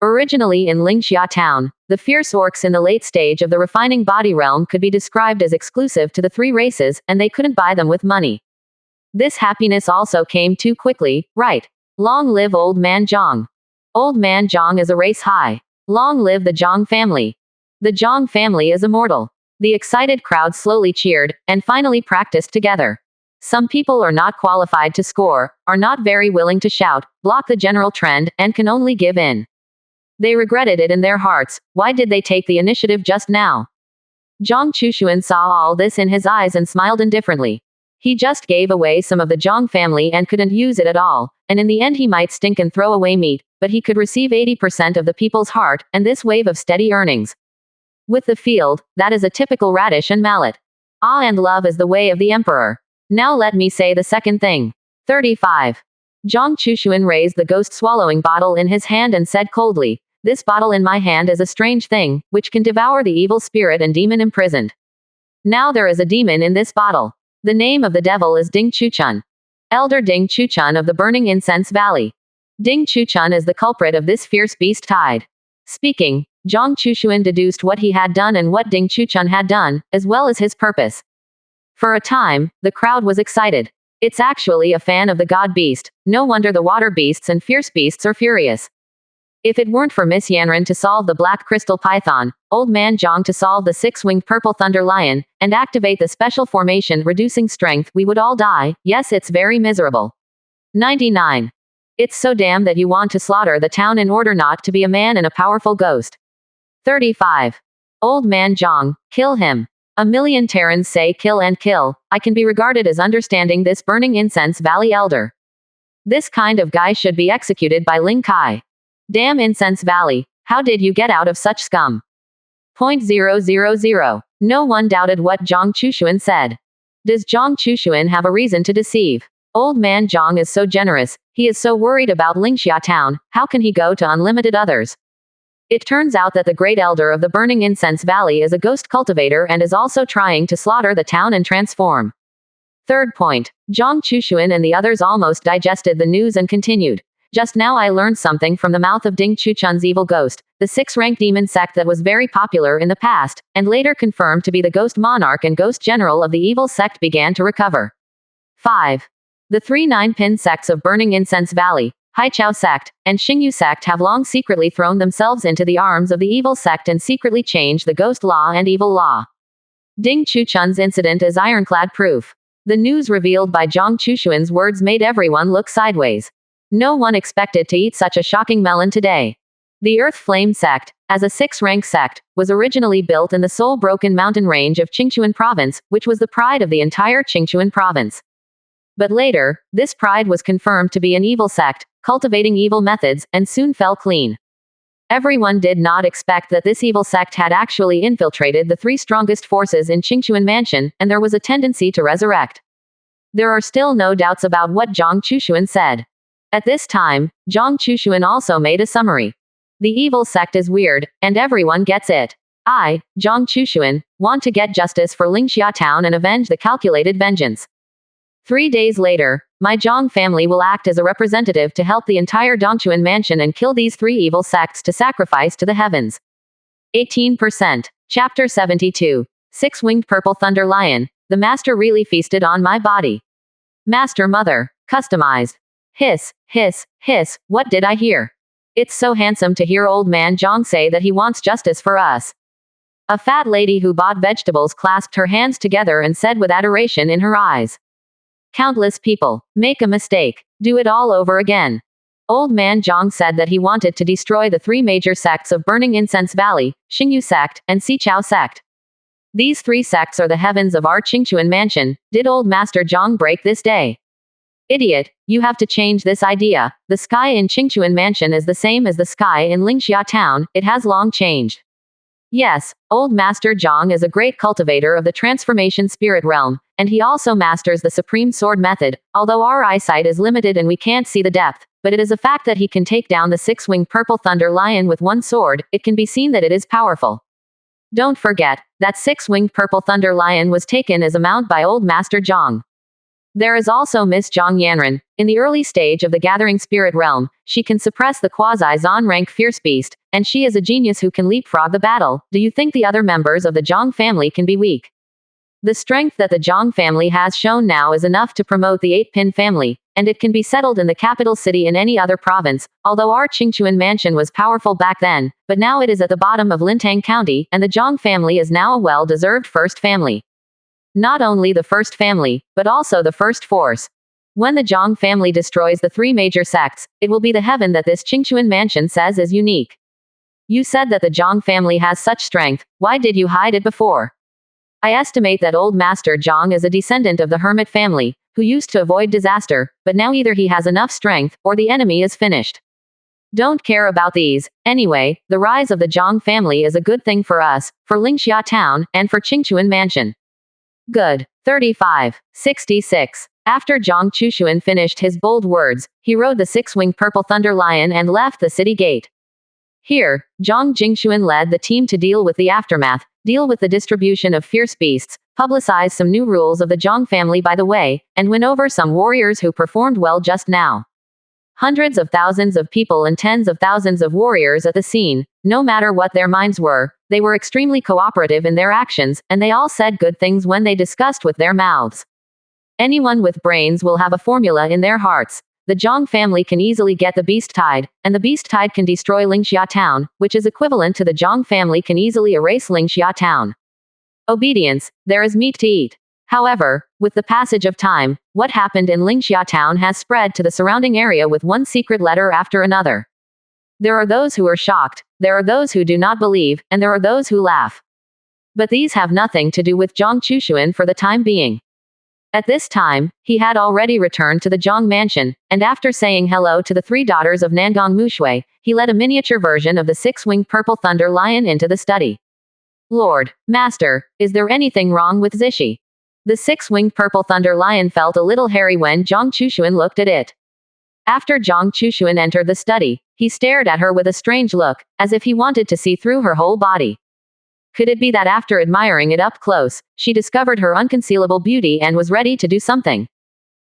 Originally in Lingxia town, the fierce orcs in the late stage of the refining body realm could be described as exclusive to the 3 races, and they couldn't buy them with money. This happiness also came too quickly, right? Long live Old Man Zhang. Old Man Zhang is a race high. Long live the Zhang family. The Zhang family is immortal. The excited crowd slowly cheered, and finally practiced together. Some people are not qualified to score, are not very willing to shout, block the general trend, and can only give in. They regretted it in their hearts. Why did they take the initiative just now? Zhang Chushuan saw all this in his eyes and smiled indifferently. He just gave away some of the Zhang family and couldn't use it at all, and in the end he might stink and throw away meat, but he could receive 80% of the people's heart, and this wave of steady earnings. With the field, that is a typical radish and mallet. Ah, and love is the way of the emperor. Now let me say the second thing. 35. Zhang Chushuan raised the ghost swallowing bottle in his hand and said coldly, "This bottle in my hand is a strange thing, which can devour the evil spirit and demon imprisoned. Now there is a demon in this bottle. The name of the devil is Ding Chuchun. Elder Ding Chuchun of the Burning Incense Valley. Ding Chuchun is the culprit of this fierce beast tide." Speaking, Zhang Chushuan deduced what he had done and what Ding Chuchun had done, as well as his purpose. For a time, the crowd was excited. It's actually a fan of the god beast. No wonder the water beasts and fierce beasts are furious. If it weren't for Miss Yanran to solve the black crystal python, Old Man Zhang to solve the 6-winged purple thunder lion, and activate the special formation reducing strength, we would all die. Yes, it's very miserable. 99. It's so damn that you want to slaughter the town in order not to be a man and a powerful ghost. 35. Old Man Zhang, kill him. A million Terrans say kill and kill. I can be regarded as understanding this Burning Incense Valley elder. This kind of guy should be executed by Ling Kai. Damn Incense Valley, how did you get out of such scum? 0.000. No one doubted what Zhang Chushuan said. Does Zhang Chushuan have a reason to deceive? Old Man Zhang is so generous, he is so worried about Lingxia town, how can he go to unlimited others? It turns out that the great elder of the Burning Incense Valley is a ghost cultivator and is also trying to slaughter the town and transform. Third point. Zhang Chushuan and the others almost digested the news and continued. Just now I learned something from the mouth of Ding Chuchun's evil ghost, the 6-rank demon sect that was very popular in the past, and later confirmed to be the ghost monarch and ghost general of the evil sect began to recover. 5. The 3 9-pin sects of Burning Incense Valley, Haichao sect, and Xingyu sect have long secretly thrown themselves into the arms of the evil sect and secretly changed the ghost law and evil law. Ding Chuchun's incident is ironclad proof. The news revealed by Zhang Chushuan's words made everyone look sideways. No one expected to eat such a shocking melon today. The Earth Flame sect, as a 6-rank sect, was originally built in the Seoul Broken Mountain range of Qingchuan province, which was the pride of the entire Qingchuan province. But later, this pride was confirmed to be an evil sect, cultivating evil methods, and soon fell clean. Everyone did not expect that this evil sect had actually infiltrated the 3 strongest forces in Qingchuan Mansion, and there was a tendency to resurrect. There are still no doubts about what Zhang Chushuan said. At this time, Zhang Chushuan also made a summary. The evil sect is weird, and everyone gets it. I, Zhang Chushuan, want to get justice for Lingxia town and avenge the calculated vengeance. 3 days later, my Zhang family will act as a representative to help the entire Dongchuan mansion and kill these 3 evil sects to sacrifice to the heavens. 18%. Chapter 72. 6-winged purple thunder lion. The master really feasted on my body. Master mother. Customized. Hiss, hiss, hiss, what did I hear? It's so handsome to hear old man Zhang say that he wants justice for us. A fat lady who bought vegetables clasped her hands together and said with adoration in her eyes. Countless people. Make a mistake. Do it all over again. Old man Zhang said that he wanted to destroy the 3 major sects of Burning Incense Valley, Xingyu sect, and Sichao sect. These 3 sects are the heavens of our Qingchuan mansion. Did old master Zhang break this day? Idiot, you have to change this idea. The sky in Qingchuan mansion is the same as the sky in Lingxia town, it has long changed. Yes, old master Zhang is a great cultivator of the transformation spirit realm, and he also masters the supreme sword method, although our eyesight is limited and we can't see the depth, but it is a fact that he can take down the 6-winged purple thunder lion with one sword. It can be seen that it is powerful. Don't forget, that 6-winged purple thunder lion was taken as a mount by old master Zhang. There is also Miss Zhang Yanran. In the early stage of the gathering spirit realm, she can suppress the quasi-Zon rank fierce beast, and she is a genius who can leapfrog the battle. Do you think the other members of the Zhang family can be weak? The strength that the Zhang family has shown now is enough to promote the 8-pin family, and it can be settled in the capital city in any other province, although our Qingchuan mansion was powerful back then, but now it is at the bottom of Lintang County, and the Zhang family is now a well-deserved first family. Not only the first family, but also the first force. When the Zhang family destroys the 3 major sects, it will be the heaven that this Qingchuan mansion says is unique. You said that the Zhang family has such strength, why did you hide it before? I estimate that old master Zhang is a descendant of the hermit family, who used to avoid disaster, but now either he has enough strength, or the enemy is finished. Don't care about these. Anyway, the rise of the Zhang family is a good thing for us, for Lingxia town, and for Qingchuan mansion. Good. 35. 66. After Zhang Chushuan finished his bold words, he rode the 6-winged purple thunder lion and left the city gate. Here, Zhang Jingshuan led the team to deal with the aftermath, deal with the distribution of fierce beasts, publicize some new rules of the Zhang family by the way, and win over some warriors who performed well just now. Hundreds of thousands of people and tens of thousands of warriors at the scene, no matter what their minds were, they were extremely cooperative in their actions, and they all said good things when they discussed with their mouths. Anyone with brains will have a formula in their hearts. The Zhang family can easily get the beast tide, and the beast tide can destroy Lingxia town, which is equivalent to the Zhang family can easily erase Lingxia town. Obedience, there is meat to eat. However, with the passage of time, what happened in Lingxia town has spread to the surrounding area with one secret letter after another. There are those who are shocked, there are those who do not believe, and there are those who laugh. But these have nothing to do with Zhang Chushuan for the time being. At this time, he had already returned to the Zhang mansion, and after saying hello to the 3 daughters of Nangong Mushui, he led a miniature version of the 6-winged purple thunder lion into the study. Lord, Master, is there anything wrong with Zishi? The 6-winged purple thunder lion felt a little hairy when Zhang Chushuan looked at it. After Zhang Chushuan entered the study, he stared at her with a strange look, as if he wanted to see through her whole body. Could it be that after admiring it up close, she discovered her unconcealable beauty and was ready to do something?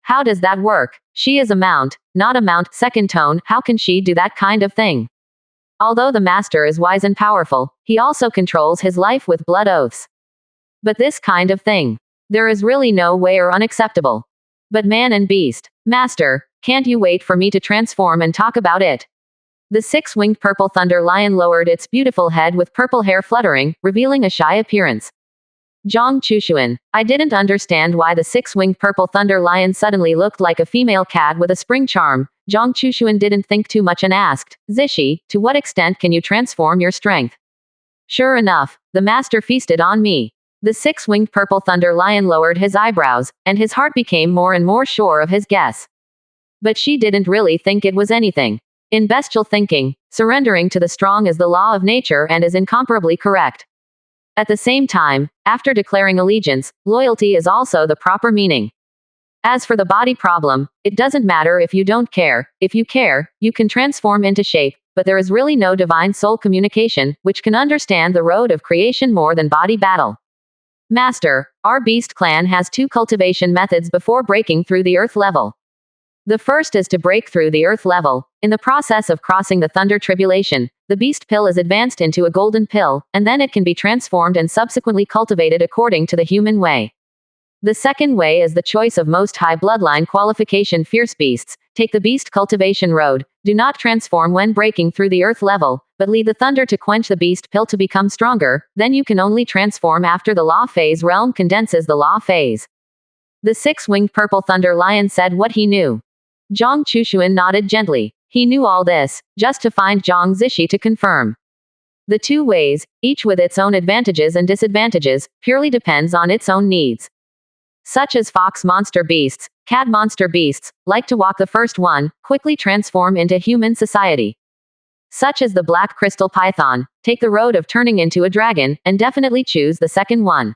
How does that work? She is a mount, not a mount. Second tone, how can she do that kind of thing? Although the master is wise and powerful, he also controls his life with blood oaths. But this kind of thing, there is really no way or unacceptable. But man and beast, Master, can't you wait for me to transform and talk about it? The 6-winged purple thunder lion lowered its beautiful head with purple hair fluttering, revealing a shy appearance. Zhang Chushuan, I didn't understand why the 6-winged purple thunder lion suddenly looked like a female cat with a spring charm. Zhang Chushuan didn't think too much and asked, Zishi, to what extent can you transform your strength? Sure enough, the master feasted on me. The six-winged purple thunder lion lowered his eyebrows, and his heart became more and more sure of his guess. But she didn't really think it was anything. In bestial thinking, surrendering to the strong is the law of nature and is incomparably correct. At the same time, after declaring allegiance, loyalty is also the proper meaning. As for the body problem, it doesn't matter if you don't care. If you care, you can transform into shape, but there is really no divine soul communication, which can understand the road of creation more than body battle. Master, our beast clan has two cultivation methods before breaking through the earth level. The first is to break through the earth level. In the process of crossing the thunder tribulation, the beast pill is advanced into a golden pill, and then it can be transformed and subsequently cultivated according to the human way. The second way is the choice of most high bloodline qualification fierce beasts. Take the beast cultivation road. Do not transform when breaking through the earth level, but lead the thunder to quench the beast pill to become stronger. Then you can only transform after the law phase realm condenses the law phase. The six-winged purple thunder lion said what he knew. Zhang Chushuan nodded gently. He knew all this, just to find Zhang Zishi to confirm. The two ways, each with its own advantages and disadvantages, purely depends on its own needs. Such as fox monster beasts, cat monster beasts, like to walk the first one, quickly transform into human society. Such as the black crystal python, take the road of turning into a dragon, and definitely choose the second one.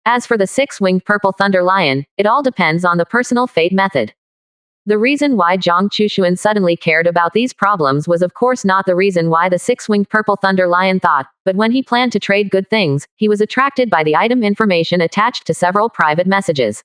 As for the six-winged purple thunder lion, it all depends on the personal fate method. The reason why Zhang Chushuan suddenly cared about these problems was of course not the reason why the six-winged purple thunder lion thought, but when he planned to trade good things, he was attracted by the item information attached to several private messages.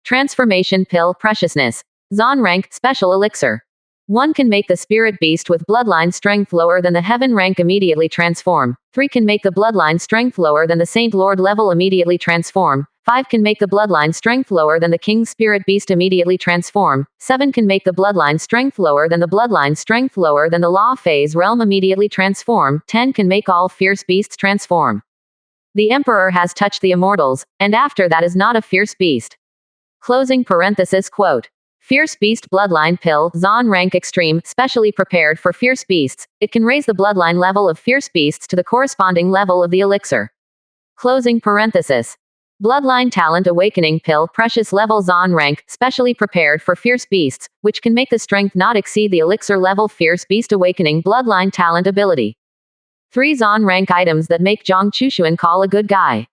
Transformation pill preciousness. Zon rank special elixir. One can make the spirit beast with bloodline strength lower than the heaven rank immediately transform. 3 can make the bloodline strength lower than the saint lord level immediately transform. 5 can make the bloodline strength lower than the king spirit beast immediately transform. 7 can make the bloodline strength lower than the bloodline strength lower than the law phase realm immediately transform. 10 can make all fierce beasts transform. The emperor has touched the immortals, and after that is not a fierce beast. Closing parenthesis quote. Fierce Beast Bloodline Pill, Zon Rank Extreme, specially prepared for fierce beasts. It can raise the bloodline level of fierce beasts to the corresponding level of the elixir. Closing parenthesis. Bloodline Talent Awakening Pill, Precious Level Zon Rank, specially prepared for fierce beasts, which can make the strength not exceed the elixir level Fierce Beast Awakening Bloodline Talent Ability. 3 Zon Rank items that make Zhang Chushuan call a good guy.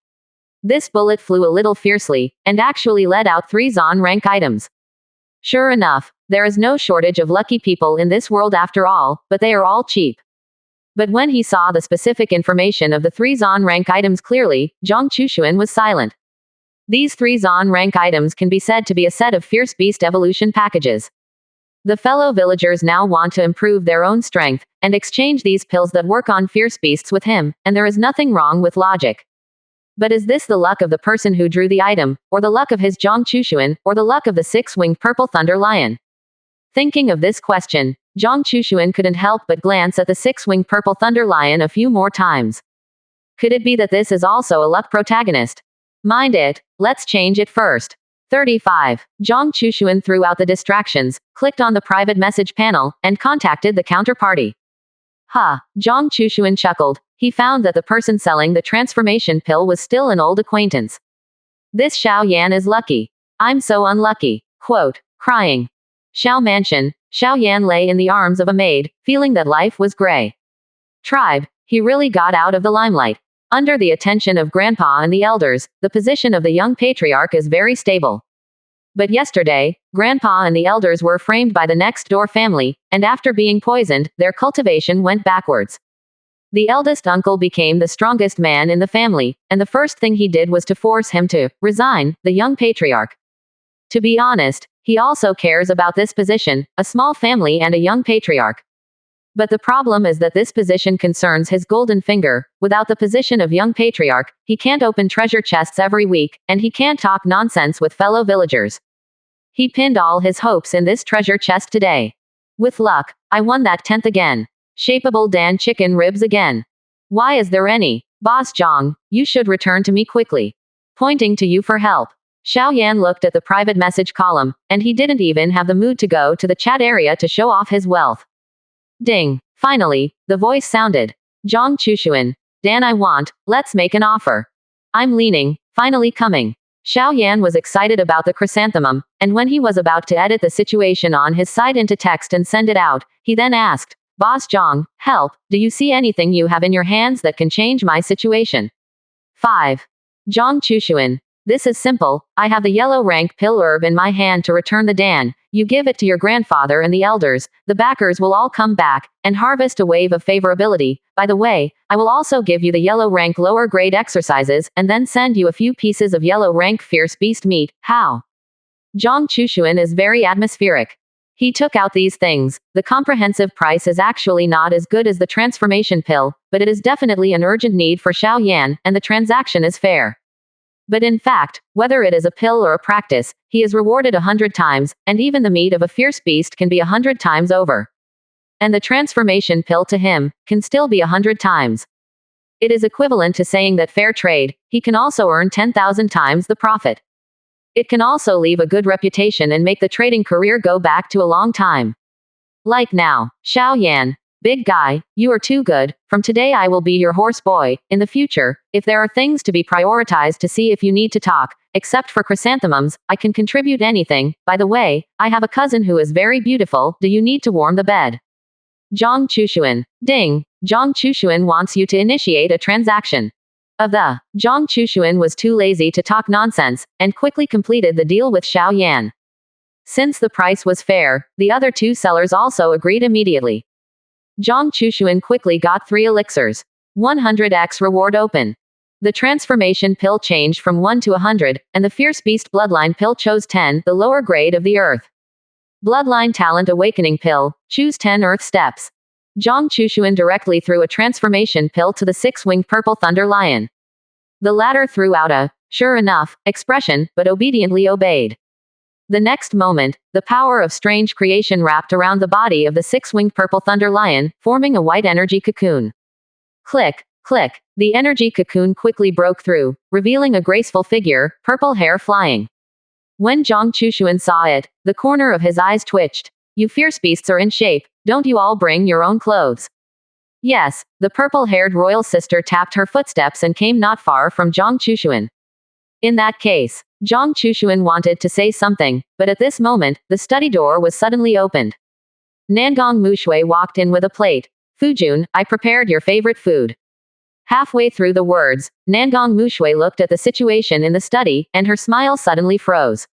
This bullet flew a little fiercely, and actually let out 3 Zon Rank items. Sure enough, there is no shortage of lucky people in this world after all, but they are all cheap. But when he saw the specific information of the 3 Zon rank items clearly, Zhang Chushuan was silent. These 3 Zon rank items can be said to be a set of fierce beast evolution packages. The fellow villagers now want to improve their own strength, and exchange these pills that work on fierce beasts with him, and there is nothing wrong with logic. But is this the luck of the person who drew the item, or the luck of his Zhang Chushuan, or the luck of the 6-winged purple thunder lion? Thinking of this question, Zhang Chushuan couldn't help but glance at the 6-winged purple thunder lion a few more times. Could it be that this is also a luck protagonist? Mind it, let's change it first. 35. Zhang Chushuan threw out the distractions, clicked on the private message panel, and contacted the counterparty. Zhang Chushuan chuckled. He found that the person selling the transformation pill was still an old acquaintance. This Xiao Yan is lucky. I'm so unlucky. Quote, crying. Xiao Mansion, Xiao Yan lay in the arms of a maid, feeling that life was gray. Tribe, he really got out of the limelight. Under the attention of Grandpa and the elders, the position of the young patriarch is very stable. But yesterday, Grandpa and the elders were framed by the next door family, and after being poisoned, their cultivation went backwards. The eldest uncle became the strongest man in the family, and the first thing he did was to force him to resign, the young patriarch. To be honest, he also cares about this position, a small family and a young patriarch. But the problem is that this position concerns his golden finger. Without the position of young patriarch, he can't open treasure chests every week, and he can't talk nonsense with fellow villagers. He pinned all his hopes in this treasure chest today. With luck, I won that 10th again. Shapeable Dan chicken ribs again. Why is there any? Boss Zhang, you should return to me quickly. Pointing to you for help. Xiao Yan looked at the private message column, and he didn't even have the mood to go to the chat area to show off his wealth. Ding. Finally, the voice sounded. Zhang Chushuan. Dan, let's make an offer. I'm leaning, finally coming. Xiao Yan was excited about the chrysanthemum, and when he was about to edit the situation on his side into text and send it out, he then asked, Boss Zhang, help, do you see anything you have in your hands that can change my situation? 5. Zhang Chushuan. This is simple, I have the yellow rank pill herb in my hand to return the Dan. You give it to your grandfather and the elders, the backers will all come back, and harvest a wave of favorability. By the way, I will also give you the yellow rank lower grade exercises, and then send you a few pieces of yellow rank fierce beast meat. How? Zhang Chushuan is very atmospheric. He took out these things. The comprehensive price is actually not as good as the transformation pill, but it is definitely an urgent need for Xiao Yan, and the transaction is fair. But in fact, whether it is a pill or a practice, he is rewarded 100 times, and even the meat of a fierce beast can be 100 times over. And the transformation pill to him can still be 100 times. It is equivalent to saying that fair trade, he can also earn 10,000 times the profit. It can also leave a good reputation and make the trading career go back to a long time. Like now, Xiao Yan. Big guy, you are too good. From today I will be your horse boy. In the future, if there are things to be prioritized to see if you need to talk, except for chrysanthemums, I can contribute anything. By the way, I have a cousin who is very beautiful. Do you need to warm the bed? Zhang Chushuan. Ding. Zhang Chushuan wants you to initiate a transaction. Zhang Chushuan was too lazy to talk nonsense, and quickly completed the deal with Xiao Yan. Since the price was fair, the other two sellers also agreed immediately. Zhang Chushuan quickly got 3 elixirs. 100x reward open. The transformation pill changed from 1 to 100, and the fierce beast bloodline pill chose 10, the lower grade of the earth. Bloodline talent awakening pill, choose 10 earth steps. Zhang Chushuan directly threw a transformation pill to the 6-winged purple thunder lion. The latter threw out a, sure enough, expression, but obediently obeyed. The next moment, the power of strange creation wrapped around the body of the 6-winged purple thunder lion, forming a white energy cocoon. Click, click, the energy cocoon quickly broke through, revealing a graceful figure, purple hair flying. When Zhang Chushuan saw it, the corner of his eyes twitched. You fierce beasts are in shape, don't you all bring your own clothes? Yes, the purple-haired royal sister tapped her footsteps and came not far from Zhang Chushuan. In that case, Zhang Chushuan wanted to say something, but at this moment, the study door was suddenly opened. Nangong Mushui walked in with a plate. Fujun, I prepared your favorite food. Halfway through the words, Nangong Mushui looked at the situation in the study, and her smile suddenly froze.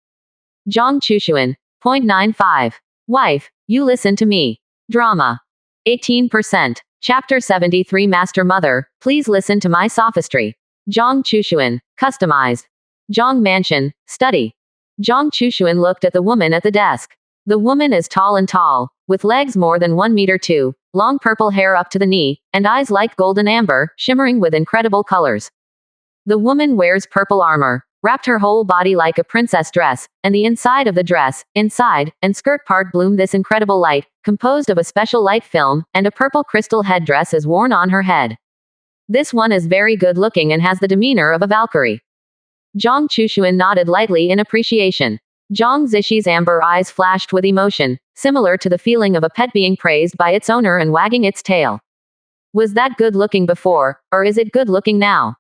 Zhang Chushuan. 0.95. Wife, you listen to me. Drama. 18%. Chapter 73 Master Mother, please listen to my sophistry. Zhang Chushuan. Customized. Zhang Mansion, study. Zhang Chushuan looked at the woman at the desk. The woman is tall and tall, with legs more than 1 meter 2, long purple hair up to the knee, and eyes like golden amber, shimmering with incredible colors. The woman wears purple armor, wrapped her whole body like a princess dress, and the inside of the dress, inside, and skirt part bloom this incredible light, composed of a special light film, and a purple crystal headdress is worn on her head. This one is very good looking and has the demeanor of a Valkyrie. Zhang Chushuan nodded lightly in appreciation. Zhang Zishi's amber eyes flashed with emotion, similar to the feeling of a pet being praised by its owner and wagging its tail. Was that good looking before, or is it good looking now?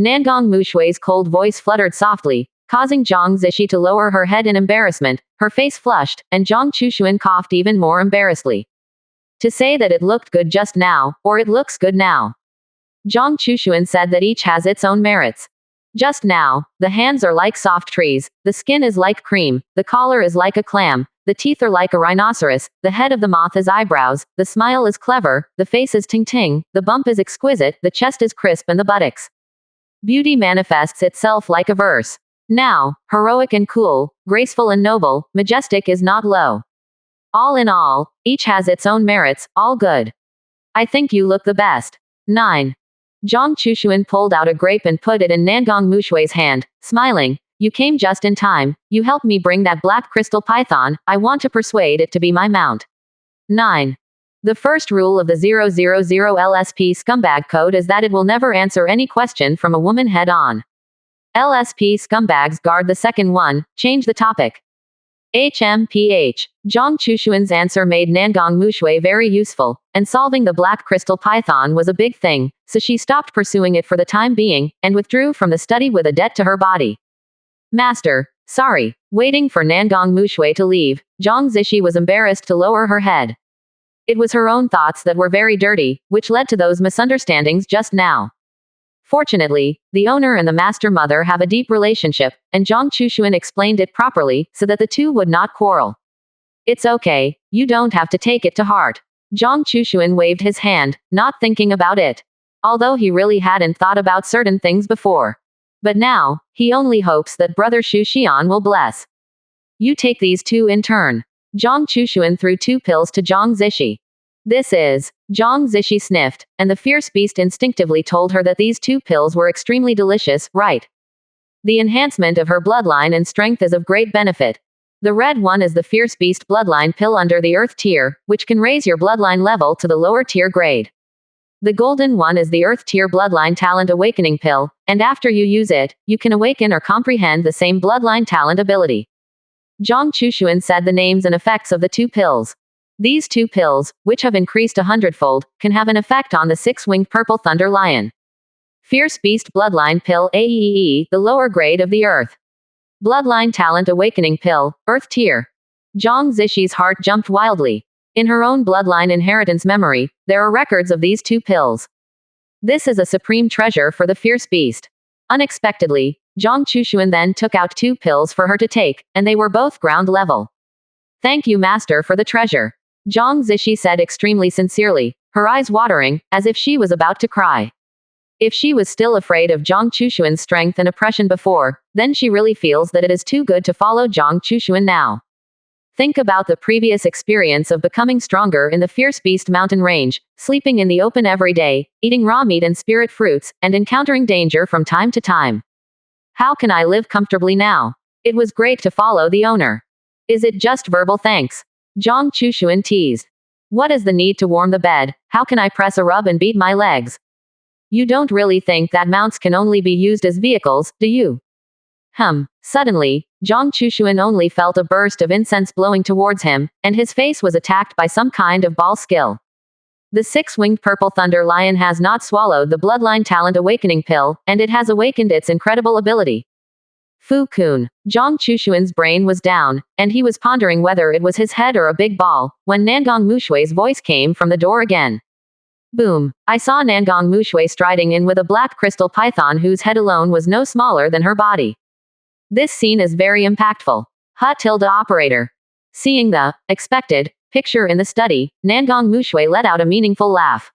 Nangong Mushui's cold voice fluttered softly, causing Zhang Zishi to lower her head in embarrassment. Her face flushed, and Zhang Chushuan coughed even more embarrassedly. To say that it looked good just now, or it looks good now. Zhang Chushuan said that each has its own merits. Just now, the hands are like soft trees, the skin is like cream, the collar is like a clam, the teeth are like a rhinoceros, the head of the moth is eyebrows, the smile is clever, the face is ting-ting, the bump is exquisite, the chest is crisp and the buttocks. Beauty manifests itself like a verse. Now, heroic and cool, graceful and noble, majestic is not low. All in all, each has its own merits, all good. I think you look the best. 9. Zhang Chushuan pulled out a grape and put it in Nangong Mushui's hand, smiling. You came just in time, you helped me bring that black crystal python, I want to persuade it to be my mount. 9. The first rule of the 000 LSP scumbag code is that it will never answer any question from a woman head on. LSP scumbags guard the second one, change the topic. HMPH. Zhang Chushuan's answer made Nangong Mushui very useful, and solving the black crystal python was a big thing, so she stopped pursuing it for the time being, and withdrew from the study with a debt to her body. Master. Sorry. Waiting for Nangong Mushui to leave, Zhang Zishi was embarrassed to lower her head. It was her own thoughts that were very dirty, which led to those misunderstandings just now. Fortunately, the owner and the master mother have a deep relationship, and Zhang Chushuan explained it properly, so that the two would not quarrel. It's okay, you don't have to take it to heart. Zhang Chushuan waved his hand, not thinking about it. Although he really hadn't thought about certain things before. But now, he only hopes that brother Xu Xian will bless. You take these two in turn. Zhang Chushuan threw 2 pills to Zhang Zishi. This is. Zhang Zishi sniffed, and the fierce beast instinctively told her that these 2 pills were extremely delicious, right? The enhancement of her bloodline and strength is of great benefit. The red one is the fierce beast bloodline pill under the earth tier, which can raise your bloodline level to the lower tier grade. The golden one is the earth tier bloodline talent awakening pill, and after you use it, you can awaken or comprehend the same bloodline talent ability. Zhang Chushuan said the names and effects of the 2 pills. These 2 pills, which have increased 100-fold, can have an effect on the 6-winged purple thunder lion. Fierce Beast Bloodline Pill AEE, the lower grade of the Earth. Bloodline Talent Awakening Pill, Earth Tier. Zhang Zishi's heart jumped wildly. In her own bloodline inheritance memory, there are records of these 2 pills. This is a supreme treasure for the Fierce Beast. Unexpectedly, Zhang Chushuan then took out 2 pills for her to take, and they were both ground level. Thank you, Master, for the treasure. Zhang Zishi said extremely sincerely, her eyes watering, as if she was about to cry. If she was still afraid of Zhang Chushuan's strength and oppression before, then she really feels that it is too good to follow Zhang Chushuan now. Think about the previous experience of becoming stronger in the Fierce Beast mountain range, sleeping in the open every day, eating raw meat and spirit fruits, and encountering danger from time to time. How can I live comfortably now? It was great to follow the owner. Is it just verbal thanks? Zhang Chushuan teased. What is the need to warm the bed? How can I press a rub and beat my legs? You don't really think that mounts can only be used as vehicles, do you? Suddenly, Zhang Chushuan only felt a burst of incense blowing towards him, and his face was attacked by some kind of ball skill. The 6-winged purple thunder lion has not swallowed the bloodline talent awakening pill, and it has awakened its incredible ability. Fu-kun. Zhang Chushuan's brain was down, and he was pondering whether it was his head or a big ball, when Nangong Mushui's voice came from the door again. Boom. I saw Nangong Mushui striding in with a black crystal python whose head alone was no smaller than her body. This scene is very impactful. Operator. Seeing the expected picture in the study, Nangong Mushui let out a meaningful laugh.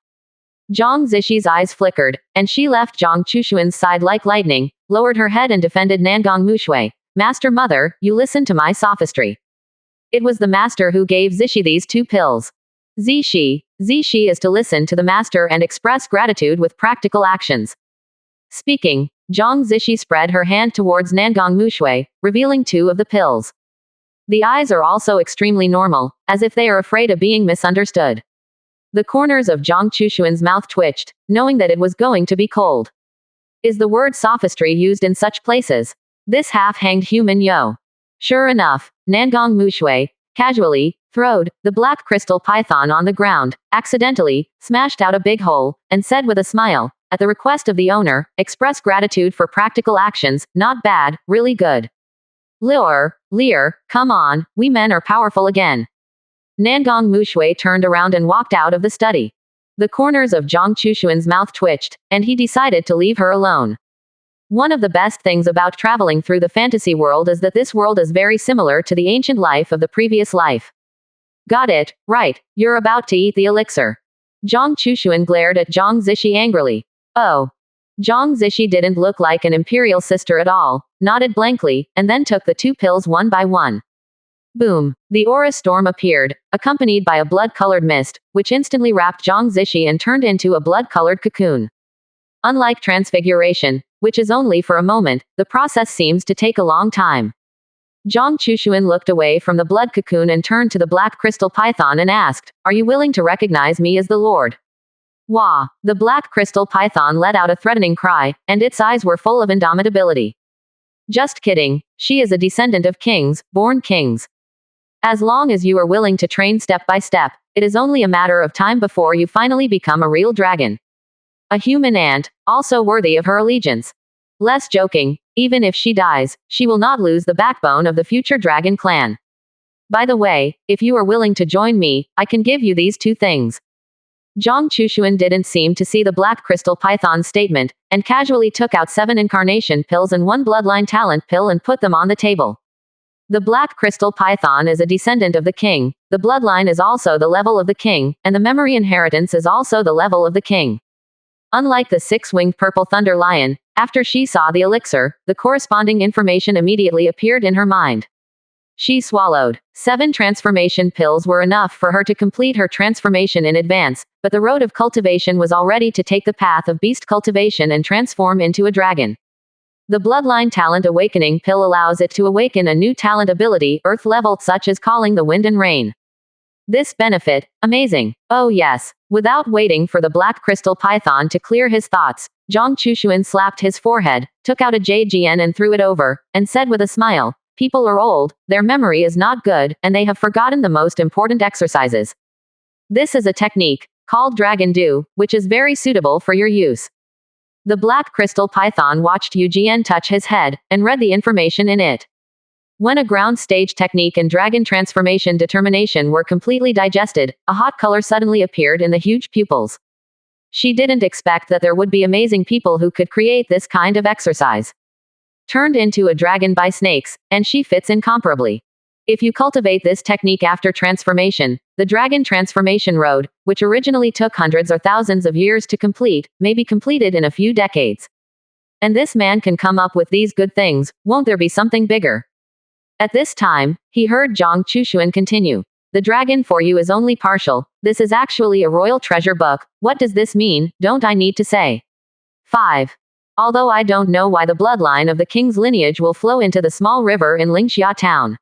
Zhang Zishi's eyes flickered, and she left Zhang Chushuan's side like lightning, lowered her head and defended Nangong Mushui. Master Mother, you listen to my sophistry. It was the master who gave Zishi these 2 pills. Zishi is to listen to the master and express gratitude with practical actions. Speaking, Zhang Zishi spread her hand towards Nangong Mushui, revealing 2 of the pills. The eyes are also extremely normal, as if they are afraid of being misunderstood. The corners of Zhang Chushuan's mouth twitched, knowing that it was going to be cold. Is the word sophistry used in such places? This half-hanged human yo. Sure enough, Nangong Mushui, casually, throwed the black crystal python on the ground, accidentally, smashed out a big hole, and said with a smile, at the request of the owner, express gratitude for practical actions, not bad, really good. Lear, come on, we men are powerful again. Nangong Mushui turned around and walked out of the study. The corners of Zhang Chushuan's mouth twitched, and he decided to leave her alone. One of the best things about traveling through the fantasy world is that this world is very similar to the ancient life of the previous life. Got it, right, you're about to eat the elixir. Zhang Chushuan glared at Zhang Zishi angrily. Oh. Zhang Zishi didn't look like an imperial sister at all, nodded blankly, and then took the 2 pills one by one. Boom. The aura storm appeared, accompanied by a blood-colored mist, which instantly wrapped Zhang Zishi and turned into a blood-colored cocoon. Unlike transfiguration, which is only for a moment, the process seems to take a long time. Zhang Chushuan looked away from the blood cocoon and turned to the black crystal python and asked, "Are you willing to recognize me as the Lord?" Wah! The black crystal python let out a threatening cry, and its eyes were full of indomitability. Just kidding, she is a descendant of kings, born kings. As long as you are willing to train step by step, it is only a matter of time before you finally become a real dragon. A human ant, also worthy of her allegiance. Less joking, even if she dies, she will not lose the backbone of the future dragon clan. By the way, if you are willing to join me, I can give you these two things. Zhang Chushuan didn't seem to see the black crystal python's statement, and casually took out 7 incarnation pills and 1 bloodline talent pill and put them on the table. The black crystal python is a descendant of the king, the bloodline is also the level of the king, and the memory inheritance is also the level of the king. Unlike the 6-winged purple thunder lion, after she saw the elixir, the corresponding information immediately appeared in her mind. She swallowed. 7 transformation pills were enough for her to complete her transformation in advance, but the road of cultivation was already to take the path of beast cultivation and transform into a dragon. The Bloodline Talent Awakening pill allows it to awaken a new talent ability, earth level, such as calling the wind and rain. This benefit, amazing. Oh yes. Without waiting for the black crystal python to clear his thoughts, Zhang Chushuan slapped his forehead, took out a JGN and threw it over, and said with a smile, people are old, their memory is not good, and they have forgotten the most important exercises. This is a technique, called Dragon Dew, which is very suitable for your use. The black crystal python watched Yu touch his head, and read the information in it. When a ground stage technique and dragon transformation determination were completely digested, a hot color suddenly appeared in the huge pupils. She didn't expect that there would be amazing people who could create this kind of exercise. Turned into a dragon by snakes, and she fits incomparably. If you cultivate this technique after transformation, the dragon transformation road, which originally took hundreds or thousands of years to complete, may be completed in a few decades. And this man can come up with these good things, won't there be something bigger? At this time, he heard Zhang Chushuan continue. The dragon for you is only partial, this is actually a royal treasure book, what does this mean, don't I need to say? 5. Although I don't know why the bloodline of the king's lineage will flow into the small river in Lingxia town.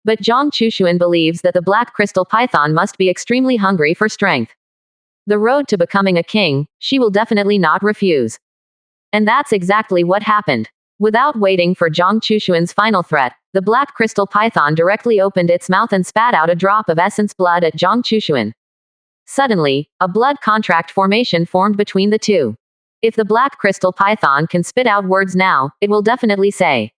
But Zhang Chushuan believes that the black crystal python must be extremely hungry for strength. The road to becoming a king, she will definitely not refuse. And that's exactly what happened. Without waiting for Zhang Chushuan's final threat, the black crystal python directly opened its mouth and spat out a drop of essence blood at Zhang Chushuan. Suddenly, a blood contract formation formed between the two. If the black crystal python can spit out words now, it will definitely say,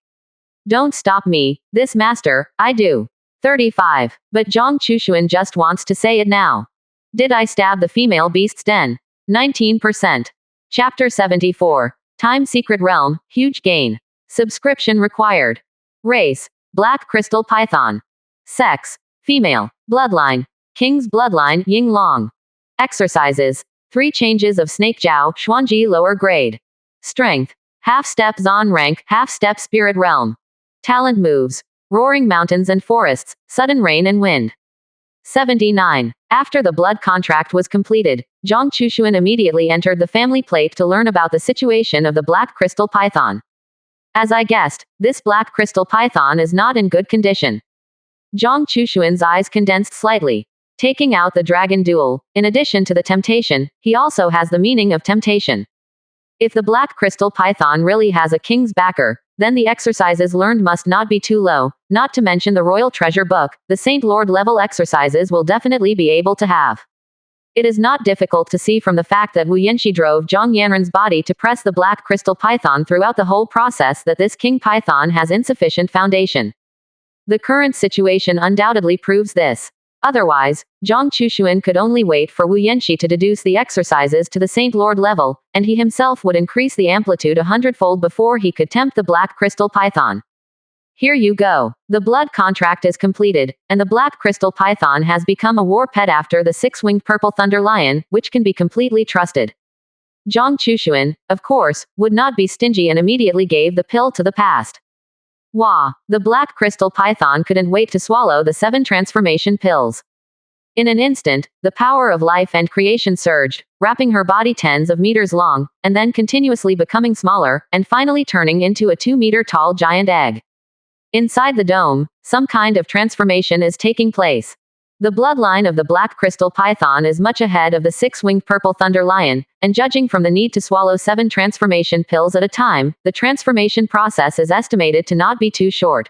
"Don't stop me, this master, I do." 35. But Zhang Chushuan just wants to say it now. Did I stab the female beast's den? 19%. Chapter 74. Time Secret Realm, huge gain. Subscription required. Race, black crystal python. Sex, female. Bloodline, king's bloodline, Ying Long. Exercises, 3 changes of Snake Jiao, Xuanji lower grade. Strength, half-step Zon rank, half-step spirit realm. Talent moves, roaring mountains and forests, sudden rain and wind. 79. After the blood contract was completed, Zhang Chushuan immediately entered the family plate to learn about the situation of the black crystal python. As I guessed, this black crystal python is not in good condition. Zhang Chushuan's eyes condensed slightly. Taking out the dragon duel, in addition to the temptation, he also has the meaning of temptation. If the black crystal python really has a king's backer, then the exercises learned must not be too low, not to mention the royal treasure book, the Saint Lord level exercises will definitely be able to have. It is not difficult to see from the fact that Wu Yanxi drove Zhang Yanren's body to press the black crystal python throughout the whole process that this king python has insufficient foundation. The current situation undoubtedly proves this. Otherwise, Zhang Chushuan could only wait for Wu Yanxi to deduce the exercises to the Saint Lord level, and he himself would increase the amplitude 100-fold before he could tempt the black crystal python. Here you go. The blood contract is completed, and the black crystal python has become a war pet after the 6-winged purple thunder lion, which can be completely trusted. Zhang Chushuan, of course, would not be stingy and immediately gave the pill to the past. Wah! The black crystal python couldn't wait to swallow the 7 transformation pills. In an instant, the power of life and creation surged, wrapping her body tens of meters long, and then continuously becoming smaller, and finally turning into a 2-meter-tall giant egg. Inside the dome, some kind of transformation is taking place. The bloodline of the black crystal python is much ahead of the six-winged purple thunder lion, and judging from the need to swallow 7 transformation pills at a time, the transformation process is estimated to not be too short.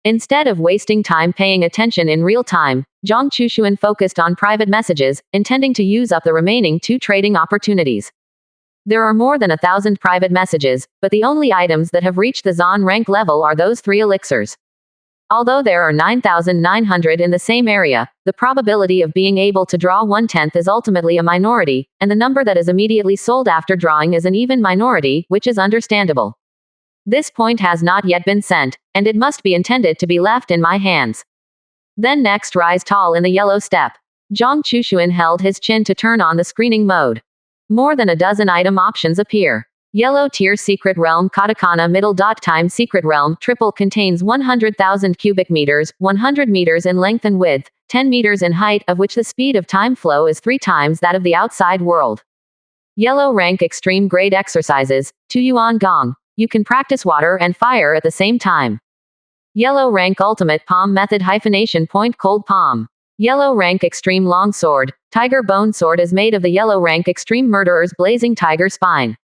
Instead of wasting time paying attention in real time, Zhang Chushuan focused on private messages, intending to use up the remaining 2 trading opportunities. There are more than 1,000 private messages, but the only items that have reached the Zan rank level are those 3 elixirs. Although there are 9,900 in the same area, the probability of being able to draw 1/10 is ultimately a minority, and the number that is immediately sold after drawing is an even minority, which is understandable. This point has not yet been sent, and it must be intended to be left in my hands. Then next rise tall in the yellow step. Zhang Chushuan held his chin to turn on the screening mode. More than a dozen item options appear. Yellow tier secret realm katakana middle dot time secret realm triple contains 100,000 cubic meters, 100 meters in length and width, 10 meters in height, of which the speed of time flow is 3 times that of the outside world. Yellow rank extreme grade exercises, 2 yuan gong. You can practice water and fire at the same time. Yellow rank ultimate palm method hyphenation point cold palm. Yellow rank extreme long sword, tiger bone sword is made of the yellow rank extreme murderer's blazing tiger spine.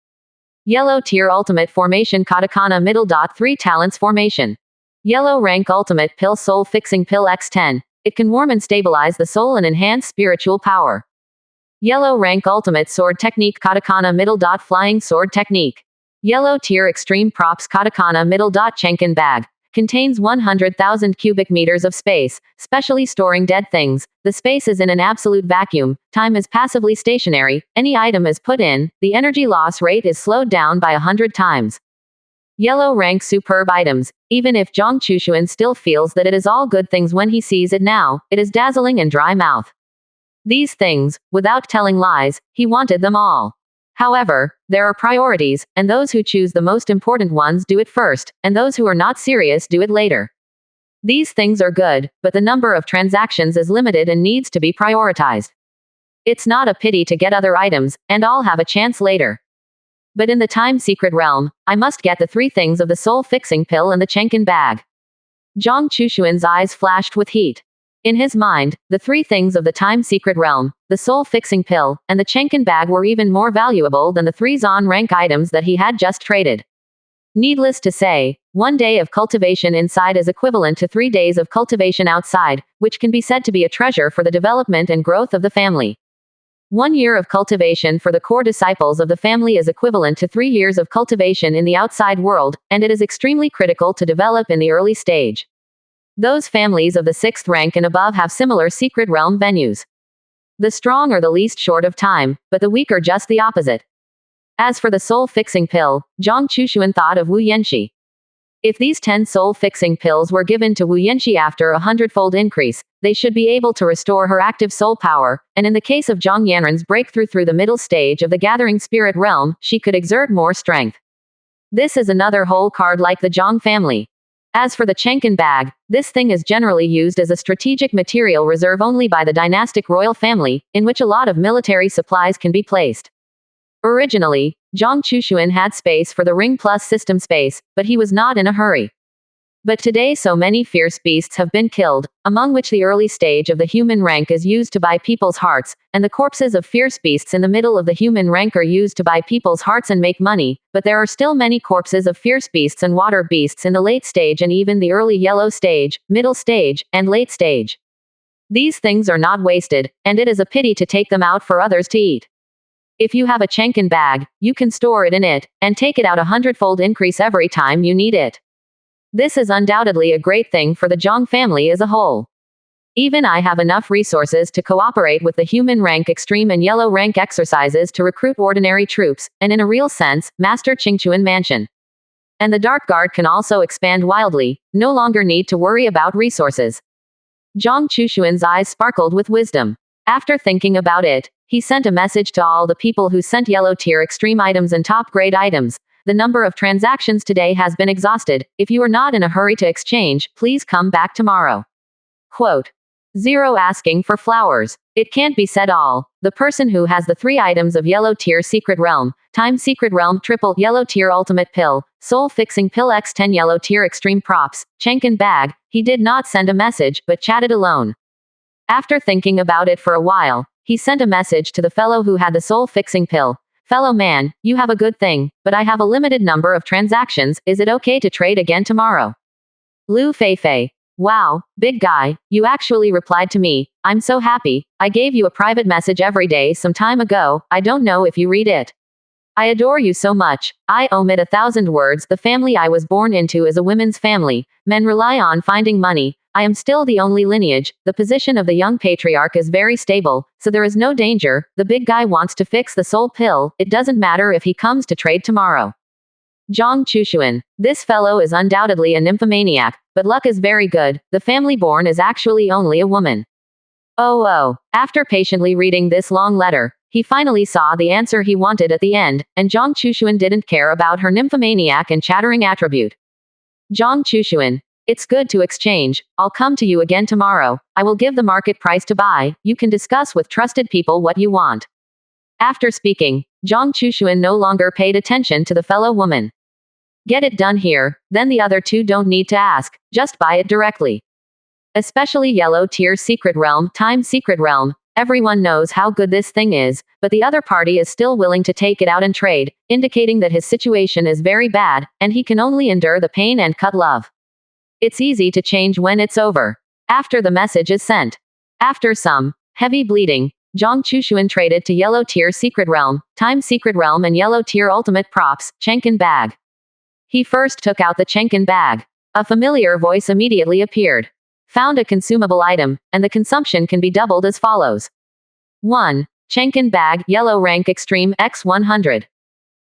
Yellow tier ultimate formation katakana middle dot 3 talents formation. Yellow rank ultimate pill soul fixing pill x10. It can warm and stabilize the soul and enhance spiritual power. Yellow rank ultimate sword technique katakana middle dot flying sword technique. Yellow tier extreme props katakana middle dot chenkin bag. Contains 100,000 cubic meters of space, specially storing dead things. The space is in an absolute vacuum, time is passively stationary, any item is put in, the energy loss rate is slowed down by 100 times. Yellow rank superb items. Even if Zhang Chushuan still feels that it is all good things when he sees it now, it is dazzling and dry mouth. These things, without telling lies, he wanted them all. However, there are priorities, and those who choose the most important ones do it first, and those who are not serious do it later. These things are good, but the number of transactions is limited and needs to be prioritized. It's not a pity to get other items, and I'll have a chance later. But in the time secret realm, I must get the 3 things of the soul fixing pill and the chenkin bag. Zhang Chushuan's eyes flashed with heat. In his mind, the 3 things of the time secret realm, the soul fixing pill, and the chenkin bag were even more valuable than the 3 Zan rank items that he had just traded. Needless to say, 1 day of cultivation inside is equivalent to 3 days of cultivation outside, which can be said to be a treasure for the development and growth of the family. 1 year of cultivation for the core disciples of the family is equivalent to 3 years of cultivation in the outside world, and it is extremely critical to develop in the early stage. Those families of the 6th rank and above have similar secret realm venues. The strong are the least short of time, but the weak are just the opposite. As for the soul-fixing pill, Zhang Chushuan thought of Wu Yanxi. If these 10 soul-fixing pills were given to Wu Yanxi after a 100-fold increase, they should be able to restore her active soul power, and in the case of Zhang Yanren's breakthrough through the middle stage of the gathering spirit realm, she could exert more strength. This is another whole card like the Zhang family. As for the chenkin bag, this thing is generally used as a strategic material reserve only by the dynastic royal family, in which a lot of military supplies can be placed. Originally, Zhang Chushuan had space for the Ring Plus system space, but he was not in a hurry. But today so many fierce beasts have been killed, among which the early stage of the human rank is used to buy people's hearts, and the corpses of fierce beasts in the middle of the human rank are used to buy people's hearts and make money, but there are still many corpses of fierce beasts and water beasts in the late stage and even the early yellow stage, middle stage, and late stage. These things are not wasted, and it is a pity to take them out for others to eat. If you have a chenkin bag, you can store it in it, and take it out 100-fold increase every time you need it. This is undoubtedly a great thing for the Zhang family as a whole. Even I have enough resources to cooperate with the human rank extreme and yellow rank exercises to recruit ordinary troops, and in a real sense, master Qingchuan Mansion. And the Dark Guard can also expand wildly, no longer need to worry about resources. Zhang Chushuan's eyes sparkled with wisdom. After thinking about it, he sent a message to all the people who sent yellow tier extreme items and top grade items. The number of transactions today has been exhausted. If you are not in a hurry to exchange, please come back tomorrow. Quote. 0 asking for flowers. It can't be said all. The person who has the 3 items of yellow tier secret realm, time secret realm triple yellow tier ultimate pill, soul fixing pill x10 yellow tier extreme props, chenkin bag, he did not send a message, but chatted alone. After thinking about it for a while, he sent a message to the fellow who had the soul-fixing pill. Fellow man, you have a good thing, but I have a limited number of transactions, is it okay to trade again tomorrow? Lu Feifei. Wow, big guy, you actually replied to me, I'm so happy, I gave you a private message every day some time ago, I don't know if you read it. I adore you so much, I omit 1,000 words, the family I was born into is a women's family, men rely on finding money, I am still the only lineage, the position of the young patriarch is very stable, so there is no danger, the big guy wants to fix the soul pill, it doesn't matter if he comes to trade tomorrow. Zhang Chushuan. This fellow is undoubtedly a nymphomaniac, but luck is very good, the family born is actually only a woman. Oh. After patiently reading this long letter, he finally saw the answer he wanted at the end, and Zhang Chushuan didn't care about her nymphomaniac and chattering attribute. Zhang Chushuan. It's good to exchange, I'll come to you again tomorrow, I will give the market price to buy, you can discuss with trusted people what you want. After speaking, Zhang Chushuan no longer paid attention to the fellow woman. Get it done here, then the other two don't need to ask, just buy it directly. Especially yellow tier secret realm, time secret realm, everyone knows how good this thing is, but the other party is still willing to take it out and trade, indicating that his situation is very bad, and he can only endure the pain and cut love. It's easy to change when it's over. After the message is sent. After some heavy bleeding, Zhang Chushuan traded to yellow tier secret realm, time secret realm and yellow tier ultimate props, Chenkin bag. He first took out the Chenkin bag. A familiar voice immediately appeared. Found a consumable item, and the consumption can be doubled as follows. 1. Chenkin bag, yellow rank extreme, x 100.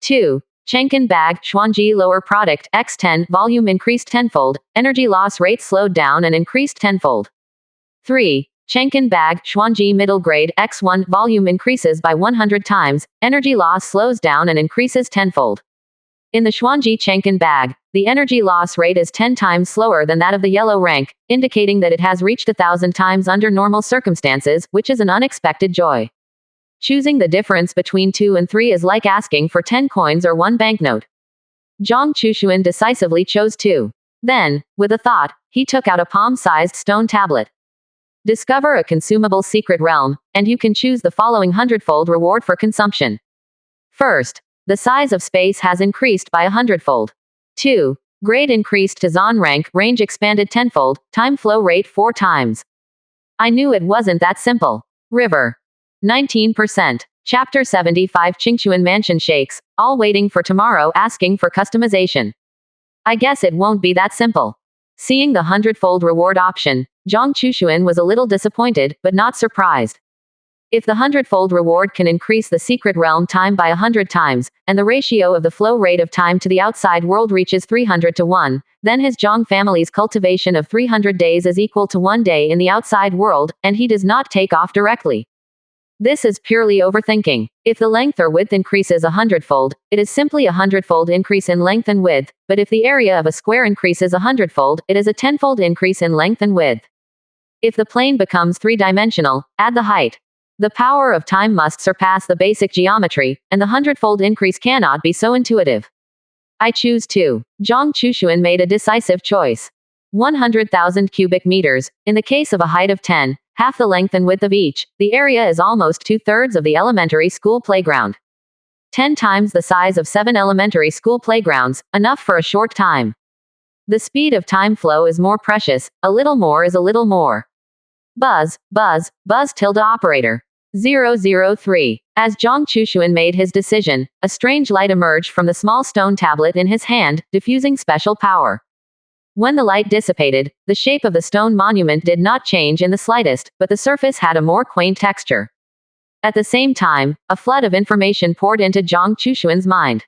2. Chenkin bag, Xuanji lower product, x 10, volume increased tenfold, energy loss rate slowed down and increased tenfold. 3. Chenkin bag, Xuanji middle grade, x 1, volume increases by 100 times, energy loss slows down and increases tenfold. In the Xuanji Chenkin bag, the energy loss rate is 10 times slower than that of the yellow rank, indicating that it has reached 1,000 times under normal circumstances, which is an unexpected joy. Choosing the difference between 2 and 3 is like asking for 10 coins or 1 banknote. Zhang Chushuan decisively chose 2. Then, with a thought, he took out a palm-sized stone tablet. Discover a consumable secret realm, and you can choose the following 100-fold reward for consumption. First, the size of space has increased by 100-fold. 2. Grade increased to Zon rank, range expanded 10-fold, time flow rate 4 times. I knew it wasn't that simple. River. 19%. Chapter 75 Qingchuan Mansion Shakes, all waiting for tomorrow asking for customization. I guess it won't be that simple. Seeing the 100-fold reward option, Zhang Chushuan was a little disappointed, but not surprised. If the 100-fold reward can increase the secret realm time by 100 times, and the ratio of the flow rate of time to the outside world reaches 300 to 1, then his Zhang family's cultivation of 300 days is equal to 1 day in the outside world, and he does not take off directly. This is purely overthinking. If the length or width increases 100-fold, it is simply a 100-fold increase in length and width, but if the area of a square increases 100-fold, it is a 10-fold increase in length and width. If the plane becomes 3-dimensional, add the height. The power of time must surpass the basic geometry, and the 100-fold increase cannot be so intuitive. I choose 2. Zhang Chushuan made a decisive choice. 100,000 cubic meters, in the case of a height of 10, half the length and width of each, the area is almost 2/3 of the elementary school playground. 10 times the size of 7 elementary school playgrounds, enough for a short time. The speed of time flow is more precious, a little more is a little more. Buzz, buzz, buzz tilde operator. 003. As Zhang Chushuan made his decision, a strange light emerged from the small stone tablet in his hand, diffusing special power. When the light dissipated, the shape of the stone monument did not change in the slightest, but the surface had a more quaint texture. At the same time, a flood of information poured into Zhang Chushuan's mind.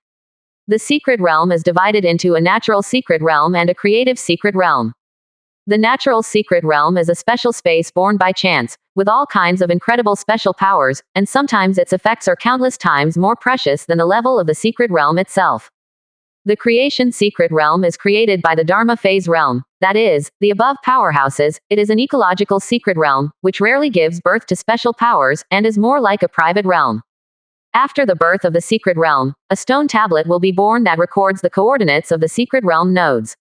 The secret realm is divided into a natural secret realm and a creative secret realm. The natural secret realm is a special space born by chance, with all kinds of incredible special powers, and sometimes its effects are countless times more precious than the level of the secret realm itself. The creation secret realm is created by the Dharma phase realm, that is, the above powerhouses. It is an ecological secret realm, which rarely gives birth to special powers, and is more like a private realm. After the birth of the secret realm, a stone tablet will be born that records the coordinates of the secret realm nodes.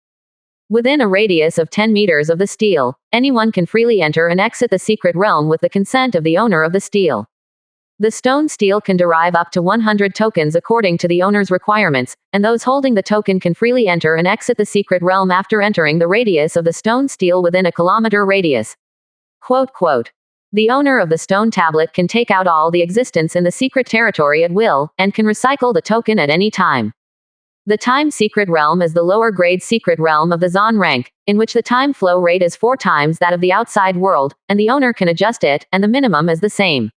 Within a radius of 10 meters of the stele, anyone can freely enter and exit the secret realm with the consent of the owner of the stele. The stone stele can derive up to 100 tokens according to the owner's requirements, and those holding the token can freely enter and exit the secret realm after entering the radius of the stone stele within a kilometer radius. Quote. The owner of the stone tablet can take out all the existence in the secret territory at will, and can recycle the token at any time. The time secret realm is the lower grade secret realm of the Zon rank, in which the time flow rate is 4 times that of the outside world, and the owner can adjust it, and the minimum is the same.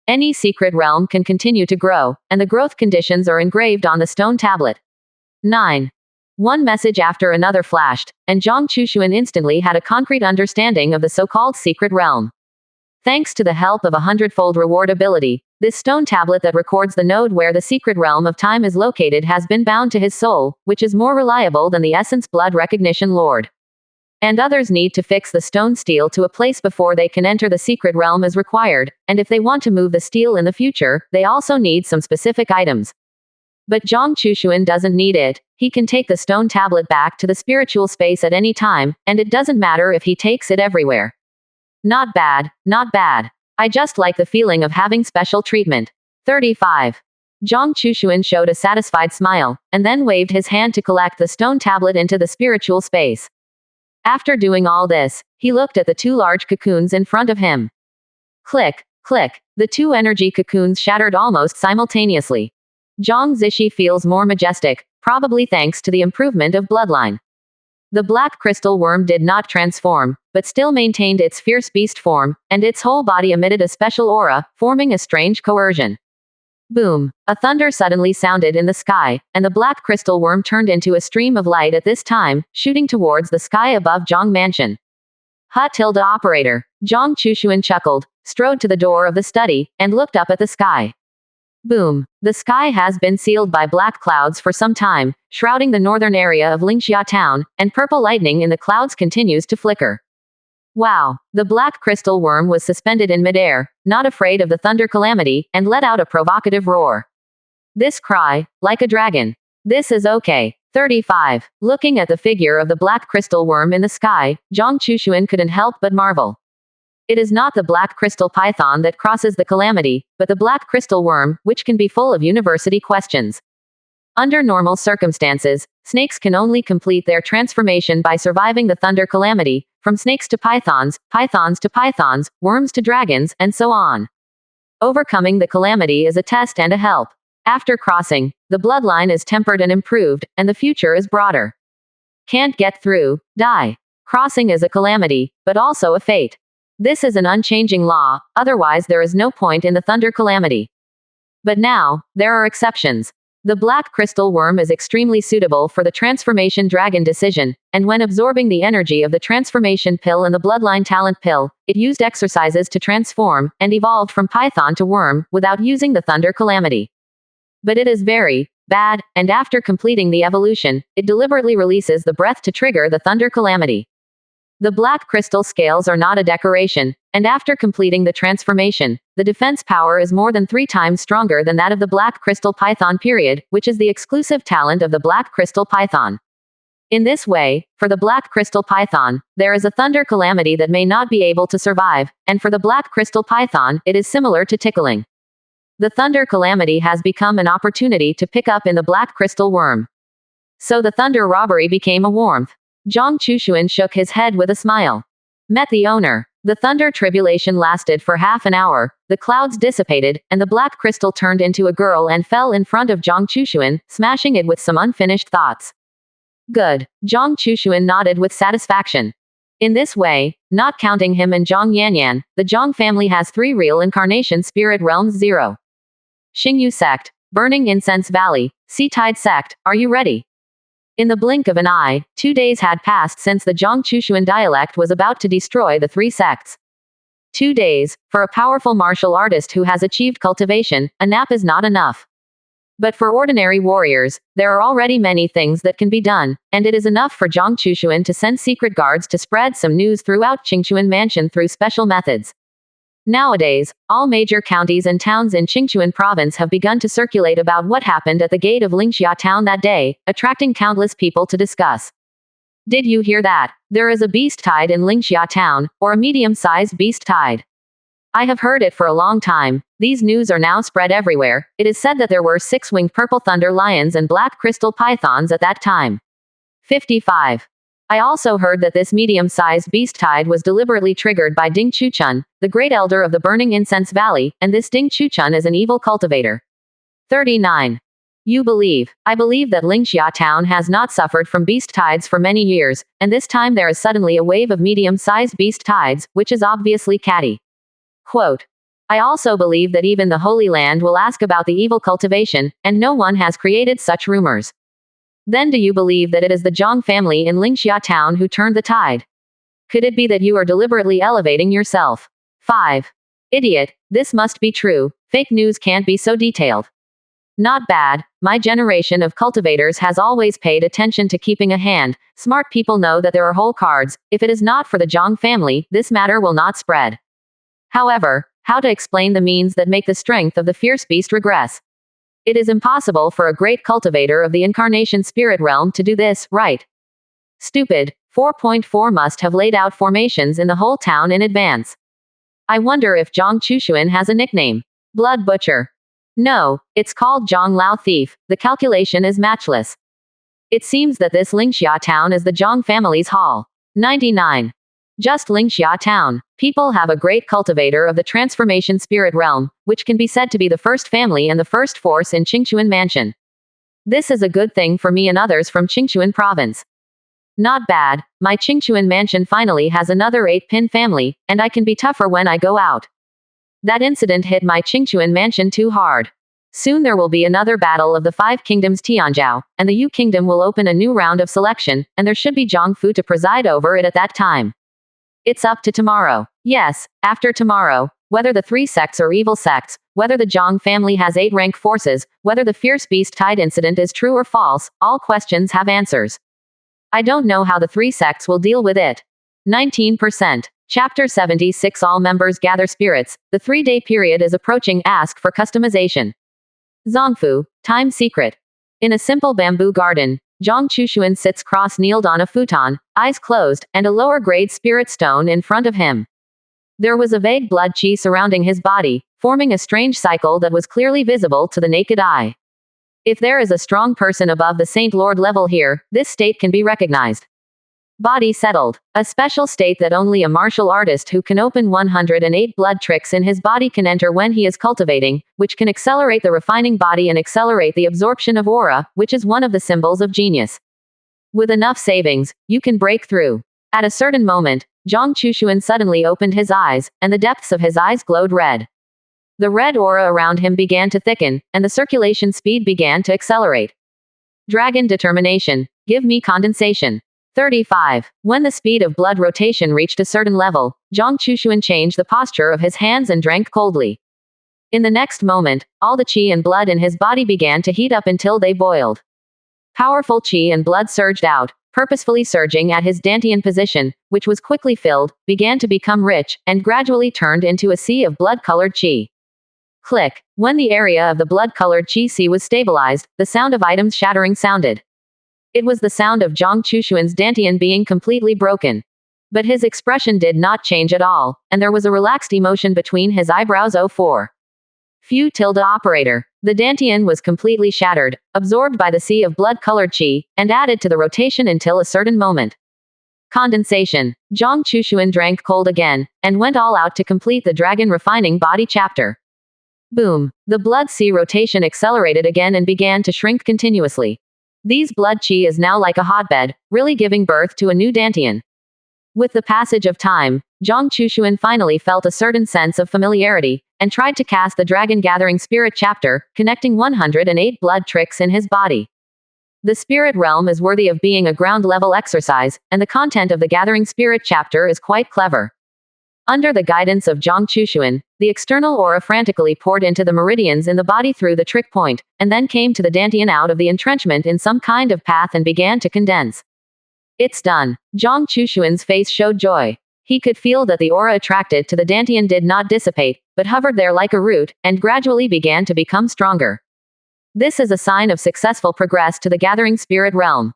Any secret realm can continue to grow, and the growth conditions are engraved on the stone tablet. 9. One message after another flashed, and Zhang Chushuan instantly had a concrete understanding of the so-called secret realm. Thanks to the help of a 100-fold reward ability, this stone tablet that records the node where the secret realm of time is located has been bound to his soul, which is more reliable than the essence blood recognition lord. And others need to fix the stone stele to a place before they can enter the secret realm as required, and if they want to move the stele in the future, they also need some specific items. But Zhang Chushuan doesn't need it. He can take the stone tablet back to the spiritual space at any time, and it doesn't matter if he takes it everywhere. Not bad, not bad. I just like the feeling of having special treatment. 35. Zhang Chushuan showed a satisfied smile, and then waved his hand to collect the stone tablet into the spiritual space. After doing all this, he looked at the 2 large cocoons in front of him. Click, click. The 2 energy cocoons shattered almost simultaneously. Zhang Zishi feels more majestic, probably thanks to the improvement of bloodline. The black crystal worm did not transform, but still maintained its fierce beast form, and its whole body emitted a special aura, forming a strange coercion. Boom! A thunder suddenly sounded in the sky, and the black crystal worm turned into a stream of light at this time, shooting towards the sky above Zhang Mansion. Operator. Zhang Chushuan chuckled, strode to the door of the study, and looked up at the sky. Boom! The sky has been sealed by black clouds for some time, shrouding the northern area of Lingxia town, and purple lightning in the clouds continues to flicker. Wow! The black crystal worm was suspended in midair, not afraid of the thunder calamity, and let out a provocative roar. This cry, like a dragon. This is okay. 35. Looking at the figure of the black crystal worm in the sky, Zhang Chushuan couldn't help but marvel. It is not the black crystal python that crosses the calamity, but the black crystal worm, which can be full of university questions. Under normal circumstances, snakes can only complete their transformation by surviving the thunder calamity, from snakes to pythons, pythons to pythons, worms to dragons, and so on. Overcoming the calamity is a test and a help. After crossing, the bloodline is tempered and improved, and the future is broader. Can't get through, die. Crossing is a calamity, but also a fate. This is an unchanging law, otherwise there is no point in the thunder calamity. But now, there are exceptions. The black crystal worm is extremely suitable for the transformation dragon decision, and when absorbing the energy of the transformation pill and the bloodline talent pill, it used exercises to transform, and evolved from python to worm, without using the thunder calamity. But it is very bad, and after completing the evolution, it deliberately releases the breath to trigger the thunder calamity. The black crystal scales are not a decoration, and after completing the transformation, the defense power is more than 3 times stronger than that of the black crystal python period, which is the exclusive talent of the black crystal python. In this way, for the black crystal python, there is a thunder calamity that may not be able to survive, and for the black crystal python, it is similar to tickling. The thunder calamity has become an opportunity to pick up in the black crystal worm. So the thunder robbery became a warmth. Zhang Chushuan shook his head with a smile. Met the owner. The thunder tribulation lasted for half an hour, the clouds dissipated, and the black crystal turned into a girl and fell in front of Zhang Chushuan, smashing it with some unfinished thoughts. Good. Zhang Chushuan nodded with satisfaction. In this way, not counting him and Zhang Yanyan, the Zhang family has 3 real incarnation spirit realms. 0. Xingyu sect, Burning Incense Valley, Sea Tide sect, are you ready? In the blink of an eye, 2 days had passed since the Zhang Chushuan dialect was about to destroy the 3 sects. 2 days, for a powerful martial artist who has achieved cultivation, a nap is not enough. But for ordinary warriors, there are already many things that can be done, and it is enough for Zhang Chushuan to send secret guards to spread some news throughout Qingchuan Mansion through special methods. Nowadays, all major counties and towns in Qingchuan province have begun to circulate about what happened at the gate of Lingxia town that day, attracting countless people to discuss. Did you hear that? There is a beast tide in Lingxia town, or a medium-sized beast tide. I have heard it for a long time. These news are now spread everywhere. It is said that there were 6-winged purple thunder lions and black crystal pythons at that time. 55. I also heard that this medium-sized beast tide was deliberately triggered by Ding Chuchun, the great elder of the Burning Incense Valley, and this Ding Chuchun is an evil cultivator. 39. You believe. I believe that Lingxia town has not suffered from beast tides for many years, and this time there is suddenly a wave of medium-sized beast tides, which is obviously catty. Quote. I also believe that even the Holy Land will ask about the evil cultivation, and no one has created such rumors. Then do you believe that it is the Zhang family in Lingxia town who turned the tide? Could it be that you are deliberately elevating yourself? 5. Idiot, this must be true. Fake news can't be so detailed. Not bad. My generation of cultivators has always paid attention to keeping a hand. Smart people know that there are whole cards. If it is not for the Zhang family, this matter will not spread. However, how to explain the means that make the strength of the fierce beast regress? It is impossible for a great cultivator of the incarnation spirit realm to do this, right? Stupid. 4.4 must have laid out formations in the whole town in advance. I wonder if Zhang Chushuan has a nickname. Blood Butcher. No, it's called Zhang Lao Thief. The calculation is matchless. It seems that this Lingxia town is the Zhang family's hall. 99. Just Lingxia town. People have a great cultivator of the transformation spirit realm, which can be said to be the first family and the first force in Qingchuan Mansion. This is a good thing for me and others from Qingchuan province. Not bad. My Qingchuan Mansion finally has another 8-pin family, and I can be tougher when I go out. That incident hit my Qingchuan Mansion too hard. Soon there will be another battle of the 5 kingdoms Tianzhou, and the Yu kingdom will open a new round of selection, and there should be Zhang Fu to preside over it at that time. It's up to tomorrow. Yes, after tomorrow. Whether the 3 sects are evil sects, whether the Zhang family has 8 rank forces, whether the fierce beast tide incident is true or false, all questions have answers. I don't know how the 3 sects will deal with it. 19%. Chapter 76. All members gather spirits. The 3-day period is approaching. Ask for customization. Zongfu, time secret. In a simple bamboo garden, Zhang Chushuan sits cross-kneeled on a futon, eyes closed, and a lower-grade spirit stone in front of him. There was a vague blood qi surrounding his body, forming a strange cycle that was clearly visible to the naked eye. If there is a strong person above the Saint Lord level here, this state can be recognized. Body settled. A special state that only a martial artist who can open 108 blood tricks in his body can enter when he is cultivating, which can accelerate the refining body and accelerate the absorption of aura, which is one of the symbols of genius. With enough savings, you can break through. At a certain moment, Zhang Chushuan suddenly opened his eyes, and the depths of his eyes glowed red. The red aura around him began to thicken, and the circulation speed began to accelerate. Dragon determination. Give me condensation. 35. When the speed of blood rotation reached a certain level, Zhang Chushuan changed the posture of his hands and drank coldly. In the next moment, all the qi and blood in his body began to heat up until they boiled. Powerful qi and blood surged out, purposefully surging at his dantian position, which was quickly filled, began to become rich, and gradually turned into a sea of blood-colored qi. Click. When the area of the blood-colored qi sea was stabilized, the sound of items shattering sounded. It was the sound of Zhang Chushuan's dantian being completely broken. But his expression did not change at all, and there was a relaxed emotion between his eyebrows. 04. Few tilde operator. The dantian was completely shattered, absorbed by the sea of blood-colored qi, and added to the rotation until a certain moment. Condensation. Zhang Chushuan drank cold again, and went all out to complete the dragon refining body chapter. Boom. The blood sea rotation accelerated again and began to shrink continuously. These blood qi is now like a hotbed, really giving birth to a new dantian. With the passage of time, Zhang Chushuan finally felt a certain sense of familiarity, and tried to cast the Dragon Gathering Spirit chapter, connecting 108 blood tricks in his body. The spirit realm is worthy of being a ground-level exercise, and the content of the Gathering Spirit chapter is quite clever. Under the guidance of Zhang Chushuan, the external aura frantically poured into the meridians in the body through the trick point, and then came to the dantian out of the entrenchment in some kind of path and began to condense. It's done. Zhang Chushuan's face showed joy. He could feel that the aura attracted to the dantian did not dissipate, but hovered there like a root, and gradually began to become stronger. This is a sign of successful progress to the gathering spirit realm.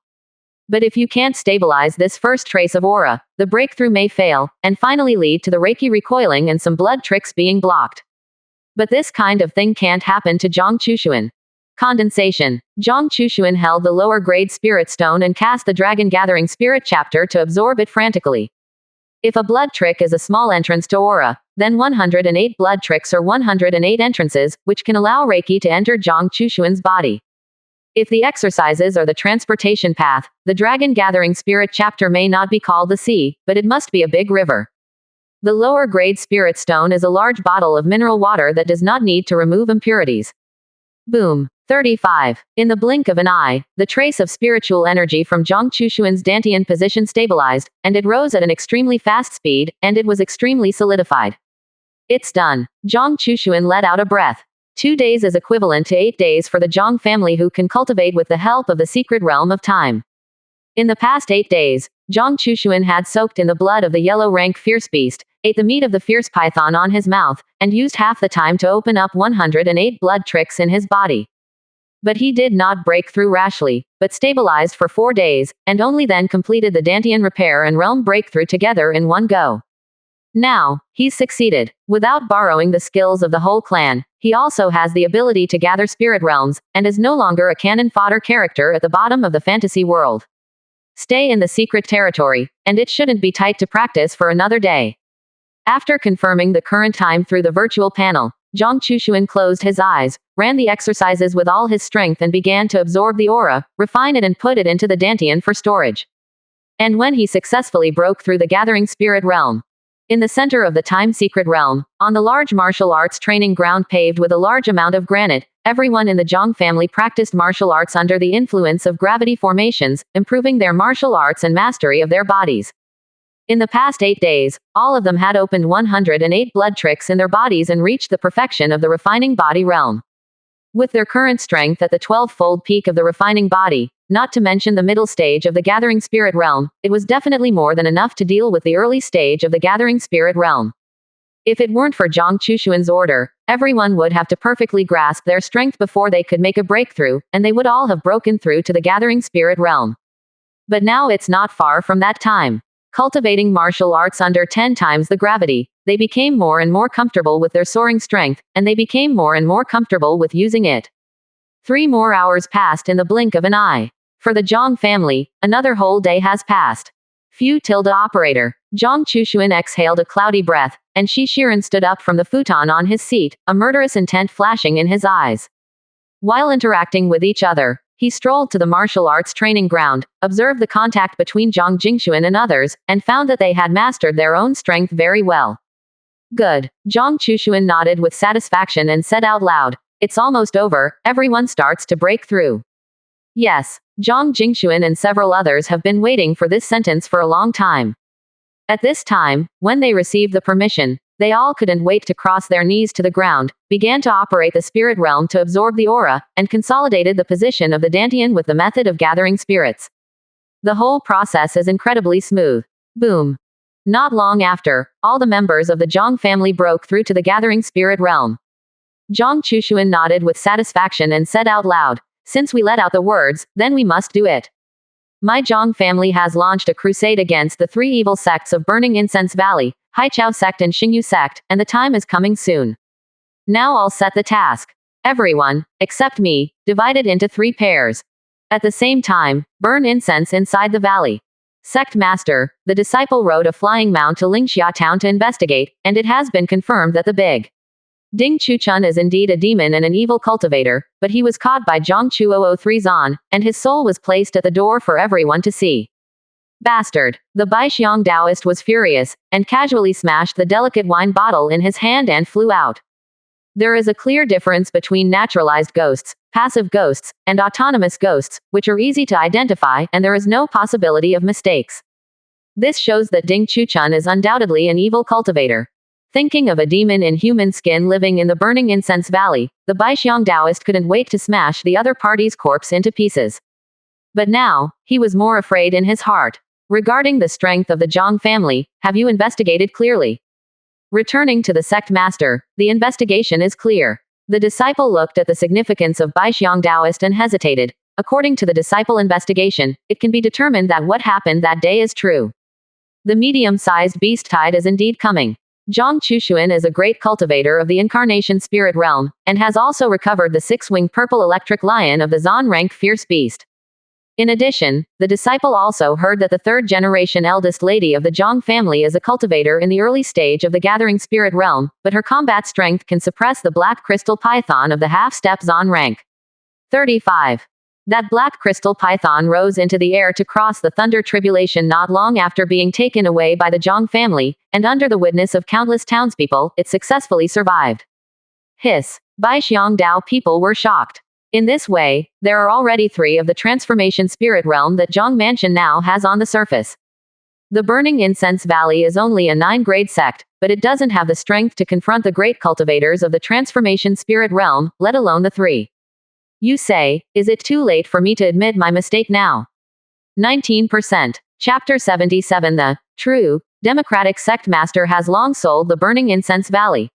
But if you can't stabilize this first trace of aura, the breakthrough may fail, and finally lead to the Reiki recoiling and some blood tricks being blocked. But this kind of thing can't happen to Zhang Chushuan. Condensation. Zhang Chushuan held the lower grade spirit stone and cast the dragon gathering spirit chapter to absorb it frantically. If a blood trick is a small entrance to aura, then 108 blood tricks are 108 entrances, which can allow Reiki to enter Zhang Chushuan's body. If the exercises are the transportation path, the dragon gathering spirit chapter may not be called the sea, but it must be a big river. The lower grade spirit stone is a large bottle of mineral water that does not need to remove impurities. Boom. 35. In the blink of an eye, the trace of spiritual energy from Zhang Chushuan's Dantian position stabilized, and it rose at an extremely fast speed, and it was extremely solidified. It's done. Zhang Chushuan let out a breath. 2 days is equivalent to 8 days for the Zhang family who can cultivate with the help of the secret realm of time. In the past 8 days, Zhang Chushuan had soaked in the blood of the yellow rank fierce beast, ate the meat of the fierce python on his mouth, and used half the time to open up 108 blood tricks in his body. But he did not break through rashly, but stabilized for 4 days, and only then completed the Dantian repair and realm breakthrough together in one go. Now, he's succeeded. Without borrowing the skills of the whole clan, he also has the ability to gather spirit realms, and is no longer a cannon fodder character at the bottom of the fantasy world. Stay in the secret territory, and it shouldn't be tight to practice for another day. After confirming the current time through the virtual panel, Zhang Chushuan closed his eyes, ran the exercises with all his strength and began to absorb the aura, refine it and put it into the Dantian for storage. And when he successfully broke through the gathering spirit realm, in the center of the time secret realm, on the large martial arts training ground paved with a large amount of granite, everyone in the Zhang family practiced martial arts under the influence of gravity formations, improving their martial arts and mastery of their bodies. In the past 8 days, all of them had opened 108 blood tricks in their bodies and reached the perfection of the refining body realm. With their current strength at the 12-fold peak of the refining body, not to mention the middle stage of the gathering spirit realm, it was definitely more than enough to deal with the early stage of the gathering spirit realm. If it weren't for Zhang Chushuan's order, everyone would have to perfectly grasp their strength before they could make a breakthrough, and they would all have broken through to the gathering spirit realm. But now it's not far from that time. Cultivating martial arts under 10 times the gravity, they became more and more comfortable with their soaring strength, and they became more and more comfortable with using it. 3 more hours passed in the blink of an eye. For the Zhang family, another whole day has passed. Few tilde operator. Zhang Chushuan exhaled a cloudy breath, and Shi Shiren stood up from the futon on his seat, a murderous intent flashing in his eyes. While interacting with each other, he strolled to the martial arts training ground, observed the contact between Zhang Jingshuan and others, and found that they had mastered their own strength very well. Good. Zhang Chushuan nodded with satisfaction and said out loud, "It's almost over, everyone starts to break through." Yes, Zhang Jingshuan and several others have been waiting for this sentence for a long time. At this time, when they received the permission, they all couldn't wait to cross their knees to the ground, began to operate the spirit realm to absorb the aura, and consolidated the position of the Dantian with the method of gathering spirits. The whole process is incredibly smooth. Boom. Not long after, all the members of the Zhang family broke through to the gathering spirit realm. Zhang Chushuan nodded with satisfaction and said out loud, "Since we let out the words, then we must do it. My Zhang family has launched a crusade against the 3 evil sects of Burning Incense Valley, Haichao sect and Xingyu sect, and the time is coming soon. Now I'll set the task. Everyone, except me, divided into 3 pairs. At the same time, burn incense inside the valley. Sect Master, the disciple rode a flying mount to Lingxia town to investigate, and it has been confirmed that the big Ding Chuchun is indeed a demon and an evil cultivator, but he was caught by Zhang Chu 003 Zan, and his soul was placed at the door for everyone to see. Bastard. The Baixiang Taoist was furious, and casually smashed the delicate wine bottle in his hand and flew out. There is a clear difference between naturalized ghosts, passive ghosts, and autonomous ghosts, which are easy to identify, and there is no possibility of mistakes. This shows that Ding Chuchun is undoubtedly an evil cultivator. Thinking of a demon in human skin living in the Burning Incense Valley, the Baixiang Taoist couldn't wait to smash the other party's corpse into pieces. But now, he was more afraid in his heart. Regarding the strength of the Zhang family, have you investigated clearly? Returning to the sect master, the investigation is clear. The disciple looked at the significance of Baixiang Taoist and hesitated. according to the disciple investigation, it can be determined that what happened that day is true. The medium-sized beast tide is indeed coming. Zhang Chushuan is a great cultivator of the incarnation spirit realm, and has also recovered the six-winged purple electric lion of the Zan rank fierce beast. In addition, the disciple also heard that the third-generation eldest lady of the Zhang family is a cultivator in the early stage of the gathering spirit realm, but her combat strength can suppress the black crystal python of the half-step Zan rank. 35. That black crystal python rose into the air to cross the thunder tribulation not long after being taken away by the Zhang family, and under the witness of countless townspeople, it successfully survived. Hiss. Baixiang Dao people were shocked. In this way, there are already 3 of the transformation spirit realm that Zhang Mansion now has on the surface. The Burning Incense Valley is only a 9-grade sect, but it doesn't have the strength to confront the great cultivators of the transformation spirit realm, let alone the 3. You say, is it too late for me to admit my mistake now? 19%. Chapter 77. The true democratic sect master has long sold the Burning Incense Valley.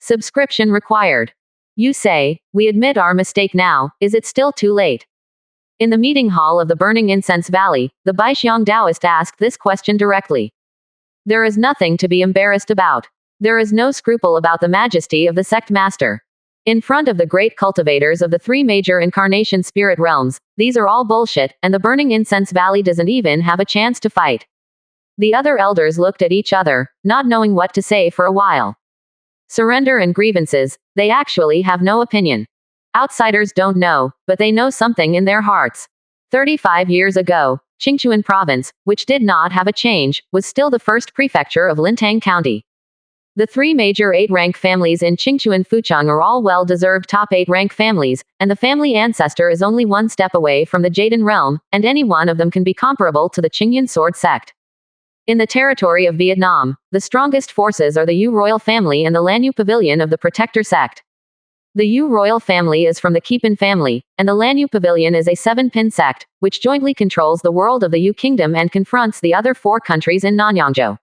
Subscription required. You say, we admit our mistake now, is it still too late? In the meeting hall of the Burning Incense Valley, the Baixiang Taoist asked this question directly. There is nothing to be embarrassed about. There is no scruple about the majesty of the sect master. In front of the great cultivators of the 3 major incarnation spirit realms, these are all bullshit, and the Burning Incense Valley doesn't even have a chance to fight. The other elders looked at each other, not knowing what to say for a while. Surrender and grievances, they actually have no opinion. Outsiders don't know, but they know something in their hearts. 35 years ago, Qingchuan province, which did not have a change, was still the first prefecture of Lintang County. The 3 major 8-rank families in Qingchuan Fucheng are all well-deserved top 8-rank families, and the family Ancestor is only 1 step away from the Jaden realm, and any one of them can be comparable to the Qingyan sword sect. In the territory of Vietnam, the strongest forces are the Yu royal family and the Lanyu pavilion of the Protector sect. The Yu royal family is from the Kipin family, and the Lanyu pavilion is a 7-pin sect, which jointly controls the world of the Yu kingdom and confronts the other 4 countries in Nanyangzhou.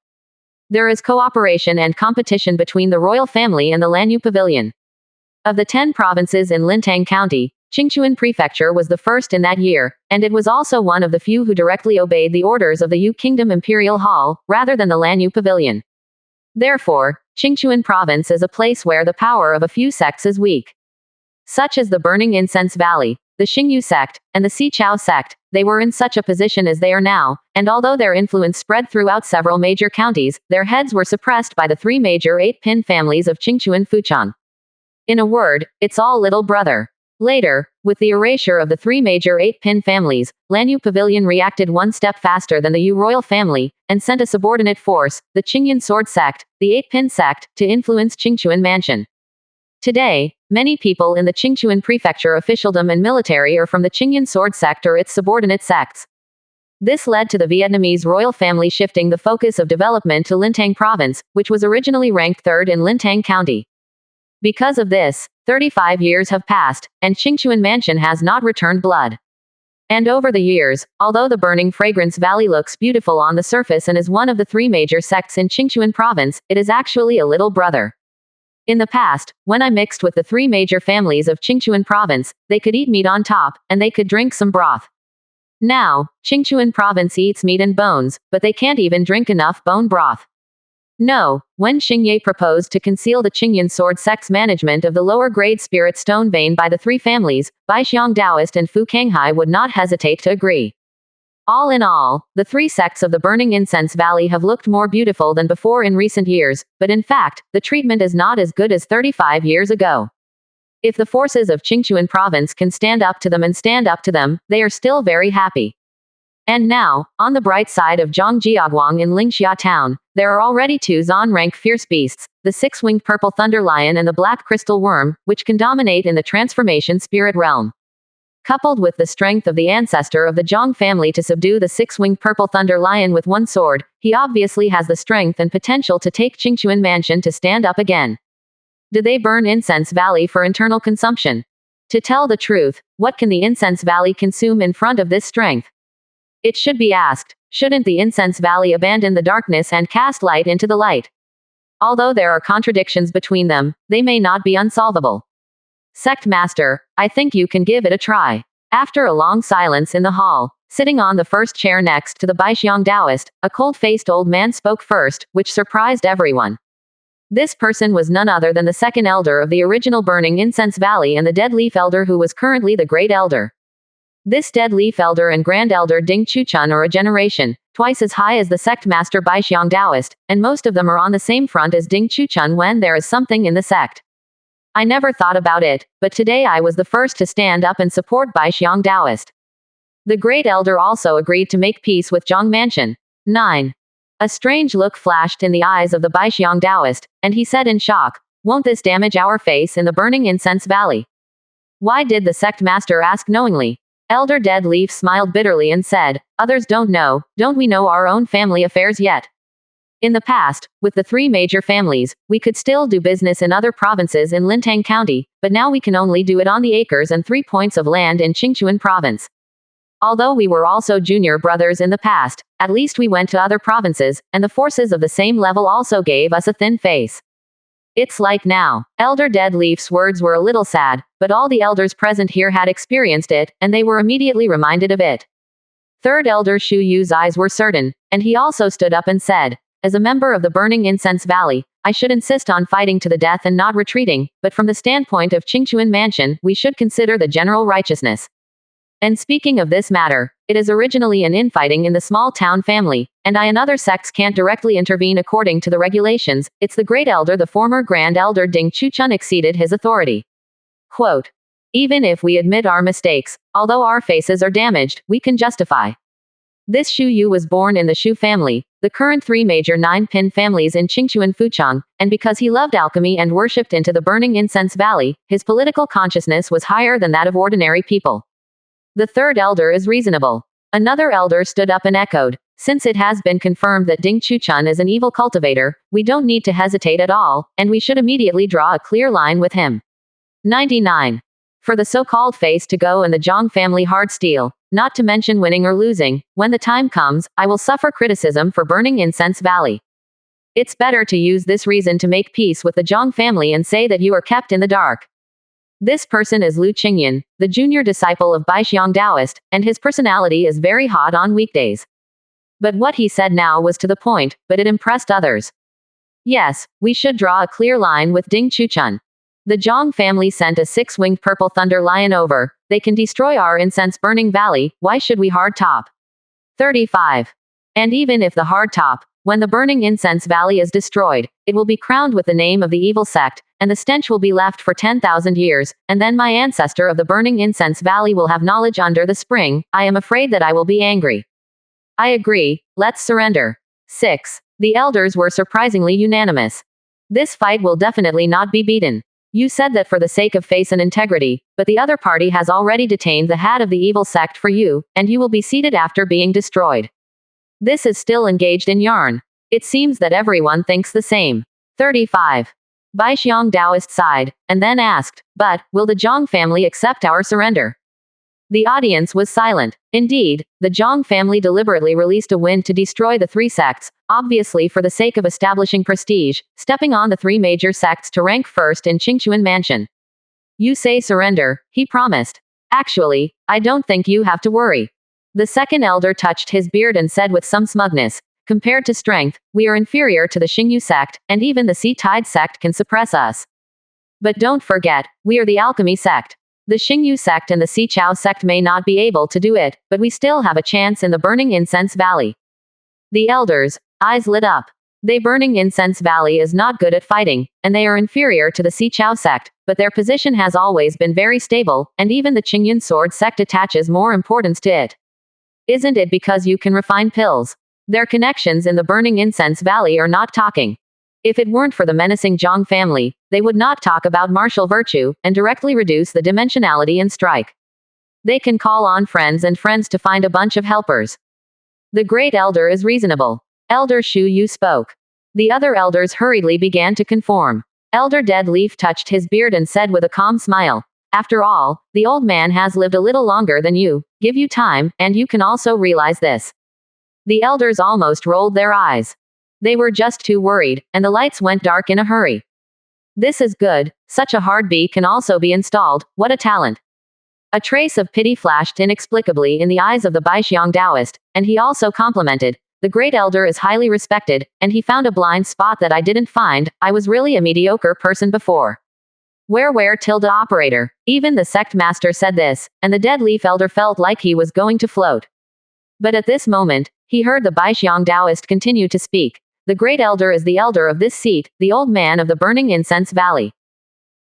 There is cooperation and competition between the royal family and the Lanyu pavilion. Of the 10 provinces in Lintang County, Qingchuan Prefecture was the first in that year, and it was also one of the few who directly obeyed the orders of the Yu Kingdom Imperial Hall, rather than the Lanyu Pavilion. Therefore, Qingchuan Province is a place where the power of a few sects is weak. Such as the Burning Incense Valley, the Xingyu sect, and the Sichao sect, they were in such a position as they are now, and although their influence spread throughout several major counties, their heads were suppressed by the 3 major 8-pin families of Qingchuan Fucheng. In a word, it's all little brother. Later, with the erasure of the 3 major 8-pin families, Lanyu Pavilion reacted 1 step faster than the Yu royal family, and sent a subordinate force, the Qingyan sword sect, the 8-pin sect, to influence Qingchuan Mansion. Today, many people in the Qingchuan prefecture officialdom and military are from the Qingyan sword sect or its subordinate sects. This led to the Vietnamese royal family shifting the focus of development to Lintang province, which was originally ranked 3rd in Lintang County. Because of this, 35 years have passed, and Qingchuan Mansion has not returned blood. And over the years, although the Burning Fragrance Valley looks beautiful on the surface and is one of the 3 major sects in Qingchuan province, it is actually a little brother. In the past, when I mixed with the 3 major families of Qingchuan province, they could eat meat on top, and they could drink some broth. Now, Qingchuan province eats meat and bones, but they can't even drink enough bone broth. No, when Xingye proposed to conceal the Qingyan sword sect's management of the lower-grade spirit stone vein by the 3 families, Baixiang Taoist and Fu Kanghai would not hesitate to agree. All in all, the 3 sects of the Burning Incense Valley have looked more beautiful than before in recent years, but in fact, the treatment is not as good as 35 years ago. If the forces of Qingchuan province can stand up to them and stand up to them, they are still very happy. And now, on the bright side of Zhangjiaguang in Lingxia town, there are already 2 Zan-rank fierce beasts, the 6-winged purple thunder lion and the black crystal worm, which can dominate in the transformation spirit realm. Coupled with the strength of the ancestor of the Zhang family to subdue the 6-winged purple thunder lion with 1 sword, he obviously has the strength and potential to take Qingchuan Mansion to stand up again. Do they burn Incense Valley for internal consumption? To tell the truth, what can the Incense Valley consume in front of this strength? It should be asked, shouldn't the Incense Valley abandon the darkness and cast light into the light? Although there are contradictions between them, they may not be unsolvable. Sect Master, I think you can give it a try. After a long silence in the hall, sitting on the first chair next to the Baixiang Taoist, a cold-faced old man spoke first, which surprised everyone. This person was none other than the second elder of the original Burning Incense Valley and the Dead Leaf Elder who was currently the Great Elder. This Dead Leaf Elder and Grand Elder Ding Chuchun are a generation, twice as high as the sect master Baixiang Taoist, and most of them are on the same front as Ding Chuchun when there is something in the sect. I never thought about it, but today I was the first to stand up and support Baixiang Taoist. The Great Elder also agreed to make peace with Zhang Mansion. 9. A strange look flashed in the eyes of the Baixiang Taoist, and he said in shock, "Won't this damage our face in the Burning Incense Valley?" Why did the sect master ask knowingly? Elder Dead Leaf smiled bitterly and said, "Others don't know, don't we know our own family affairs yet? In the past, with the three major families, we could still do business in other provinces in Lintang County, but now we can only do it on the acres and 3 points of land in Qingchuan Province. Although we were also junior brothers in the past, at least we went to other provinces, and the forces of the same level also gave us a thin face. It's like now." Elder Dead Leaf's words were a little sad, but all the elders present here had experienced it, and they were immediately reminded of it. Third Elder Shu Yu's eyes were certain, and he also stood up and said, "As a member of the Burning Incense Valley, I should insist on fighting to the death and not retreating, but from the standpoint of Qingchuan Mansion, we should consider the general righteousness. And speaking of this matter, it is originally an infighting in the small town family, and I and other sects can't directly intervene according to the regulations. It's the Great Elder, the former Grand Elder Ding Chuchun exceeded his authority. Quote, even if we admit our mistakes, although our faces are damaged, we can justify. This Shu Yu was born in the Shu family, the current three major nine-pin families in Qingchuan Fuchang, and because he loved alchemy and worshipped into the Burning Incense Valley, his political consciousness was higher than that of ordinary people. The third elder is reasonable." Another elder stood up and echoed, "Since it has been confirmed that Ding Chuchun is an evil cultivator, we don't need to hesitate at all, and we should immediately draw a clear line with him." 99. For the so-called face to go and the Zhang family hard steel, not to mention winning or losing, when the time comes, I will suffer criticism for Burning Incense Valley. It's better to use this reason to make peace with the Zhang family and say that you are kept in the dark. This person is Lu Qingyan, the junior disciple of Baixiang Taoist, and his personality is very hot on weekdays. But what he said now was to the point, but it impressed others. Yes, we should draw a clear line with Ding Chuchun. The Zhang family sent a 6-winged purple thunder lion over. They can destroy our incense-burning valley, why should we hard top? 35. And even if the hard top, when the Burning Incense Valley is destroyed, it will be crowned with the name of the evil sect, and the stench will be left for 10,000 years, and then my ancestor of the Burning Incense Valley will have knowledge under the spring. I am afraid that I will be angry. I agree, let's surrender. 6. The elders were surprisingly unanimous. This fight will definitely not be beaten. You said that for the sake of face and integrity, but the other party has already detained the head of the evil sect for you, and you will be seated after being destroyed. This is still engaged in yarn. It seems that everyone thinks the same. 35. Baixiang Taoist sighed, and then asked, but, will the Zhang family accept our surrender? The audience was silent. Indeed, the Zhang family deliberately released a wind to destroy the three sects, obviously for the sake of establishing prestige, stepping on the three major sects to rank first in Qingchuan Mansion. You say surrender, he promised. Actually, I don't think you have to worry. The second elder touched his beard and said with some smugness, compared to strength, we are inferior to the Xingyu sect, and even the Sea-Tide sect can suppress us. But don't forget, we are the alchemy sect. The Xingyu sect and the Sichao sect may not be able to do it, but we still have a chance in the Burning Incense Valley. The elders' eyes lit up. The Burning Incense Valley is not good at fighting, and they are inferior to the Sichao sect, but their position has always been very stable, and even the Qingyun sword sect attaches more importance to it. Isn't it because you can refine pills? Their connections in the Burning Incense Valley are not talking. If it weren't for the menacing Zhang family, they would not talk about martial virtue, and directly reduce the dimensionality and strike. They can call on friends and friends to find a bunch of helpers. The great elder is reasonable. Elder Shu Yu spoke. The other elders hurriedly began to conform. Elder Dead Leaf touched his beard and said with a calm smile, after all, the old man has lived a little longer than you. Give you time, and you can also realize this. The elders almost rolled their eyes. They were just too worried, and the lights went dark in a hurry. This is good. Such a hard bee can also be installed. What a talent. A trace of pity flashed inexplicably in the eyes of the Baixiang Taoist, and he also complimented. The great elder is highly respected, and he found a blind spot that I didn't find. I was really a mediocre person before. Where tilde operator. Even the sect master said this, and the dead leaf elder felt like he was going to float. But at this moment, he heard the Baixiang Taoist continue to speak. The great elder is the elder of this seat, the old man of the burning incense valley.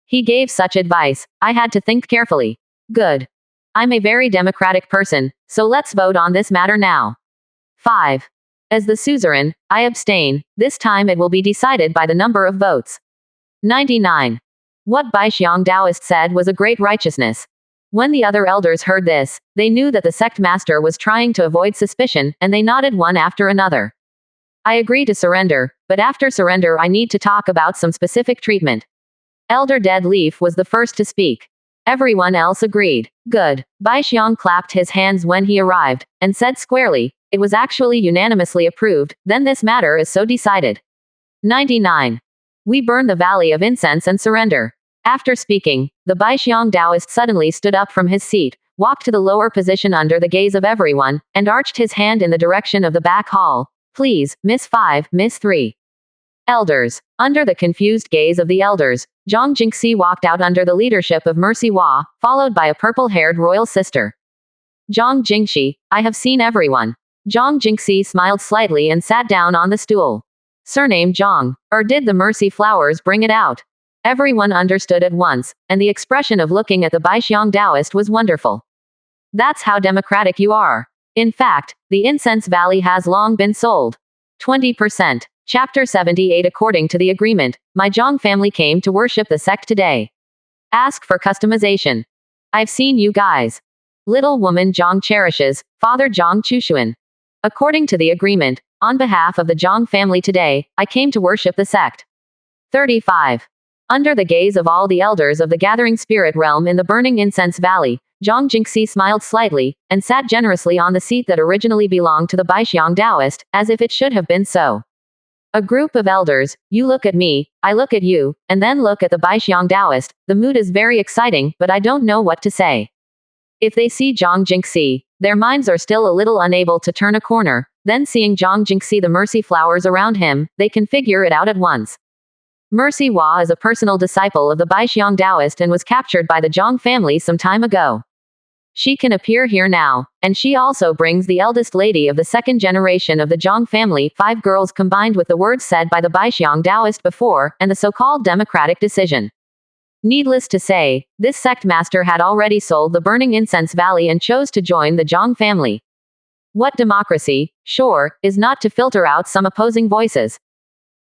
He gave such advice. I had to think carefully. Good. I'm a very democratic person, so let's vote on this matter now. 5. As the suzerain, I abstain. This time it will be decided by the number of votes. 99. What Baixiang Taoist said was a great righteousness. When the other elders heard this, they knew that the sect master was trying to avoid suspicion, and they nodded one after another. I agree to surrender, but after surrender I need to talk about some specific treatment. Elder Dead Leaf was the first to speak. Everyone else agreed. Good. Baixiang clapped his hands when he arrived, and said squarely, it was actually unanimously approved, then this matter is so decided. 99. We burn the valley of incense and surrender. After speaking, the Baixiang Taoist suddenly stood up from his seat, walked to the lower position under the gaze of everyone, and arched his hand in the direction of the back hall. Please, Miss 5, Miss 3. Elders. Under the confused gaze of the elders, Zhang Jingxi walked out under the leadership of Mercy Hua, followed by a purple-haired royal sister. Zhang Jingxi, I have seen everyone. Zhang Jingxi smiled slightly and sat down on the stool. Surname Zhang. Or did the mercy flowers bring it out? Everyone understood at once, and the expression of looking at the Baixiang Taoist was wonderful. That's how democratic you are. In fact, the incense valley has long been sold. 20%. Chapter 78. According to the agreement, my Zhang family came to worship the sect today. Ask for customization. I've seen you guys. Little woman Zhang cherishes, Father Zhang Chushuan. According to the agreement, on behalf of the Zhang family today, I came to worship the sect. 35. Under the gaze of all the elders of the gathering spirit realm in the burning incense valley, Zhang Jingxi smiled slightly, and sat generously on the seat that originally belonged to the Baixiang Taoist, as if it should have been so. A group of elders, you look at me, I look at you, and then look at the Baixiang Taoist. The mood is very exciting, but I don't know what to say. If they see Zhang Jingxi, their minds are still a little unable to turn a corner, then seeing Zhang Jingxi the mercy flowers around him, they can figure it out at once. Mercy Hua is a personal disciple of the Baixiang Taoist and was captured by the Zhang family some time ago. She can appear here now, and she also brings the eldest lady of the second generation of the Zhang family, 5 girls combined with the words said by the Baixiang Taoist before, and the so-called democratic decision. Needless to say, this sect master had already sold the burning incense valley and chose to join the Zhang family. What democracy, sure, is not to filter out some opposing voices.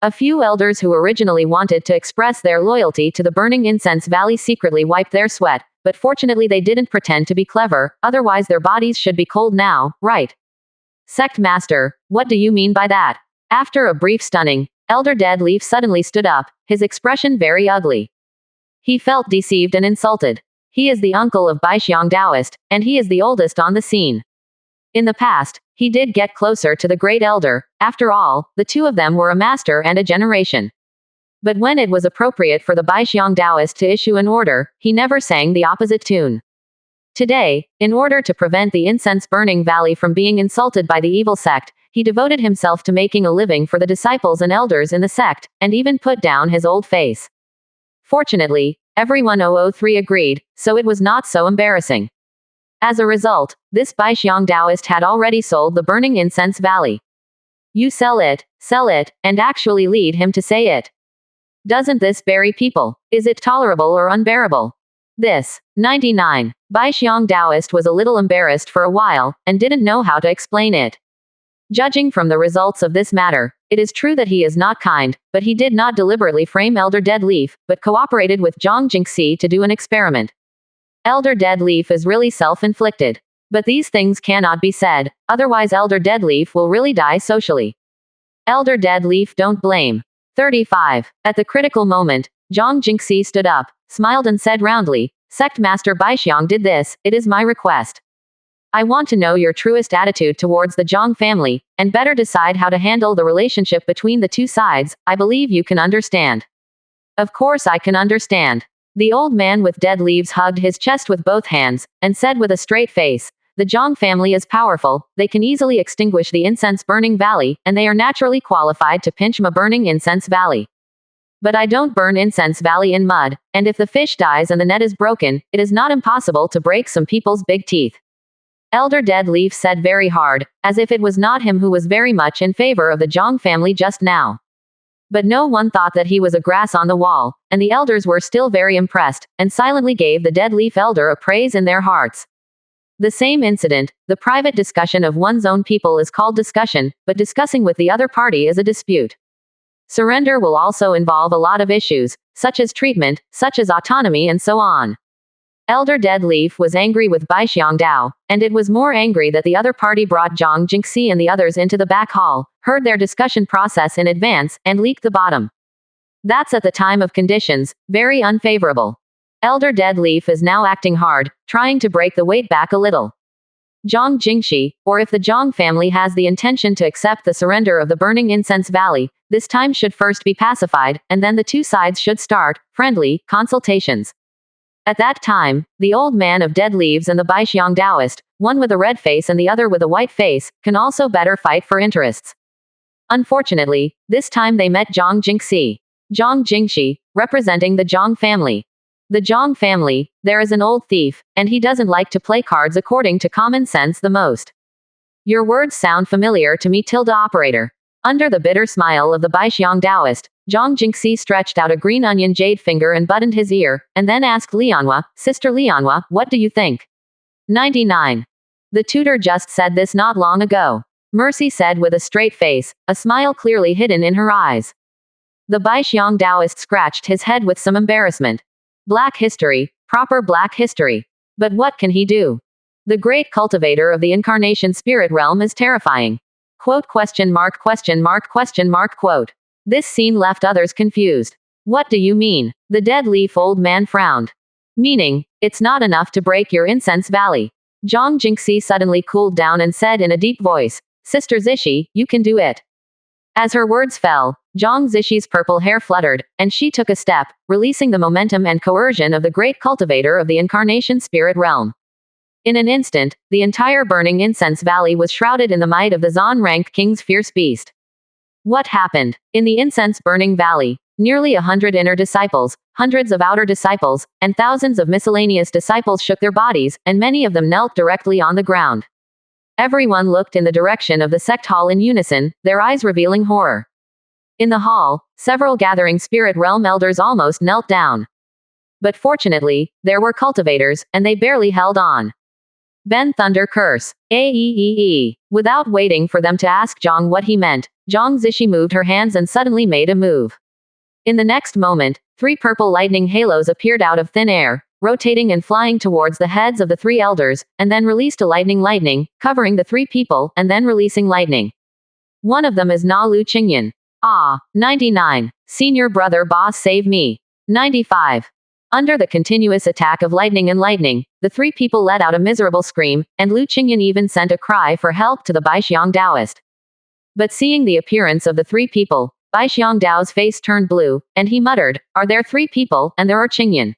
A few elders who originally wanted to express their loyalty to the burning incense valley secretly wiped their sweat, but fortunately they didn't pretend to be clever, otherwise their bodies should be cold now, right? Sect master, what do you mean by that? After a brief stunning, Elder Dead Leaf suddenly stood up, his expression very ugly. He felt deceived and insulted. He is the uncle of Baixiang Taoist, and he is the oldest on the scene. In the past, he did get closer to the great elder. After all, the two of them were a master and a generation. But when it was appropriate for the Baixiang Taoist to issue an order, he never sang the opposite tune. Today, in order to prevent the incense-burning valley from being insulted by the evil sect, he devoted himself to making a living for the disciples and elders in the sect, and even put down his old face. Fortunately, everyone 003 agreed, so it was not so embarrassing. As a result, this Baixiang Taoist had already sold the burning incense valley. You sell it, and actually lead him to say it. Doesn't this bury people? Is it tolerable or unbearable? This. 99. Baixiang Taoist was a little embarrassed for a while, and didn't know how to explain it. Judging from the results of this matter, it is true that he is not kind, but he did not deliberately frame Elder Dead Leaf, but cooperated with Zhang Jingxi to do an experiment. Elder Dead Leaf is really self-inflicted. But these things cannot be said, otherwise Elder Dead Leaf will really die socially. Elder Dead Leaf don't blame. 35. At the critical moment, Zhang Jingxi stood up, smiled and said roundly, Sect Master Baixiang did this, it is my request. I want to know your truest attitude towards the Zhang family, and better decide how to handle the relationship between the two sides. I believe you can understand. Of course I can understand. The old man with dead leaves hugged his chest with both hands, and said with a straight face, "The Zhang family is powerful, they can easily extinguish the incense-burning valley, and they are naturally qualified to pinch my burning incense valley. But I don't burn incense valley in mud, and if the fish dies and the net is broken, it is not impossible to break some people's big teeth." Elder Dead Leaf said very hard, as if it was not him who was very much in favor of the Zhang family just now. But no one thought that he was a grass on the wall, and the elders were still very impressed, and silently gave the Dead Leaf elder a praise in their hearts. The same incident, the private discussion of one's own people is called discussion, but discussing with the other party is a dispute. Surrender will also involve a lot of issues, such as treatment, such as autonomy and so on. Elder Dead Leaf was angry with Bai Xiangdao, and it was more angry that the other party brought Zhang Jingxi and the others into the back hall, heard their discussion process in advance, and leaked the bottom. That's at the time of conditions, very unfavorable. Elder Dead Leaf is now acting hard, trying to break the weight back a little. Zhang Jingxi, or if the Zhang family has the intention to accept the surrender of the burning incense valley, this time should first be pacified, and then the two sides should start friendly consultations. At that time, the old man of dead leaves and the Baixiang Taoist, one with a red face and the other with a white face, can also better fight for interests. Unfortunately, this time they met Zhang Jingxi. Zhang Jingxi, representing the Zhang family. The Zhang family, there is an old thief, and he doesn't like to play cards according to common sense the most. Your words sound familiar to me, operator. Under the bitter smile of the Baixiang Taoist, Zhang Jingxi stretched out a green onion jade finger and buttoned his ear, and then asked Lianhua, "Sister Lianhua, what do you think?" 99. The tutor just said this not long ago. Mercy said with a straight face, a smile clearly hidden in her eyes. The Baixiang Taoist scratched his head with some embarrassment. Black history, proper black history. But what can he do? The great cultivator of the incarnation spirit realm is terrifying. Quote question mark question mark question mark quote. This scene left others confused. What do you mean? The dead leaf old man frowned. Meaning, it's not enough to break your incense valley. Zhang Jingxi suddenly cooled down and said in a deep voice, "Sister Zishi, you can do it." As her words fell, Zhang Zishi's purple hair fluttered, and she took a step, releasing the momentum and coercion of the great cultivator of the incarnation spirit realm. In an instant, the entire burning incense valley was shrouded in the might of the Zan rank king's fierce beast. What happened? In the incense-burning valley, nearly 100 inner disciples, hundreds of outer disciples, and thousands of miscellaneous disciples shook their bodies, and many of them knelt directly on the ground. Everyone looked in the direction of the sect hall in unison, their eyes revealing horror. In the hall, several gathering spirit realm elders almost knelt down. But fortunately, there were cultivators, and they barely held on. Ben Thunder Curse. Aeee. Without waiting for them to ask Zhang what he meant, Zhang Zishi moved her hands and suddenly made a move. In the next moment, 3 purple lightning halos appeared out of thin air, rotating and flying towards the heads of the 3 elders, and then released a lightning, covering the 3 people, and then releasing lightning. One of them is Na Lu Qingyan. 99. Senior brother boss save me. 95. Under the continuous attack of lightning, the 3 people let out a miserable scream, and Lu Qingyan even sent a cry for help to the Baixiang Taoist. But seeing the appearance of the 3 people, Baixiang Dao's face turned blue, and he muttered, "Are there 3 people, and there are Qingyan?"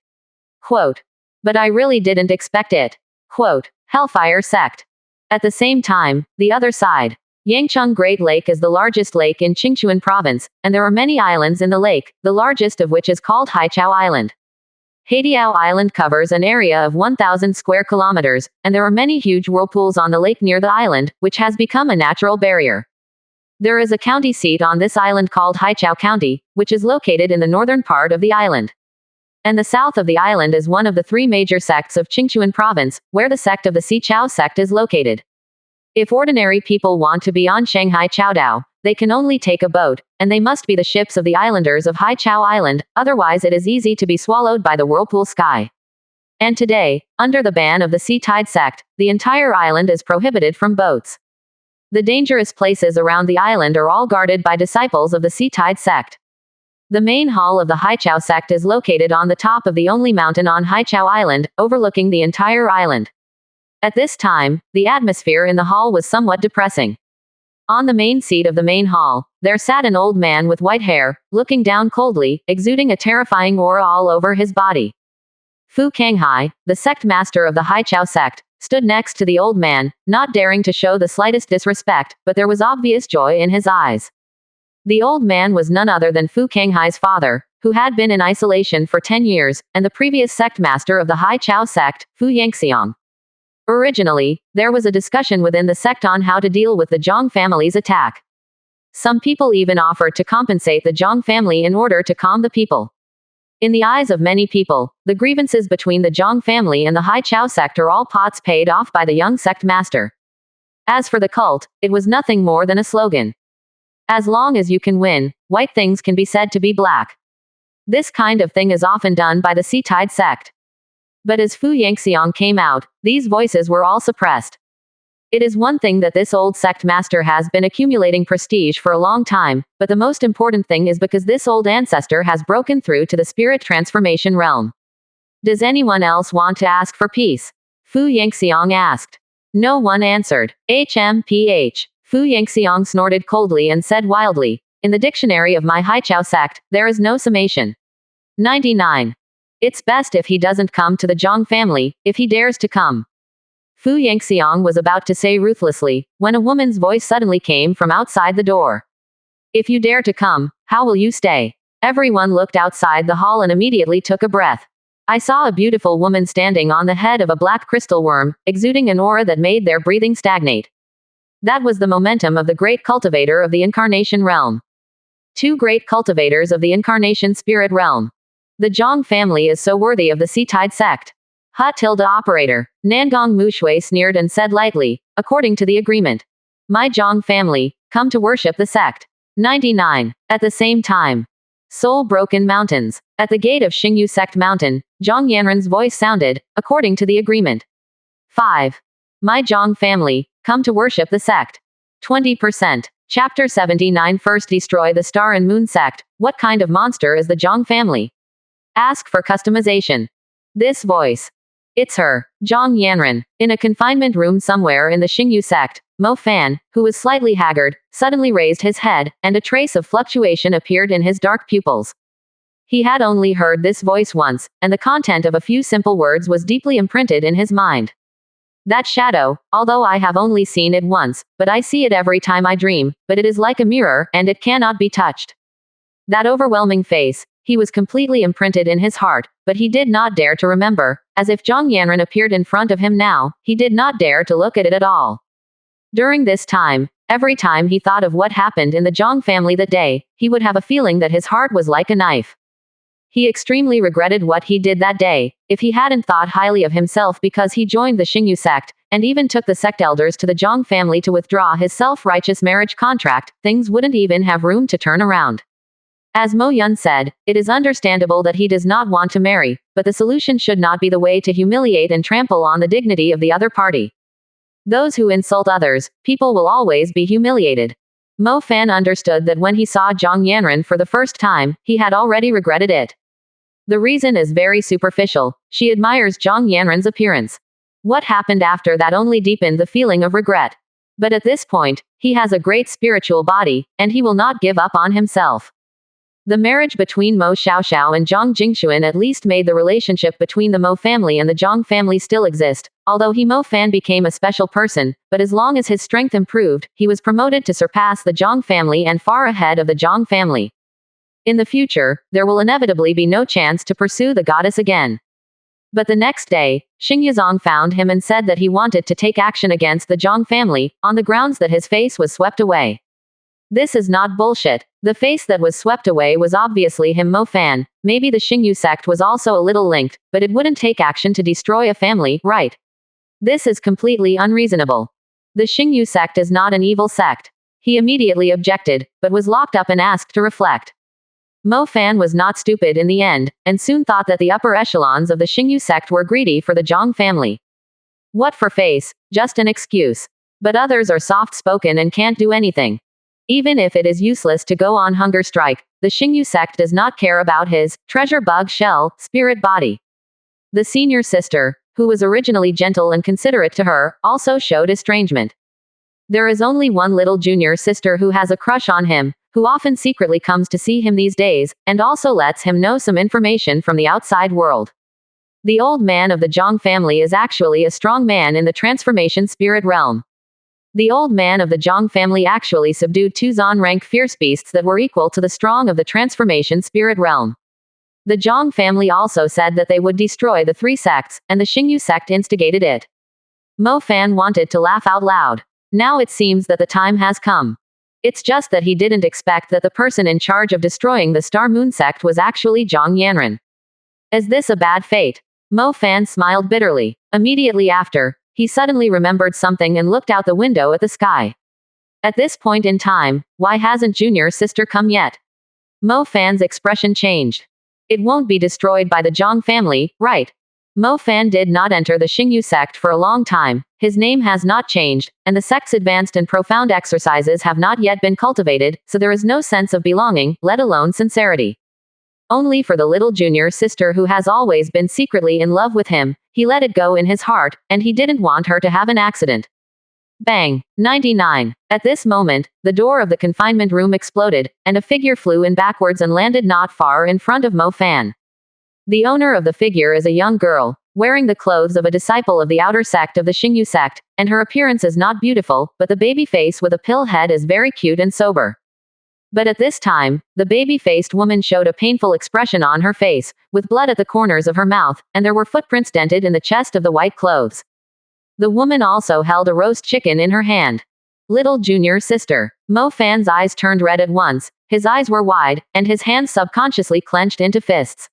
Quote. But I really didn't expect it. Quote. Hellfire sect. At the same time, the other side. Yangcheng Great Lake is the largest lake in Qingchuan province, and there are many islands in the lake, the largest of which is called Haichao Island. Haidiao Island covers an area of 1,000 square kilometers, and there are many huge whirlpools on the lake near the island, which has become a natural barrier. There is a county seat on this island called Haichao County, which is located in the northern part of the island. And the south of the island is one of the 3 major sects of Qingchuan province, where the sect of the Xichao sect is located. If ordinary people want to be on Shanghai Chaodao, they can only take a boat, and they must be the ships of the islanders of Haichao Island, otherwise it is easy to be swallowed by the whirlpool sky. And today, under the ban of the Sea Tide sect, the entire island is prohibited from boats. The dangerous places around the island are all guarded by disciples of the Sea Tide sect. The main hall of the Haichao sect is located on the top of the only mountain on Haichao Island, overlooking the entire island. At this time, the atmosphere in the hall was somewhat depressing. On the main seat of the main hall, there sat an old man with white hair, looking down coldly, exuding a terrifying aura all over his body. Fu Kanghai, the sect master of the Haichao sect, stood next to the old man, not daring to show the slightest disrespect, but there was obvious joy in his eyes. The old man was none other than Fu Kanghai's father, who had been in isolation for 10 years, and the previous sect master of the Haichao sect, Fu Yangxiang. Originally, there was a discussion within the sect on how to deal with the Zhang family's attack. Some people even offered to compensate the Zhang family in order to calm the people. In the eyes of many people, the grievances between the Zhang family and the Haichao sect are all pots paid off by the young sect master. As for the cult, it was nothing more than a slogan. As long as you can win, white things can be said to be black. This kind of thing is often done by the Sea-Tide sect. But as Fu Yangxiang came out, these voices were all suppressed. It is one thing that this old sect master has been accumulating prestige for a long time, but the most important thing is because this old ancestor has broken through to the spirit transformation realm. Does anyone else want to ask for peace? Fu Yangxiang asked. No one answered. HMPH. Fu Yangxiang snorted coldly and said wildly, in the dictionary of my Haichao sect, there is no summation. 99. It's best if he doesn't come to the Zhang family, if he dares to come. Fu Yangxiang was about to say ruthlessly, when a woman's voice suddenly came from outside the door. If you dare to come, how will you stay? Everyone looked outside the hall and immediately took a breath. I saw a beautiful woman standing on the head of a black crystal worm, exuding an aura that made their breathing stagnate. That was the momentum of the great cultivator of the incarnation realm. Two great cultivators of the incarnation spirit realm. The Zhang family is so worthy of the Sea-Tide sect. Operator. Nangong Mushui sneered and said lightly, according to the agreement. My Zhang family, come to worship the sect. 99. At the same time. Soul Broken Mountains. At the gate of Xingyu Sect Mountain, Zhang Yanren's voice sounded, according to the agreement. 5. My Zhang family, come to worship the sect. 20%. Chapter 79. First destroy the Star and Moon sect. What kind of monster is the Zhang family? Ask for customization. This voice. It's her, Zhang Yanren. In a confinement room somewhere in the Xingyu sect, Mo Fan, who was slightly haggard, suddenly raised his head, and a trace of fluctuation appeared in his dark pupils. He had only heard this voice once, and the content of a few simple words was deeply imprinted in his mind. That shadow, although I have only seen it once, but I see it every time I dream, but it is like a mirror, and it cannot be touched. That overwhelming face, he was completely imprinted in his heart, but he did not dare to remember, as if Zhang Yanren appeared in front of him now, he did not dare to look at it at all. During this time, every time he thought of what happened in the Zhang family that day, he would have a feeling that his heart was like a knife. He extremely regretted what he did that day, if he hadn't thought highly of himself because he joined the Xingyu sect, and even took the sect elders to the Zhang family to withdraw his self-righteous marriage contract, things wouldn't even have room to turn around. As Mo Yun said, it is understandable that he does not want to marry, but the solution should not be the way to humiliate and trample on the dignity of the other party. Those who insult others, people will always be humiliated. Mo Fan understood that when he saw Zhang Yanren for the first time, he had already regretted it. The reason is very superficial. She admires Zhang Yanren's appearance. What happened after that only deepened the feeling of regret. But at this point, he has a great spiritual body, and he will not give up on himself. The marriage between Mo Xiaoxiao and Zhang Jingxuan at least made the relationship between the Mo family and the Zhang family still exist, although he Mo Fan became a special person, but as long as his strength improved, he was promoted to surpass the Zhang family and far ahead of the Zhang family. In the future, there will inevitably be no chance to pursue the goddess again. But the next day, Xing Yuzong found him and said that he wanted to take action against the Zhang family, on the grounds that his face was swept away. This is not bullshit. The face that was swept away was obviously him Mo Fan. Maybe the Xingyu sect was also a little linked, but it wouldn't take action to destroy a family, right? This is completely unreasonable. The Xingyu sect is not an evil sect. He immediately objected, but was locked up and asked to reflect. Mo Fan was not stupid in the end, and soon thought that the upper echelons of the Xingyu sect were greedy for the Zhang family. What for face, just an excuse. But others are soft-spoken and can't do anything. Even if it is useless to go on hunger strike, the Xingyu sect does not care about his treasure bug shell spirit body. The senior sister, who was originally gentle and considerate to her, also showed estrangement. There is only one little junior sister who has a crush on him, who often secretly comes to see him these days, and also lets him know some information from the outside world. The old man of the Zhang family is actually a strong man in the transformation spirit realm. The old man of the Zhang family actually subdued 2 Zan-rank fierce beasts that were equal to the strong of the transformation spirit realm. The Zhang family also said that they would destroy the 3 sects, and the Xingyu sect instigated it. Mo Fan wanted to laugh out loud. Now it seems that the time has come. It's just that he didn't expect that the person in charge of destroying the Star Moon sect was actually Zhang Yanran. Is this a bad fate? Mo Fan smiled bitterly. Immediately after, he suddenly remembered something and looked out the window at the sky. At this point in time, why hasn't Junior Sister come yet? Mo Fan's expression changed. It won't be destroyed by the Zhang family, right? Mo Fan did not enter the Xingyu sect for a long time, his name has not changed, and the sect's advanced and profound exercises have not yet been cultivated, so there is no sense of belonging, let alone sincerity. Only for the little junior sister who has always been secretly in love with him, he let it go in his heart, and he didn't want her to have an accident. Bang! 99. At this moment, the door of the confinement room exploded, and a figure flew in backwards and landed not far in front of Mo Fan. The owner of the figure is a young girl, wearing the clothes of a disciple of the outer sect of the Xingyu sect, and her appearance is not beautiful, but the baby face with a pill head is very cute and sober. But at this time, the baby-faced woman showed a painful expression on her face, with blood at the corners of her mouth, and there were footprints dented in the chest of the white clothes. The woman also held a roast chicken in her hand. Little junior sister. Mo Fan's eyes turned red at once, his eyes were wide, and his hands subconsciously clenched into fists.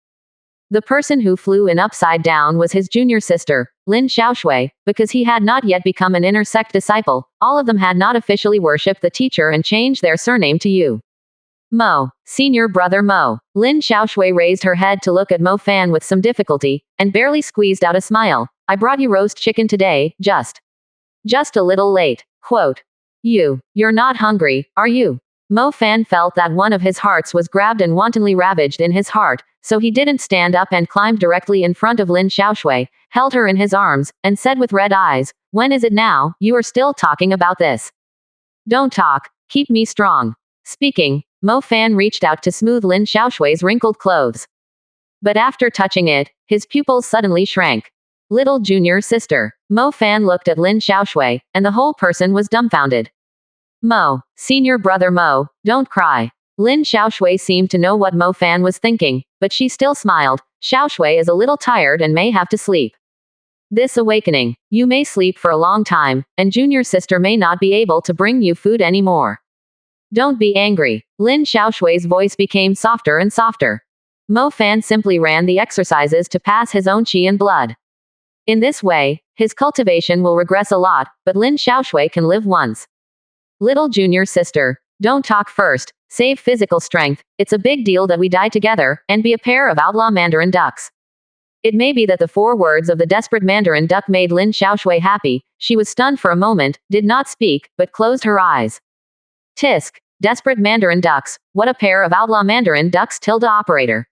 The person who flew in upside down was his junior sister, Lin Xiaoshui, because he had not yet become an inner sect disciple. All of them had not officially worshipped the teacher and changed their surname to Yu. Mo, senior brother Mo. Lin Xiaoshui raised her head to look at Mo Fan with some difficulty, and barely squeezed out a smile. I brought you roast chicken today, just a little late. Quote. You're not hungry, are you? Mo Fan felt that one of his hearts was grabbed and wantonly ravaged in his heart, so he didn't stand up and climbed directly in front of Lin Xiaoshui, held her in his arms, and said with red eyes, when is it now, you are still talking about this? Don't talk, keep me strong. Speaking, Mo Fan reached out to smooth Lin Xiaoshui's wrinkled clothes. But after touching it, his pupils suddenly shrank. Little junior sister. Mo Fan looked at Lin Xiaoshui, and the whole person was dumbfounded. Mo, senior brother Mo, don't cry. Lin Xiaoshui seemed to know what Mo Fan was thinking, but she still smiled. Xiaoshui is a little tired and may have to sleep. This awakening, you may sleep for a long time, and junior sister may not be able to bring you food anymore. Don't be angry. Lin Xiaoshui's voice became softer and softer. Mo Fan simply ran the exercises to pass his own qi and blood. In this way, his cultivation will regress a lot, but Lin Xiaoshui can live once. Little junior sister, don't talk first, save physical strength, it's a big deal that we die together, and be a pair of outlaw mandarin ducks. It may be that the 4 words of the desperate mandarin duck made Lin Xiaoshui happy. She was stunned for a moment, did not speak, but closed her eyes. Tisk. Desperate mandarin ducks, what a pair of outlaw mandarin ducks tilde operator.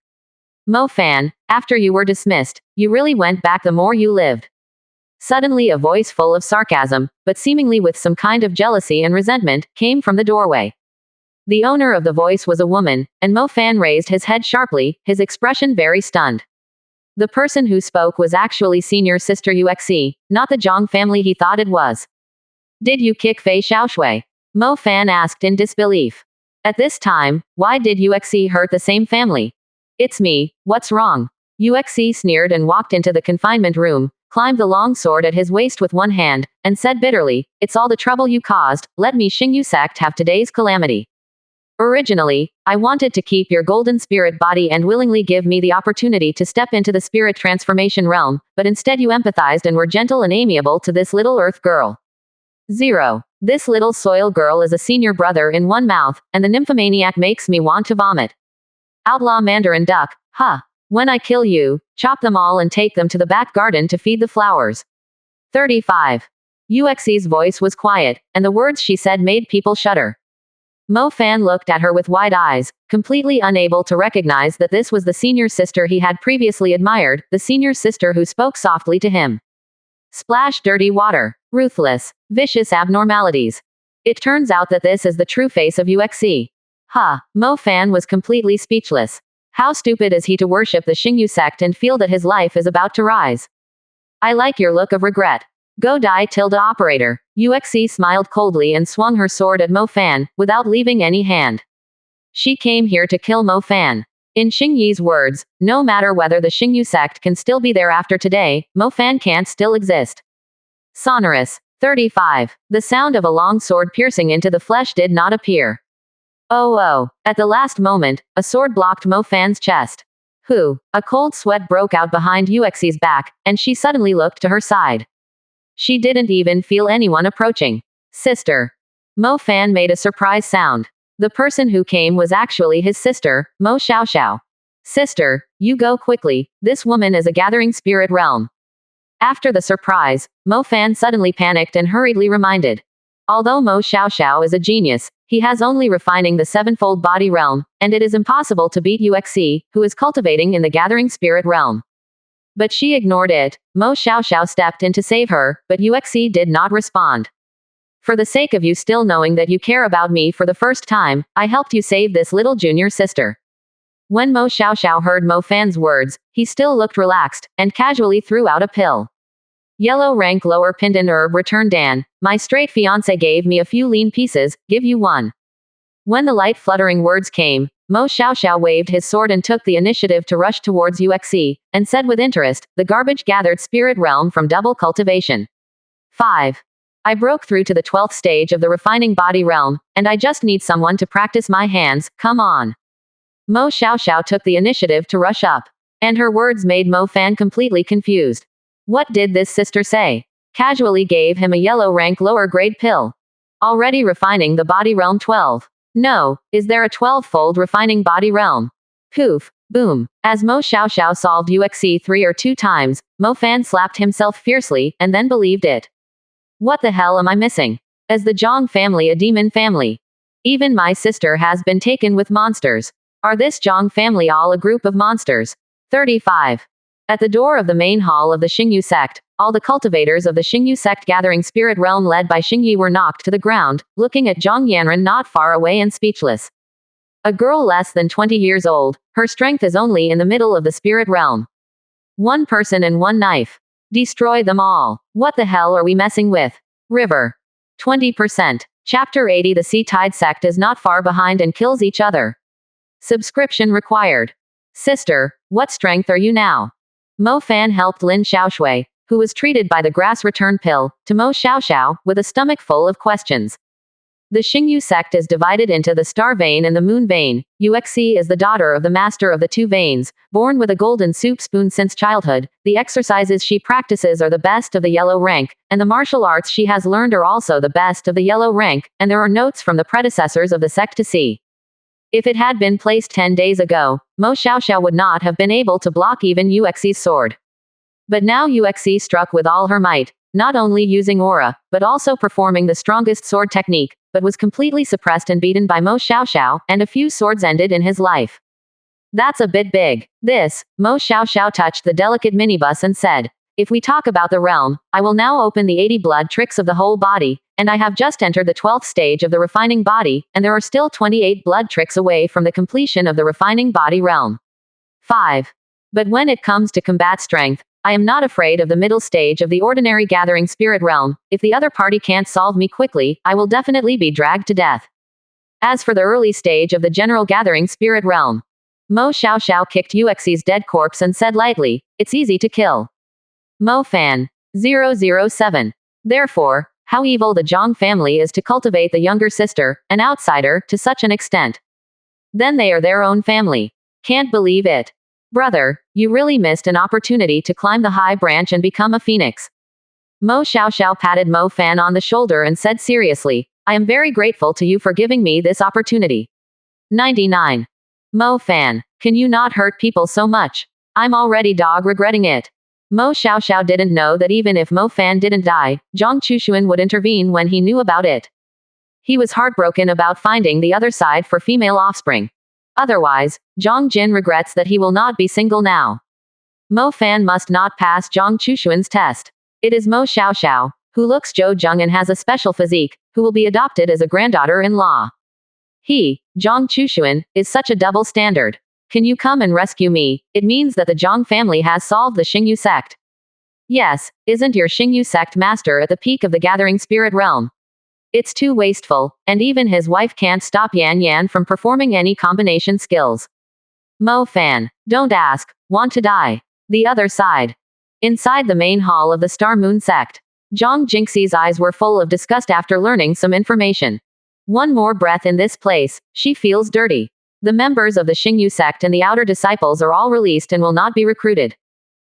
Mo Fan, after you were dismissed, you really went back the more you lived. Suddenly a voice full of sarcasm, but seemingly with some kind of jealousy and resentment, came from the doorway. The owner of the voice was a woman, and Mo Fan raised his head sharply, his expression very stunned. The person who spoke was actually senior sister Uxe, not the Zhang family he thought it was. Did you kick Fei Xiaoshui? Mo Fan asked in disbelief. At this time, why did Uxe hurt the same family? It's me, what's wrong? Uxe sneered and walked into the confinement room, climbed the long sword at his waist with one hand, and said bitterly, it's all the trouble you caused, let me Xingyu sect have today's calamity. Originally, I wanted to keep your golden spirit body and willingly give me the opportunity to step into the spirit transformation realm, but instead you empathized and were gentle and amiable to this little earth girl. 0. This little soil girl is a senior brother in one mouth, and the nymphomaniac makes me want to vomit. Outlaw mandarin duck, huh. When I kill you, chop them all and take them to the back garden to feed the flowers. 35. Uxe's voice was quiet, and the words she said made people shudder. Mo Fan looked at her with wide eyes, completely unable to recognize that this was the senior sister he had previously admired, the senior sister who spoke softly to him. Splash dirty water. Ruthless. Vicious abnormalities. It turns out that this is the true face of Uxe. Mo Fan was completely speechless. How stupid is he to worship the Xingyu sect and feel that his life is about to rise? I like your look of regret. Go die, operator. Uxie smiled coldly and swung her sword at Mo Fan, without leaving any hand. She came here to kill Mo Fan. In Xingyi's words, no matter whether the Xingyu sect can still be there after today, Mo Fan can't still exist. Sonorous. 35. The sound of a long sword piercing into the flesh did not appear. Oh. At the last moment, a sword blocked Mo Fan's chest. A cold sweat broke out behind Uxie's back, and she suddenly looked to her side. She didn't even feel anyone approaching. Sister. Mo Fan made a surprise sound. The person who came was actually his sister, Mo Xiaoxiao. Sister, you go quickly, this woman is a gathering spirit realm. After the surprise, Mo Fan suddenly panicked and hurriedly reminded. Although Mo Xiaoxiao is a genius, he has only refining the sevenfold body realm, and it is impossible to beat Uxie, who is cultivating in the gathering spirit realm. But she ignored it. Mo Xiaoxiao stepped in to save her, but Uxie did not respond. For the sake of you still knowing that you care about me for the first time, I helped you save this little junior sister. When Mo Xiaoxiao heard Mo Fan's words, he still looked relaxed, and casually threw out a pill. Yellow rank lower pindan herb returned Dan. My straight fiance gave me a few lean pieces, give you one. When the light fluttering words came, Mo Xiaoxiao waved his sword and took the initiative to rush towards Uxie, and said with interest, the garbage gathered spirit realm from double cultivation. 5. I broke through to the 12th stage of the refining body realm, and I just need someone to practice my hands, come on. Mo Xiaoxiao took the initiative to rush up. And her words made Mo Fan completely confused. What did this sister say? Casually gave him a yellow rank lower grade pill. Already refining the body realm 12. No, is there a 12-fold refining body realm? Poof. Boom. As Mo Xiaoxiao solved Uxie 3 or 2 times, Mo Fan slapped himself fiercely, and then believed it. What the hell am I missing? Is the Zhang family a demon family? Even my sister has been taken with monsters. Are this Zhang family all a group of monsters? 35. At the door of the main hall of the Xingyu sect, all the cultivators of the Xingyu sect gathering spirit realm led by Xingyi were knocked to the ground, looking at Zhang Yanran not far away and speechless. A girl less than 20 years old, her strength is only in the middle of the spirit realm. One person and one knife. Destroy them all. What the hell are we messing with? River. 20%. Chapter 80. The Sea Tide sect is not far behind and kills each other. Subscription required. Sister, what strength are you now? Mo Fan helped Lin Xiaoshui, who was treated by the grass return pill, to Mo Xiaoxiao, with a stomach full of questions. The Xingyu sect is divided into the star vein and the moon vein. Uxie is the daughter of the master of the 2 veins, born with a golden soup spoon since childhood. The exercises she practices are the best of the yellow rank, and the martial arts she has learned are also the best of the yellow rank, and there are notes from the predecessors of the sect to see. If it had been placed 10 days ago, Mo Xiaoxiao would not have been able to block even Uxie's sword. But now Uxie struck with all her might, not only using aura, but also performing the strongest sword technique, but was completely suppressed and beaten by Mo Xiaoxiao, and a few swords ended in his life. That's a bit big. Mo Xiaoxiao touched the delicate minibus and said, if we talk about the realm, I will now open the 80 blood tricks of the whole body, and I have just entered the 12th stage of the refining body, and there are still 28 blood tricks away from the completion of the refining body realm. 5. But when it comes to combat strength, I am not afraid of the middle stage of the ordinary gathering spirit realm. If the other party can't solve me quickly, I will definitely be dragged to death. As for the early stage of the general gathering spirit realm, Mo Xiaoxiao kicked Uxie's dead corpse and said lightly, it's easy to kill. Mo Fan. 007. Therefore, how evil the Zhang family is to cultivate the younger sister, an outsider, to such an extent. Then they are their own family. Can't believe it. Brother, you really missed an opportunity to climb the high branch and become a phoenix. Mo Xiaoxiao patted Mo Fan on the shoulder and said seriously, I am very grateful to you for giving me this opportunity. 99. Mo Fan, can you not hurt people so much? I'm already regretting it. Mo Xiaoxiao didn't know that even if Mo Fan didn't die, Zhang Chushuan would intervene when he knew about it. He was heartbroken about finding the other side for female offspring. Otherwise, Zhang Jin regrets that he will not be single now. Mo Fan must not pass Zhang Chushuan's test. It is Mo Xiaoxiao, who looks Zhou Zheng and has a special physique, who will be adopted as a granddaughter-in-law. He, Zhang Chushuan, is such a double standard. Can you come and rescue me? It means that the Zhang family has solved the Xingyu sect. Yes, isn't your Xingyu sect master at the peak of the gathering spirit realm? It's too wasteful, and even his wife can't stop Yan Yan from performing any combination skills. Mo Fan, don't ask, want to die. The other side. Inside the main hall of the Star Moon sect, Zhang Jingxi's eyes were full of disgust after learning some information. One more breath in this place, she feels dirty. The members of the Xingyu sect and the outer disciples are all released and will not be recruited.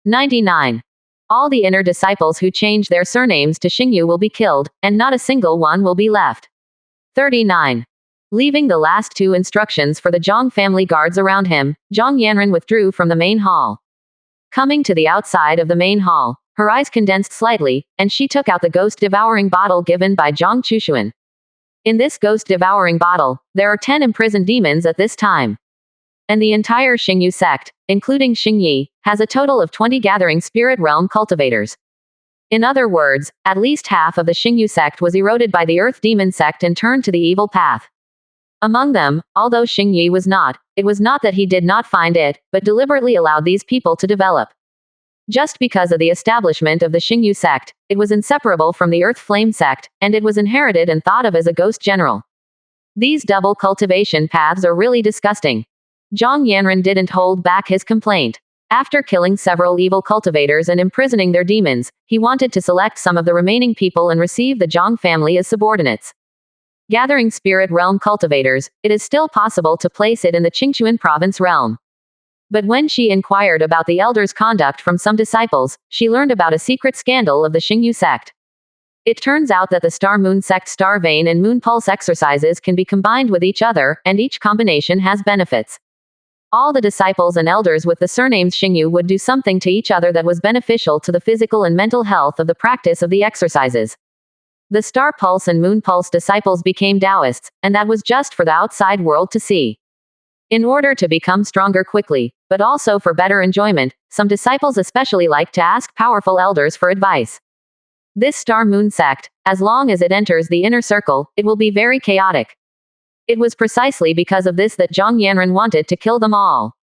99. All the inner disciples who change their surnames to Xingyu will be killed, and not a single one will be left. 39. Leaving the last two instructions for the Zhang family guards around him, Zhang Yanran withdrew from the main hall. Coming to the outside of the main hall, her eyes condensed slightly, and she took out the ghost-devouring bottle given by Zhang Chushuan. In this ghost-devouring bottle, there are 10 imprisoned demons at this time. And the entire Xingyu sect, including Xingyi, has a total of 20 gathering spirit realm cultivators. In other words, at least half of the Xingyu sect was eroded by the Earth Demon sect and turned to the evil path. Among them, although Xingyi was not, it was not that he did not find it, but deliberately allowed these people to develop. Just because of the establishment of the Xingyu sect, it was inseparable from the Earth Flame sect, and it was inherited and thought of as a ghost general. These double cultivation paths are really disgusting. Zhang Yanran didn't hold back his complaint. After killing several evil cultivators and imprisoning their demons, he wanted to select some of the remaining people and receive the Zhang family as subordinates. Gathering spirit realm cultivators, it is still possible to place it in the Qingchuan province realm. But when she inquired about the elders' conduct from some disciples, she learned about a secret scandal of the Xingyu sect. It turns out that the Star Moon sect Star Vein and Moon Pulse exercises can be combined with each other, and each combination has benefits. All the disciples and elders with the surnames Xingyu would do something to each other that was beneficial to the physical and mental health of the practice of the exercises. The Star Pulse and Moon Pulse disciples became Taoists, and that was just for the outside world to see. In order to become stronger quickly, but also for better enjoyment, some disciples especially like to ask powerful elders for advice. This Star Moon sect, as long as it enters the inner circle, it will be very chaotic. It was precisely because of this that Zhang Yanran wanted to kill them all.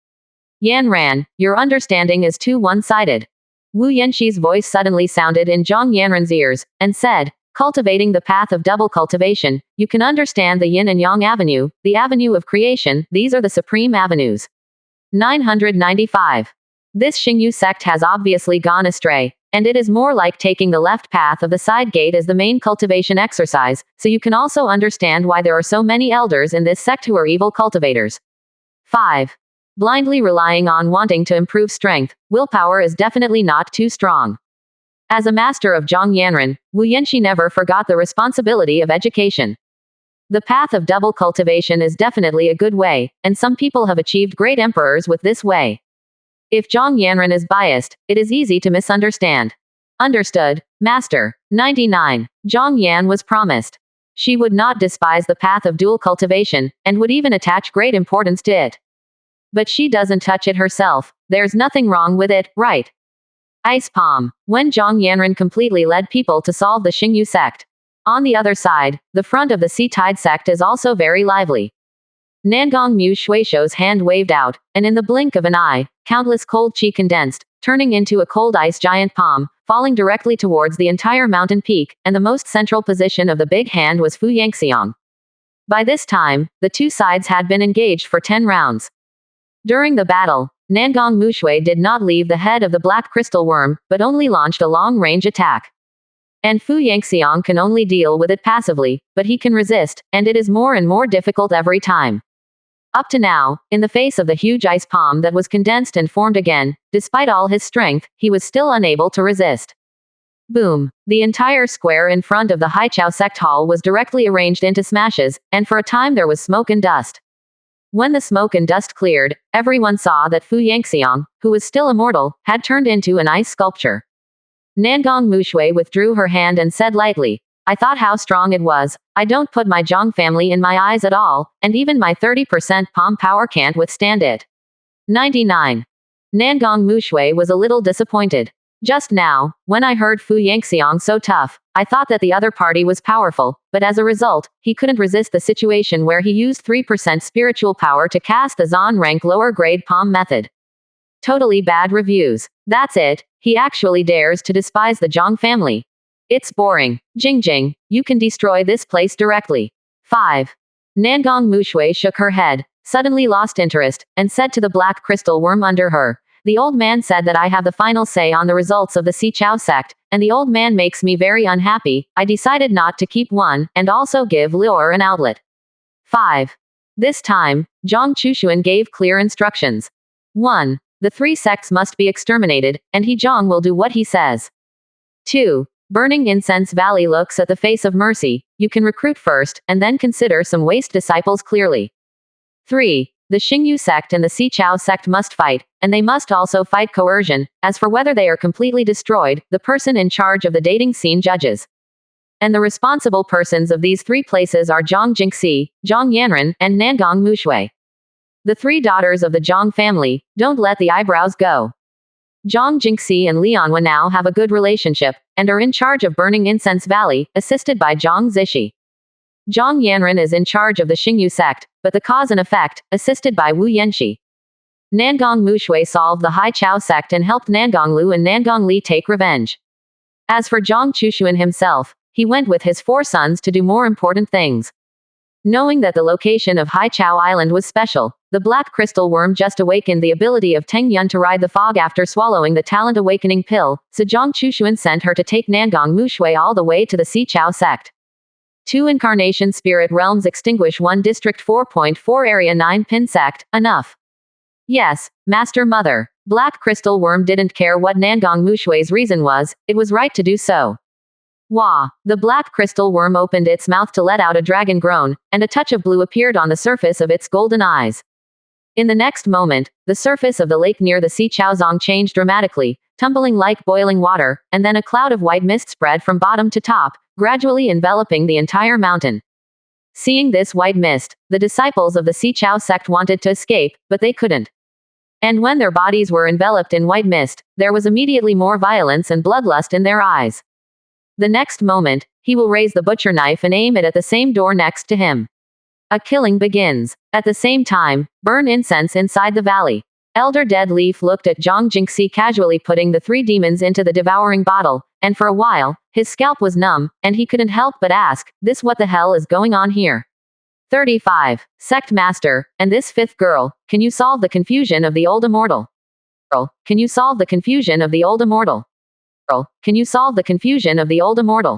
Yanran, your understanding is too one-sided. Wu Yanxi's voice suddenly sounded in Zhang Yanran's ears, and said, cultivating the path of double cultivation, you can understand the yin and yang avenue, the avenue of creation, these are the supreme avenues. 995. This Xingyu sect has obviously gone astray, and it is more like taking the left path of the side gate as the main cultivation exercise, so you can also understand why there are so many elders in this sect who are evil cultivators. 5. Blindly relying on wanting to improve strength, willpower is definitely not too strong. As a master of Zhang Yanran, Wu Yanxi never forgot the responsibility of education. The path of double cultivation is definitely a good way, and some people have achieved great emperors with this way. If Zhang Yanran is biased, it is easy to misunderstand. Understood, Master. 99. Zhang Yan was promised. She would not despise the path of dual cultivation, and would even attach great importance to it. But she doesn't touch it herself, there's nothing wrong with it, right? Ice Palm. When Zhang Yanran completely led people to solve the Xingyu sect. On the other side, the front of the Sea Tide sect is also very lively. Nangong Mu Shuishuo's hand waved out, and in the blink of an eye, countless cold qi condensed, turning into a cold ice giant palm, falling directly towards the entire mountain peak, and the most central position of the big hand was Fu Yangxiang. By this time, the two sides had been engaged for 10 rounds. During the battle, Nangong Mushui did not leave the head of the black crystal worm, but only launched a long-range attack. And Fu Yangxiang can only deal with it passively, but he can resist, and it is more and more difficult every time. Up to now, in the face of the huge ice palm that was condensed and formed again, despite all his strength, he was still unable to resist. Boom! The entire square in front of the Haichao sect hall was directly arranged into smashes, and for a time there was smoke and dust. When the smoke and dust cleared, everyone saw that Fu Yangxiang, who was still immortal, had turned into an ice sculpture. Nangong Mushui withdrew her hand and said lightly, I thought how strong it was. I don't put my Zhang family in my eyes at all, and even my 30% palm power can't withstand it. 99. Nangong Mushui was a little disappointed. Just now, when I heard Fu Yangxiang so tough, I thought that the other party was powerful, but as a result, he couldn't resist the situation where he used 3% spiritual power to cast the Zan rank lower grade palm method. Totally bad reviews. That's it, he actually dares to despise the Zhang family. It's boring. Jingjing, you can destroy this place directly. 5. Nangong Mushui shook her head, suddenly lost interest, and said to the black crystal worm under her, "The old man said that I have the final say on the results of the Si Chao sect, and the old man makes me very unhappy. I decided not to keep one, and also give Lior an outlet." 5. This time, Zhang Chushuan gave clear instructions. 1. The 3 sects must be exterminated, and he Zhang will do what he says. 2. Burning Incense Valley looks at the face of mercy. You can recruit first, and then consider some waste disciples clearly. 3. The Xingyu sect and the Si Chao sect must fight, and they must also fight coercion. As for whether they are completely destroyed, the person in charge of the dating scene judges. And the responsible persons of these 3 places are Zhang Jingxi, Zhang Yanren, and Nangong Mushui. The 3 daughters of the Zhang family, don't let the eyebrows go. Zhang Jingxi and Lianhua now have a good relationship, and are in charge of Burning Incense Valley, assisted by Zhang Zishi. Zhang Yanren is in charge of the Xingyu sect, but the cause and effect, assisted by Wu Yanxi. Nangong Mushui solved the Hai Chao sect and helped Nangong Lu and Nangong Li take revenge. As for Zhang Chushuan himself, he went with his 4 sons to do more important things. Knowing that the location of Hai Chao Island was special, the black crystal worm just awakened the ability of Teng Yun to ride the fog after swallowing the talent awakening pill, so Zhang Chushuan sent her to take Nangong Mushui all the way to the Si Chao sect. 2 incarnation spirit realms extinguish 1 district 4.4 area 9 pin sect, enough. Yes, Master Mother. Black crystal worm didn't care what Nangong Mushui's reason was, it was right to do so. Wah! The black crystal worm opened its mouth to let out a dragon groan, and a touch of blue appeared on the surface of its golden eyes. In the next moment, the surface of the lake near the Si Chaozong changed dramatically, tumbling like boiling water, and then a cloud of white mist spread from bottom to top, gradually enveloping the entire mountain. Seeing this white mist, the disciples of the Si Chao sect wanted to escape, but they couldn't. And when their bodies were enveloped in white mist, there was immediately more violence and bloodlust in their eyes. The next moment, he will raise the butcher knife and aim it at the same door next to him. A killing begins. At the same time, burn incense inside the valley. Elder Dead Leaf looked at Zhang Jingxi casually putting the 3 demons into the devouring bottle, and for a while, his scalp was numb, and he couldn't help but ask, "This what the hell is going on here?" 35. Sect Master, and this 5th girl, can you solve the confusion of the old immortal? Can you solve the confusion of the old immortal? Can you solve the confusion of the old immortal?